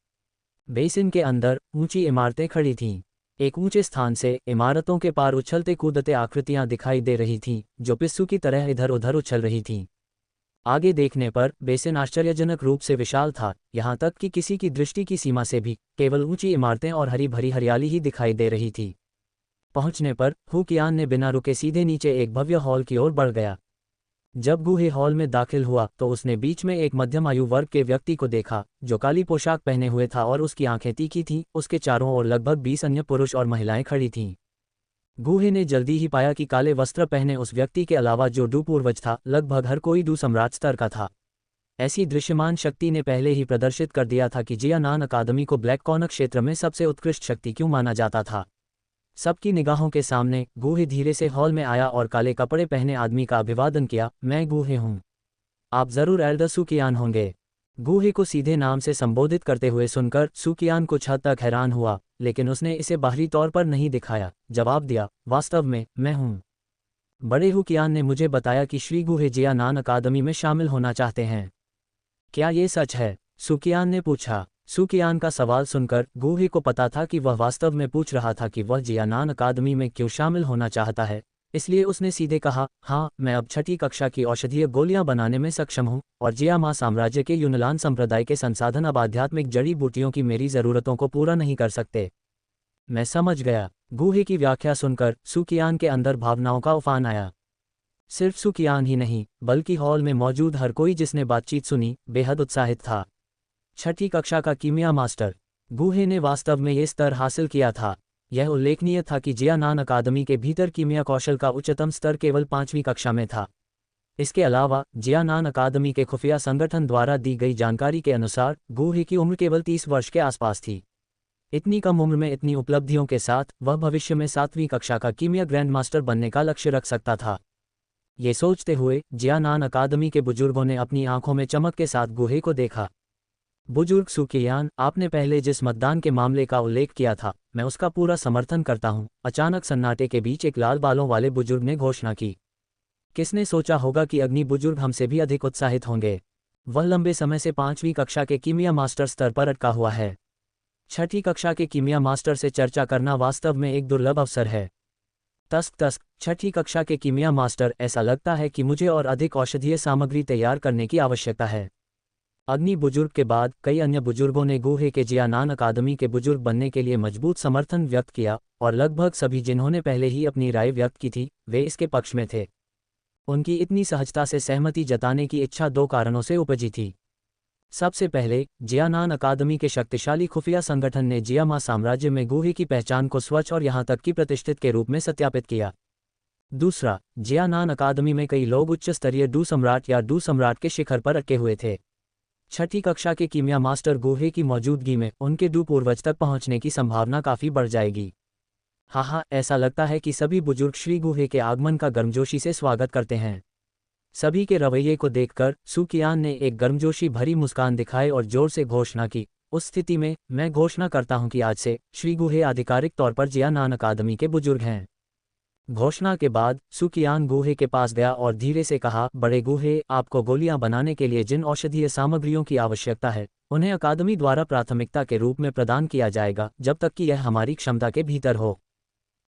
बेसिन के अंदर ऊंची इमारतें खड़ी थीं। एक ऊंचे स्थान से इमारतों के पार उछलते कूदते आकृतियां दिखाई दे रही थीं, जो पिस्सू की तरह इधर उधर उछल रही थीं। आगे देखने पर बेसिन आश्चर्यजनक रूप से विशाल था, यहाँ तक कि किसी की दृष्टि की सीमा से भी केवल ऊंची इमारतें और हरी भरी हरियाली ही दिखाई दे रही थी। पहुंचने पर हुकियान ने बिना रुके सीधे नीचे एक भव्य हॉल की ओर बढ़ गया। जब गूहे हॉल में दाखिल हुआ तो उसने बीच में एक मध्यम आयु वर्ग के व्यक्ति को देखा, जो काली पोशाक पहने हुए था और उसकी आंखें तीखी थीं। उसके चारों ओर लगभग 20 अन्य पुरुष और महिलाएं खड़ी थीं। गूहे ने जल्दी ही पाया कि काले वस्त्र पहने उस व्यक्ति के अलावा जो डू पूर्वज था, लगभग हर कोई डू सम्राट स्तर का था। ऐसी दृश्यमान शक्ति ने पहले ही प्रदर्शित कर दिया था कि जियानान अकादमी को ब्लैक कॉर्नर क्षेत्र में सबसे उत्कृष्ट शक्ति क्यों माना जाता था। सबकी निगाहों के सामने गूहे धीरे से हॉल में आया और काले कपड़े पहने आदमी का अभिवादन किया। मैं गूहे हूँ, आप जरूर एल्डर सुकियान होंगे। गूहे को सीधे नाम से संबोधित करते हुए सुनकर सुकियान कुछ हद तक हैरान हुआ, लेकिन उसने इसे बाहरी तौर पर नहीं दिखाया। जवाब दिया, वास्तव में मैं हूँ। बड़े हुकियान ने मुझे बताया कि श्री गूहे जियानान अकादमी में शामिल होना चाहते हैं। क्या ये सच है? सुकियान ने पूछा। सुकियान का सवाल सुनकर गूहे को पता था कि वह वास्तव में पूछ रहा था कि वह जियानान अकादमी में क्यों शामिल होना चाहता है, इसलिए उसने सीधे कहा, हाँ, मैं अब छठी कक्षा की औषधीय गोलियां बनाने में सक्षम हूँ, और जियामा साम्राज्य के यूनान संप्रदाय के संसाधन अब आध्यात्मिक जड़ी बूटियों की मेरी ज़रूरतों को पूरा नहीं कर सकते। मैं समझ गया। गूहे की व्याख्या सुनकर सुकियान के अंदर भावनाओं का उफान आया। सिर्फ सुकियान ही नहीं, बल्कि हॉल में मौजूद हर कोई जिसने बातचीत सुनी, बेहद उत्साहित था। छठी कक्षा का कीमिया मास्टर। गूहे ने वास्तव में ये स्तर हासिल किया था। यह उल्लेखनीय था कि जियानान अकादमी के भीतर कीमिया कौशल का उच्चतम स्तर केवल 5वीं कक्षा में था। इसके अलावा जियानान अकादमी के खुफिया संगठन द्वारा दी गई जानकारी के अनुसार गूहे की उम्र केवल 30 वर्ष के आसपास थी। इतनी कम उम्र में इतनी उपलब्धियों के साथ वह भविष्य में 7वीं कक्षा का कीमिया ग्रैंड मास्टर बनने का लक्ष्य रख सकता था। ये सोचते हुए जियानान अकादमी के बुजुर्गों ने अपनी आंखों में चमक के साथ गूहे को देखा। बुजुर्ग सुकियान, आपने पहले जिस मतदान के मामले का उल्लेख किया था, मैं उसका पूरा समर्थन करता हूं। अचानक सन्नाटे के बीच एक लाल बालों वाले बुजुर्ग ने घोषणा की। किसने सोचा होगा कि अग्नि बुजुर्ग हमसे भी अधिक उत्साहित होंगे। वह लंबे समय से 5वीं कक्षा के कीमिया मास्टर स्तर पर अटका हुआ है। छठी कक्षा के कीमिया मास्टर से चर्चा करना वास्तव में एक दुर्लभ अवसर है। तस्क, छठी कक्षा के कीमिया मास्टर, ऐसा लगता है कि मुझे और अधिक औषधीय सामग्री तैयार करने की आवश्यकता है। अग्नि बुजुर्ग के बाद कई अन्य बुजुर्गों ने गूहे के जियानान अकादमी के बुजुर्ग बनने के लिए मजबूत समर्थन व्यक्त किया, और लगभग सभी जिन्होंने पहले ही अपनी राय व्यक्त की थी, वे इसके पक्ष में थे। उनकी इतनी सहजता से सहमति जताने की इच्छा 2 कारणों से उपजी थी। सबसे पहले, जियानान अकादमी के शक्तिशाली खुफिया संगठन ने जियामा साम्राज्य में गूहे की पहचान को स्वच्छ और यहाँ तक कि प्रतिष्ठित के रूप में सत्यापित किया। दूसरा, जियानान अकादमी में कई लोग उच्च स्तरीय डू सम्राट या डू सम्राट के शिखर पर अटके हुए थे। छठी कक्षा के कीमिया मास्टर गूहे की मौजूदगी में उनके डू पूर्वज तक पहुंचने की संभावना काफ़ी बढ़ जाएगी। हाँ, ऐसा लगता है कि सभी बुजुर्ग श्री गूहे के आगमन का गर्मजोशी से स्वागत करते हैं। सभी के रवैये को देखकर सुकियान ने एक गर्मजोशी भरी मुस्कान दिखाई और जोर से घोषणा की। उस स्थिति में मैं घोषणा करता हूं कि आज से श्री गूहे आधिकारिक तौर पर जियानान अकादमी के बुजुर्ग हैं। घोषणा के बाद सुकियान गूहे के पास गया और धीरे से कहा, बड़े गूहे, आपको गोलियां बनाने के लिए जिन औषधीय सामग्रियों की आवश्यकता है, उन्हें अकादमी द्वारा प्राथमिकता के रूप में प्रदान किया जाएगा जब तक कि यह हमारी क्षमता के भीतर हो।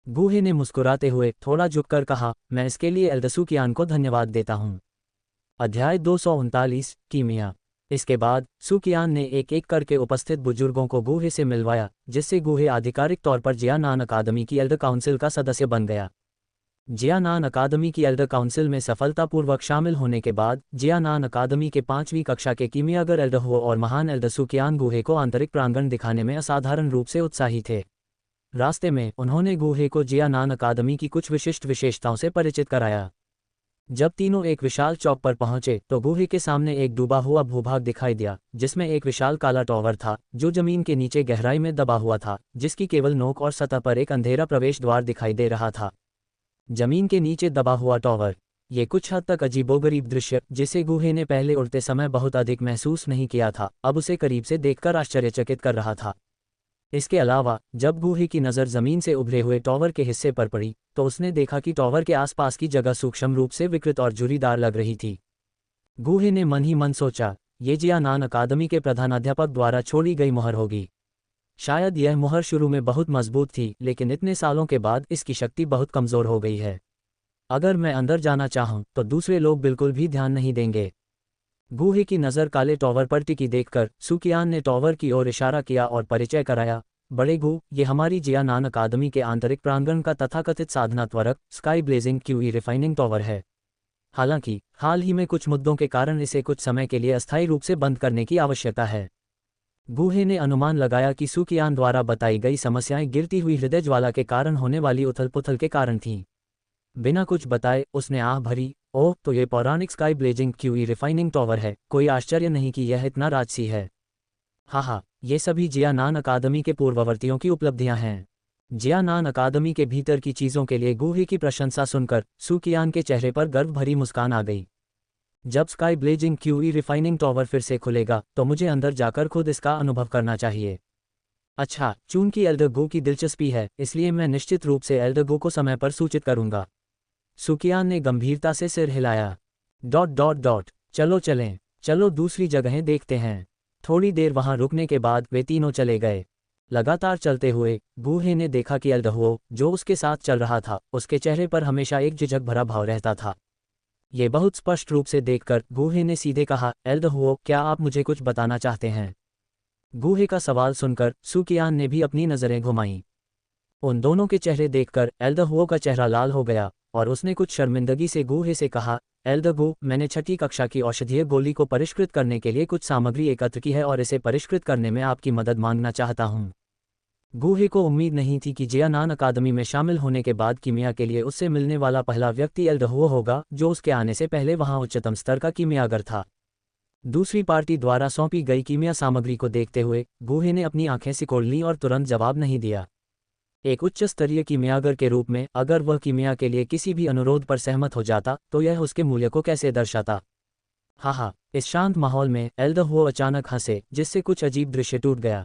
गूहे ने मुस्कुराते हुए थोड़ा झुककर कहा, मैं इसके लिए एल्डर सुकियान को धन्यवाद देता हूँ। अध्याय 239, कीमिया। इसके बाद सुकियान ने एक एक करके उपस्थित बुजुर्गों को गूहे से मिलवाया, जिससे गूहे आधिकारिक तौर पर जियानान अकादमी की एल्डर काउंसिल का सदस्य बन गया। जियानान अकादमी की एल्डर काउंसिल में सफलतापूर्वक शामिल होने के बाद जियानान अकादमी के 5वीं कक्षा के कीमियागर एल्डर हुओ और महान एल्डर सुकियान गूहे को आंतरिक प्रांगण दिखाने में असाधारण रूप से उत्साही थे। रास्ते में उन्होंने गूहे को जियानान अकादमी की कुछ विशिष्ट विशेषताओं से परिचित कराया। जब तीनों एक विशाल चौक पर पहुंचे तो गूहे के सामने एक डूबा हुआ भूभाग दिखाई दिया, जिसमें एक विशाल काला टॉवर था जो जमीन के नीचे गहराई में दबा हुआ था, जिसकी केवल नोक और सतह पर एक अंधेरा प्रवेश द्वार दिखाई दे रहा था। जमीन के नीचे दबा हुआ टॉवर, ये कुछ हद तक अजीबोगरीब दृश्य, जिसे गूहे ने पहले उड़ते समय बहुत अधिक महसूस नहीं किया था, अब उसे करीब से देखकर आश्चर्यचकित कर रहा था। इसके अलावा जब गूहे की नज़र ज़मीन से उभरे हुए टॉवर के हिस्से पर पड़ी तो उसने देखा कि टॉवर के आसपास की जगह सूक्ष्म रूप से विकृत और झुर्रीदार लग रही थी। गूहे ने मन ही मन सोचा, ये जियानान अकादमी के प्रधानाध्यापक द्वारा छोड़ी गई मुहर होगी। शायद यह मुहर शुरू में बहुत मजबूत थी, लेकिन इतने सालों के बाद इसकी शक्ति बहुत कमज़ोर हो गई है। अगर मैं अंदर जाना चाहूँ तो दूसरे लोग बिल्कुल भी ध्यान नहीं देंगे। गूहे की नज़र काले टॉवर पर टिकी देखकर सुकियान ने टॉवर की ओर इशारा किया और परिचय कराया। बड़े गू, ये हमारी जियानान अकादमी के आंतरिक प्रांगण का तथाकथित साधना त्वरक sky blazing qi refining tower है। हालांकि हाल ही में कुछ मुद्दों के कारण इसे कुछ समय के लिए अस्थायी रूप से बंद करने की आवश्यकता है। गूहे ने अनुमान लगाया कि सुकियान द्वारा बताई गई समस्याएं गिरती हुई हृदय ज्वाला के कारण होने वाली उथल पुथल के कारण थीं। बिना कुछ बताए उसने आह भरी, ओह, तो ये पौराणिक sky blazing qi refining tower है। कोई आश्चर्य नहीं कि यह इतना राजसी है। हाँ, ये सभी जियानान अकादमी के पूर्ववर्तियों की उपलब्धियां हैं। जियानान अकादमी के भीतर की चीज़ों के लिए गूहे की प्रशंसा सुनकर सुकियान के चेहरे पर गर्व भरी मुस्कान आ गई। जब sky blazing qi refining tower फिर से खुलेगा तो मुझे अंदर जाकर खुद इसका अनुभव करना चाहिए। अच्छा, चूंकि एल्डर गो की दिलचस्पी है, इसलिए मैं निश्चित रूप से एल्डर गो को समय पर सूचित करूंगा। सुकियान ने गंभीरता से सिर हिलाया। चलो चलें, चलो दूसरी जगहें देखते हैं। थोड़ी देर वहां रुकने के बाद वे तीनों चले गए। लगातार चलते हुए गूहे ने देखा कि एल्दहुओ, जो उसके साथ चल रहा था, उसके चेहरे पर हमेशा एक झिझक भरा भाव रहता था। ये बहुत स्पष्ट रूप से देखकर गूहे ने सीधे कहा, एल्दहुओ, क्या आप मुझे कुछ बताना चाहते हैं? गूहे का सवाल सुनकर सुकियान ने भी अपनी नज़रें घुमाईं। उन दोनों के चेहरे देखकर एल्दहुओ का चेहरा लाल हो गया और उसने कुछ शर्मिंदगी से गूहे से कहा, एल्दगू, मैंने छठी कक्षा की औषधीय गोली को परिष्कृत करने के लिए कुछ सामग्री एकत्र की है और इसे परिष्कृत करने में आपकी मदद मांगना चाहता हूँ। गूहे को उम्मीद नहीं थी कि जियानान अकादमी में शामिल होने के बाद कीमिया के लिए उससे मिलने वाला पहला व्यक्ति एल्दहुओ होगा, जो उसके आने से पहले वहां उच्चतम स्तर का कीमियागर था। दूसरी पार्टी द्वारा सौंपी गई कीमिया सामग्री को देखते हुए गूहे ने अपनी आंखें सिकोड़ लीं और तुरंत जवाब नहीं दिया। एक उच्च स्तरीय कीमियागर के रूप में अगर वह कीमिया के लिए किसी भी अनुरोध पर सहमत हो जाता तो यह उसके मूल्य को कैसे दर्शाता। हा, इस शांत माहौल में एल्दहुओ अचानक हंसे, जिससे कुछ अजीब दृश्य टूट गया।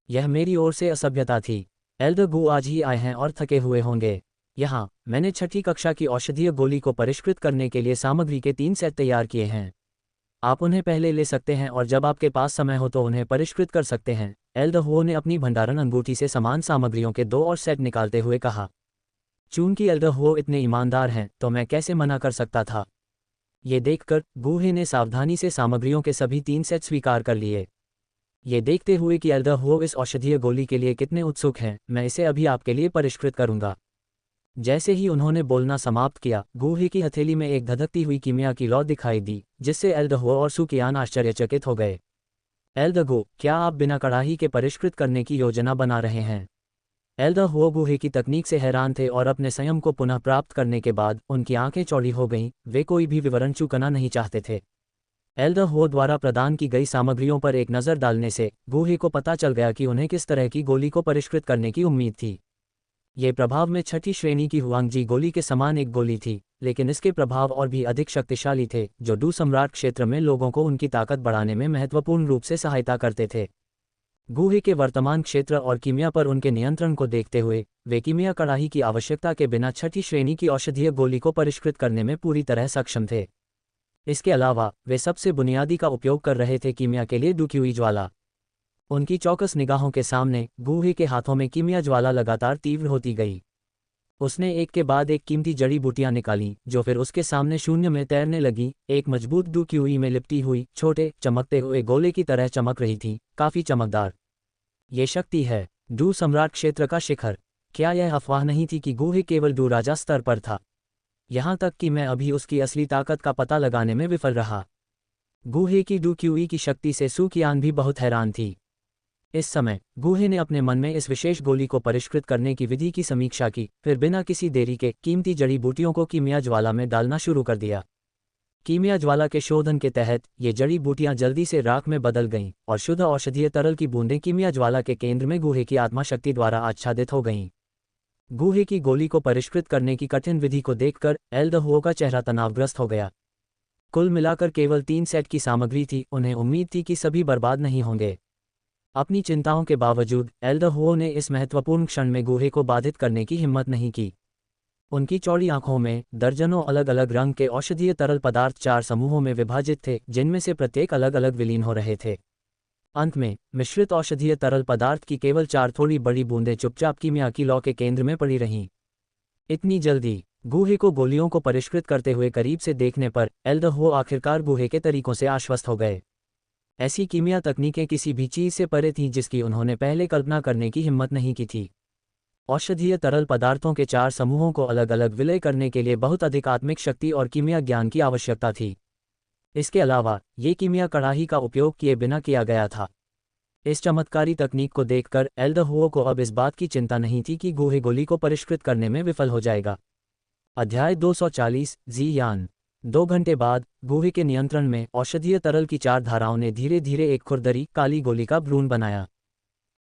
यह मेरी ओर से असभ्यता थी। एल्दगू आज ही आए हैं और थके हुए होंगे। यहाँ मैंने छठी कक्षा की औषधीय गोली को परिष्कृत करने के लिए सामग्री के 3 सेट तैयार किए हैं। आप उन्हें पहले ले सकते हैं और जब आपके पास समय हो तो उन्हें परिष्कृत कर सकते हैं। एल्दहुओ ने अपनी भंडारण अंगूठी से समान सामग्रियों के 2 और सेट निकालते हुए कहा। चूंकि एल्दहुओ इतने ईमानदार हैं तो मैं कैसे मना कर सकता था। ये देखकर गूहे ने सावधानी से सामग्रियों के सभी 3 सेट स्वीकार कर लिए। ये देखते हुए कि एल्दहुओ इस औषधीय गोली के लिए कितने उत्सुक हैं, मैं इसे अभी आपके लिए परिष्कृत करूंगा। जैसे ही उन्होंने बोलना समाप्त किया, गूहे की हथेली में एक धधकती हुई कीमिया की लौ दिखाई दी, जिससे एल्दहुओ और सुकियान आश्चर्यचकित हो गए। एल्दगो, क्या आप बिना कड़ाही के परिष्कृत करने की योजना बना रहे हैं? एल्दहुओ गूहे की तकनीक से हैरान थे और अपने संयम को पुनः प्राप्त करने के बाद उनकी आंखें चौड़ी हो गईं। वे कोई भी विवरण चुकाना नहीं चाहते थे। एल्दहुओ द्वारा प्रदान की गई सामग्रियों पर एक नज़र डालने से गूहे को पता चल गया कि उन्हें किस तरह की गोली को परिष्कृत करने की उम्मीद थी। ये प्रभाव में छठी श्रेणी की हुआंगजी गोली के समान एक गोली थी, लेकिन इसके प्रभाव और भी अधिक शक्तिशाली थे, जो डू सम्राट क्षेत्र में लोगों को उनकी ताकत बढ़ाने में महत्वपूर्ण रूप से सहायता करते थे। गूहे के वर्तमान क्षेत्र और कीमिया पर उनके नियंत्रण को देखते हुए वे कीमिया कड़ाही की आवश्यकता के बिना छठी श्रेणी की औषधीय गोली को परिष्कृत करने में पूरी तरह सक्षम थे। इसके अलावा वे सबसे बुनियादी का उपयोग कर रहे थे कीमिया के लिए डुक्यूई ज्वाला। उनकी चौकस निगाहों के सामने गूहे के हाथों में कीमिया ज्वाला लगातार तीव्र होती गई। उसने एक के बाद एक कीमती जड़ी बूटियां निकालीं, जो फिर उसके सामने शून्य में तैरने लगीं। एक मजबूत डुक्यूई में लिपटी हुई छोटे चमकते हुए गोले की तरह चमक रही थी, काफी चमकदार। ये शक्ति है डू सम्राट क्षेत्र का शिखर। क्या यह अफवाह नहीं थी कि गूहे केवल डू राजा स्तर पर था? यहाँ तक कि मैं अभी उसकी असली ताकत का पता लगाने में विफल रहा। गूहे की डुक्यूई की शक्ति से सुकियान भी बहुत हैरान थी। इस समय गूहे ने अपने मन में इस विशेष गोली को परिष्कृत करने की विधि की समीक्षा की, फिर बिना किसी देरी के कीमती जड़ी बूटियों को कीमिया ज्वाला में डालना शुरू कर दिया। कीमिया ज्वाला के शोधन के तहत ये जड़ी बूटियां जल्दी से राख में बदल गईं और शुद्ध औषधीय तरल की बूंदें कीमिया ज्वाला के केंद्र में गूहे की आत्मा शक्ति द्वारा आच्छादित हो गईं। गूहे की गोली को परिष्कृत करने की कठिन विधि को देखकर एल्दहुओ का चेहरा तनावग्रस्त हो गया। कुल मिलाकर केवल 3 सेट की सामग्री थी, उन्हें उम्मीद थी कि सभी बर्बाद नहीं होंगे। अपनी चिंताओं के बावजूद एल्दहुओ ने इस महत्वपूर्ण क्षण में गूहे को बाधित करने की हिम्मत नहीं की। उनकी चौड़ी आंखों में दर्जनों अलग अलग रंग के औषधीय तरल पदार्थ 4 समूहों में विभाजित थे, जिनमें से प्रत्येक अलग अलग विलीन हो रहे थे। अंत में मिश्रित औषधीय तरल पदार्थ की केवल 4 थोड़ी बड़ी बूंदें चुपचाप कीमिया की लौ के केंद्र में पड़ी रहीं। इतनी जल्दी गूहे को गोलियों को परिष्कृत करते हुए करीब से देखने पर एल्दहुओ आखिरकार गूहे के तरीकों से आश्वस्त हो गए। ऐसी कीमिया तकनीकें किसी भी चीज़ से परे थीं जिसकी उन्होंने पहले कल्पना करने की हिम्मत नहीं की थी। औषधीय तरल पदार्थों के 4 समूहों को अलग अलग विलय करने के लिए बहुत अधिक आत्मिक शक्ति और कीमिया ज्ञान की आवश्यकता थी। इसके अलावा ये कीमिया कड़ाही का उपयोग किए बिना किया गया था। इस चमत्कारी तकनीक को देखकर एल्दहुओ को अब इस बात की चिंता नहीं थी कि गूहे गोली को परिष्कृत करने में विफल हो जाएगा। अध्याय 240 ज़ियान। 2 घंटे बाद गूहे के नियंत्रण में औषधीय तरल की 4 धाराओं ने धीरे धीरे एक खुरदरी काली गोली का भ्रूण बनाया।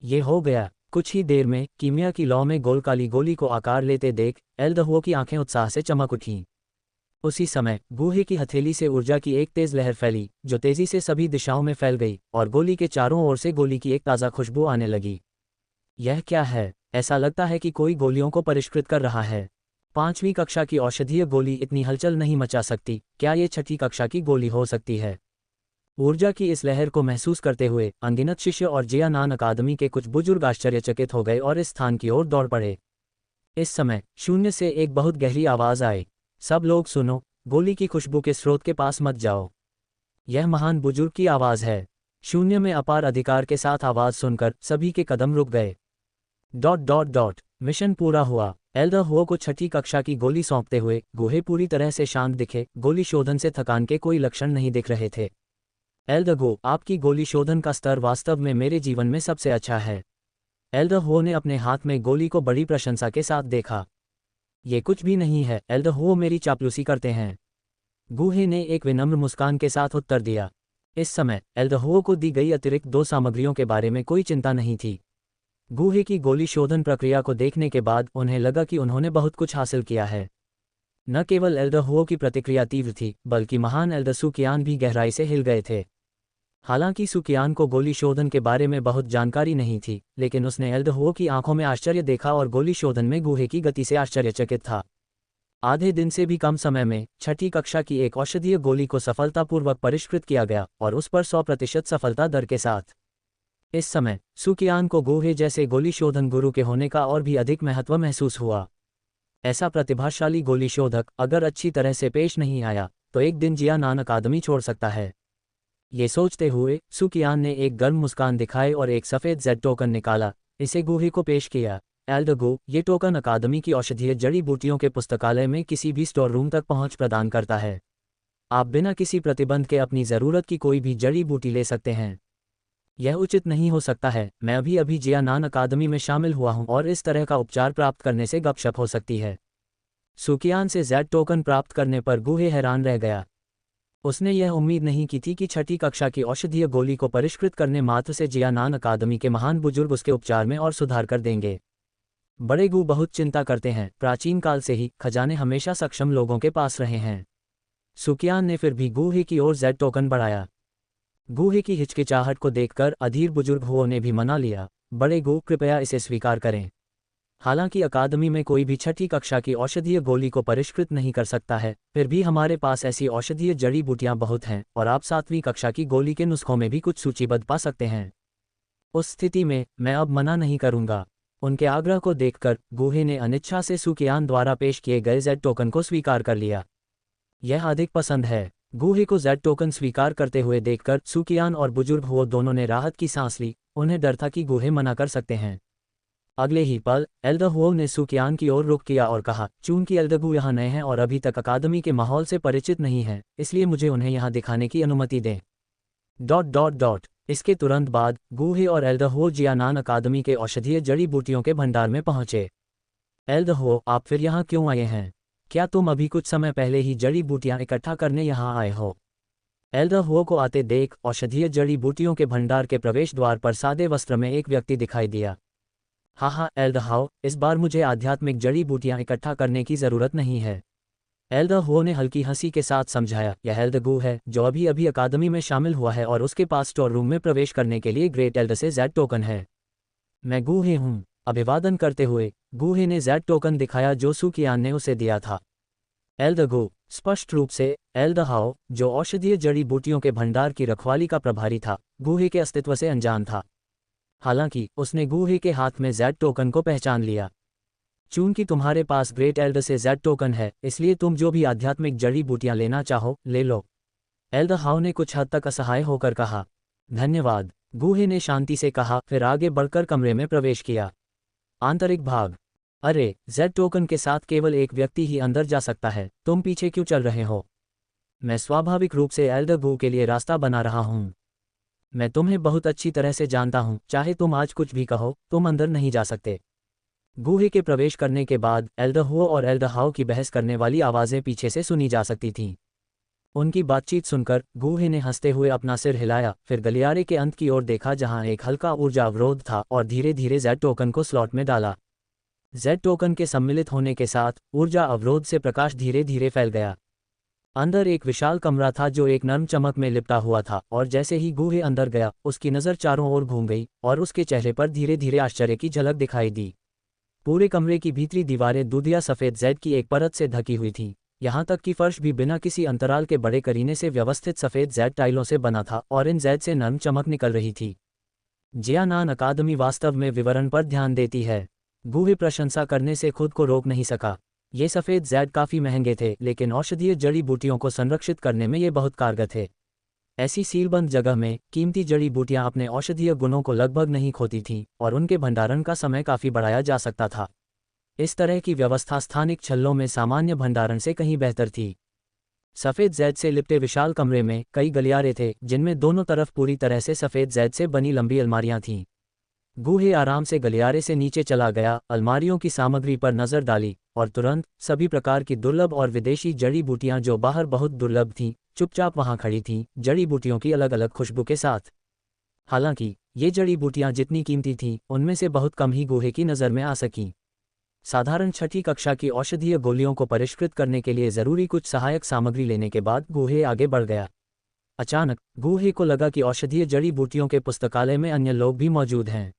ये हो गया। कुछ ही देर में कीमिया की लौ में गोल काली गोली को आकार लेते देख एल्दहुओ की आंखें उत्साह से चमक उठीं। उसी समय गूहे की हथेली से ऊर्जा की एक तेज लहर फैली, जो तेजी से सभी दिशाओं में फैल गई और गोली के चारों ओर से गोली की एक ताज़ा खुशबू आने लगी। यह क्या है? ऐसा लगता है कि कोई गोलियों को परिष्कृत कर रहा है। 5वीं कक्षा की औषधीय गोली इतनी हलचल नहीं मचा सकती। क्या ये छठी कक्षा की गोली हो सकती है? ऊर्जा की इस लहर को महसूस करते हुए अनगिनत शिष्य और जियानान अकादमी के कुछ बुजुर्ग आश्चर्यचकित हो गए और इस स्थान की ओर दौड़ पड़े। इस समय शून्य से एक बहुत गहरी आवाज आई, सब लोग सुनो, गोली की खुशबू के स्रोत के पास मत जाओ। यह महान बुजुर्ग की आवाज है। शून्य में अपार अधिकार के साथ आवाज सुनकर सभी के कदम रुक गए। मिशन पूरा हुआ। एल्डर हुओ को छठी कक्षा की गोली सौंपते हुए गुहे पूरी तरह से शांत दिखे, गोली शोधन से थकान के कोई लक्षण नहीं दिख रहे थे। एल्डर गो, आपकी गोली शोधन का स्तर वास्तव में मेरे जीवन में सबसे अच्छा है। एल्डर हुओ ने अपने हाथ में गोली को बड़ी प्रशंसा के साथ देखा। ये कुछ भी नहीं है, एल्डर हुओ मेरी चापलूसी करते हैं। गुहे ने एक विनम्र मुस्कान के साथ उत्तर दिया। इस समय एल्डर हुओ को दी गई अतिरिक्त 2 सामग्रियों के बारे में कोई चिंता नहीं थी। गुहे की गोली शोधन प्रक्रिया को देखने के बाद उन्हें लगा कि उन्होंने बहुत कुछ हासिल किया है। न केवल एल्डर हुओ की प्रतिक्रिया तीव्र थी, बल्कि महान एल्डर सुकियान भी गहराई से हिल गए थे। हालांकि सुकियान को गोली शोधन के बारे में बहुत जानकारी नहीं थी, लेकिन उसने एल्डर हुओ की आंखों में आश्चर्य देखा और गोली शोधन में गुहे की गति से आश्चर्यचकित था। आधे दिन से भी कम समय में छठी कक्षा की एक औषधीय गोली को सफलतापूर्वक परिष्कृत किया गया, और उस पर 100% सफलता दर के साथ। इस समय सुकियान को गुहे जैसे गोली शोधन गुरु के होने का और भी अधिक महत्व महसूस हुआ। ऐसा प्रतिभाशाली गोली शोधक अगर अच्छी तरह से पेश नहीं आया तो एक दिन जियानान अकादमी छोड़ सकता है। ये सोचते हुए सुकियान ने एक गर्म मुस्कान दिखाई और एक सफ़ेद जेड टोकन निकाला, इसे गुहे को पेश किया। एल्डर गो, ये टोकन अकादमी की औषधीय जड़ी बूटियों के पुस्तकालय में किसी भी स्टोर रूम तक पहुंच प्रदान करता है। आप बिना किसी प्रतिबंध के अपनी ज़रूरत की कोई भी जड़ी बूटी ले सकते हैं। यह उचित नहीं हो सकता है, मैं अभी अभी जियानान अकादमी में शामिल हुआ हूं और इस तरह का उपचार प्राप्त करने से गपशप हो सकती है। सुकियान से जेड टोकन प्राप्त करने पर गुहे हैरान रह गया। उसने यह उम्मीद नहीं की थी कि छठी कक्षा की औषधीय गोली को परिष्कृत करने मात्र से जियानान अकादमी के महान बुजुर्ग उसके उपचार में और सुधार कर देंगे। बड़े गु बहुत चिंता करते हैं, प्राचीन काल से ही खजाने हमेशा सक्षम लोगों के पास रहे हैं। सुकियान ने फिर भी गुहे की ओर जेड टोकन बढ़ाया। गुहे की हिचकिचाहट को देखकर अधीर बुजुर्ग हुओ ने भी मना लिया, बड़े गु, कृपया इसे स्वीकार करें। हालांकि अकादमी में कोई भी छठी कक्षा की औषधीय गोली को परिष्कृत नहीं कर सकता है, फिर भी हमारे पास ऐसी औषधीय जड़ी बूटियां बहुत हैं और आप 7वीं कक्षा की गोली के नुस्खों में भी कुछ सूचीबद्ध पा सकते हैं। उस स्थिति में मैं अब मना नहीं करूंगा। उनके आग्रह को देखकर गुहे ने अनिच्छा से सुकियान द्वारा पेश किए गए जेड टोकन को स्वीकार कर लिया। यह अधिक पसंद है। गुहे को जेड टोकन स्वीकार करते हुए देखकर सुकियान और बुजुर्ग हुओ दोनों ने राहत की सांस ली। उन्हें डर था कि गुहे मना कर सकते हैं। अगले ही पल एल्डर हुओ ने सुकियान की ओर रुख किया और कहा, चूंकि एल्डर गु यहाँ नए हैं और अभी तक अकादमी के माहौल से परिचित नहीं हैं, इसलिए मुझे उन्हें यहाँ दिखाने की अनुमति दें। इसके तुरंत बाद गुहे और एल्डर हुओ जियानान अकादमी के औषधीय जड़ी बूटियों के भंडार में पहुंचे। एल्डर हुओ, आप फिर यहाँ क्यों आए हैं? क्या तुम अभी कुछ समय पहले ही जड़ी बूटियां इकट्ठा करने यहाँ आए हो? एल्डर हुओ को आते देख औषधीय जड़ी बूटियों के भंडार के प्रवेश द्वार पर सादे वस्त्र में एक व्यक्ति दिखाई दिया। हाँ एल्डर हाओ, इस बार मुझे आध्यात्मिक जड़ी बूटियां इकट्ठा करने की ज़रूरत नहीं है। एल्डर हुओ ने हल्की हंसी के साथ समझाया, यह एल्डर गु है जो अभी अभी अकादमी में शामिल हुआ है और उसके पास स्टोर रूम में प्रवेश करने के लिए ग्रेट एल्डर से जेड टोकन है। मैं गुहे हूँ। अभिवादन करते हुए गुहे ने जेड टोकन दिखाया जो सुकियान ने उसे दिया था। एल्डर गु, स्पष्ट रूप से एल्डर हाओ, जो औषधीय जड़ी बूटियों के भंडार की रखवाली का प्रभारी था, गुहे के अस्तित्व से अनजान था। हालांकि उसने गुहे के हाथ में जेड टोकन को पहचान लिया। चूंकि तुम्हारे पास ग्रेट एल्डर से जेड टोकन है, इसलिए तुम जो भी आध्यात्मिक जड़ी बूटियां लेना चाहो ले लो। एल्डर हाओ ने कुछ हद तक असहाय होकर कहा। धन्यवाद, गुहे ने शांति से कहा, फिर आगे बढ़कर कमरे में प्रवेश किया। आंतरिक भाग। अरे, जेड टोकन के साथ केवल एक व्यक्ति ही अंदर जा सकता है, तुम पीछे क्यों चल रहे हो? मैं स्वाभाविक रूप से एल्डर गु के लिए रास्ता बना रहा हूँ। मैं तुम्हें बहुत अच्छी तरह से जानता हूँ, चाहे तुम आज कुछ भी कहो, तुम अंदर नहीं जा सकते। गुहे के प्रवेश करने के बाद एल्डर हुओ और एल्डर हाओ की बहस करने वाली आवाज़ें पीछे से सुनी जा सकती थीं। उनकी बातचीत सुनकर गुहे ने हंसते हुए अपना सिर हिलाया, फिर गलियारे के अंत की ओर देखा जहां एक हल्का ऊर्जा अवरोध था और धीरे धीरे जेड टोकन को स्लॉट में डाला। जेड टोकन के सम्मिलित होने के साथ ऊर्जा अवरोध से प्रकाश धीरे धीरे फैल गया। अंदर एक विशाल कमरा था जो एक नर्म चमक में लिपटा हुआ था, और जैसे ही गुहे अंदर गया उसकी नज़र चारों ओर घूम गई और उसके चेहरे पर धीरे धीरे आश्चर्य की झलक दिखाई दी। पूरे कमरे की भीतरी दीवारें दूधिया सफ़ेद जेड की एक परत से ढकी हुई थीं, यहाँ तक कि फर्श भी बिना किसी अंतराल के बड़े करीने से व्यवस्थित सफ़ेद जेड टाइलों से बना था और इन जेड से नर्म चमक निकल रही थी। जियानान अकादमी वास्तव में विवरण पर ध्यान देती है। गूहे प्रशंसा करने से खुद को रोक नहीं सका। ये सफ़ेद जेड काफ़ी महंगे थे, लेकिन औषधीय जड़ी बूटियों को संरक्षित करने में ये बहुत कारगर थे। ऐसी सीलबंद जगह में कीमती जड़ी बूटियां अपने औषधीय गुणों को लगभग नहीं खोती थीं और उनके भंडारण का समय काफ़ी बढ़ाया जा सकता था। इस तरह की व्यवस्था स्थानिक छल्लों में सामान्य भंडारण से कहीं बेहतर थी। सफ़ेद जैद से लिपटे विशाल कमरे में कई गलियारे थे, जिनमें दोनों तरफ पूरी तरह से सफ़ेद जैद से बनी लंबी अलमारियां थीं। गूहे आराम से गलियारे से नीचे चला गया, अलमारियों की सामग्री पर नज़र डाली और तुरंत सभी प्रकार की दुर्लभ और विदेशी जड़ी बूटियां जो बाहर बहुत दुर्लभ थीं, चुपचाप वहां खड़ी थीं, जड़ी बूटियों की अलग अलग खुशबू के साथ। हालांकि ये जड़ी बूटियां जितनी कीमती थीं, उनमें से बहुत कम ही गूहे की नज़र में आ सकीं। साधारण छठी कक्षा की औषधीय गोलियों को परिष्कृत करने के लिए ज़रूरी कुछ सहायक सामग्री लेने के बाद गूहे आगे बढ़ गया। अचानक गूहे को लगा कि औषधीय जड़ी बूटियों के पुस्तकालय में अन्य लोग भी मौजूद हैं।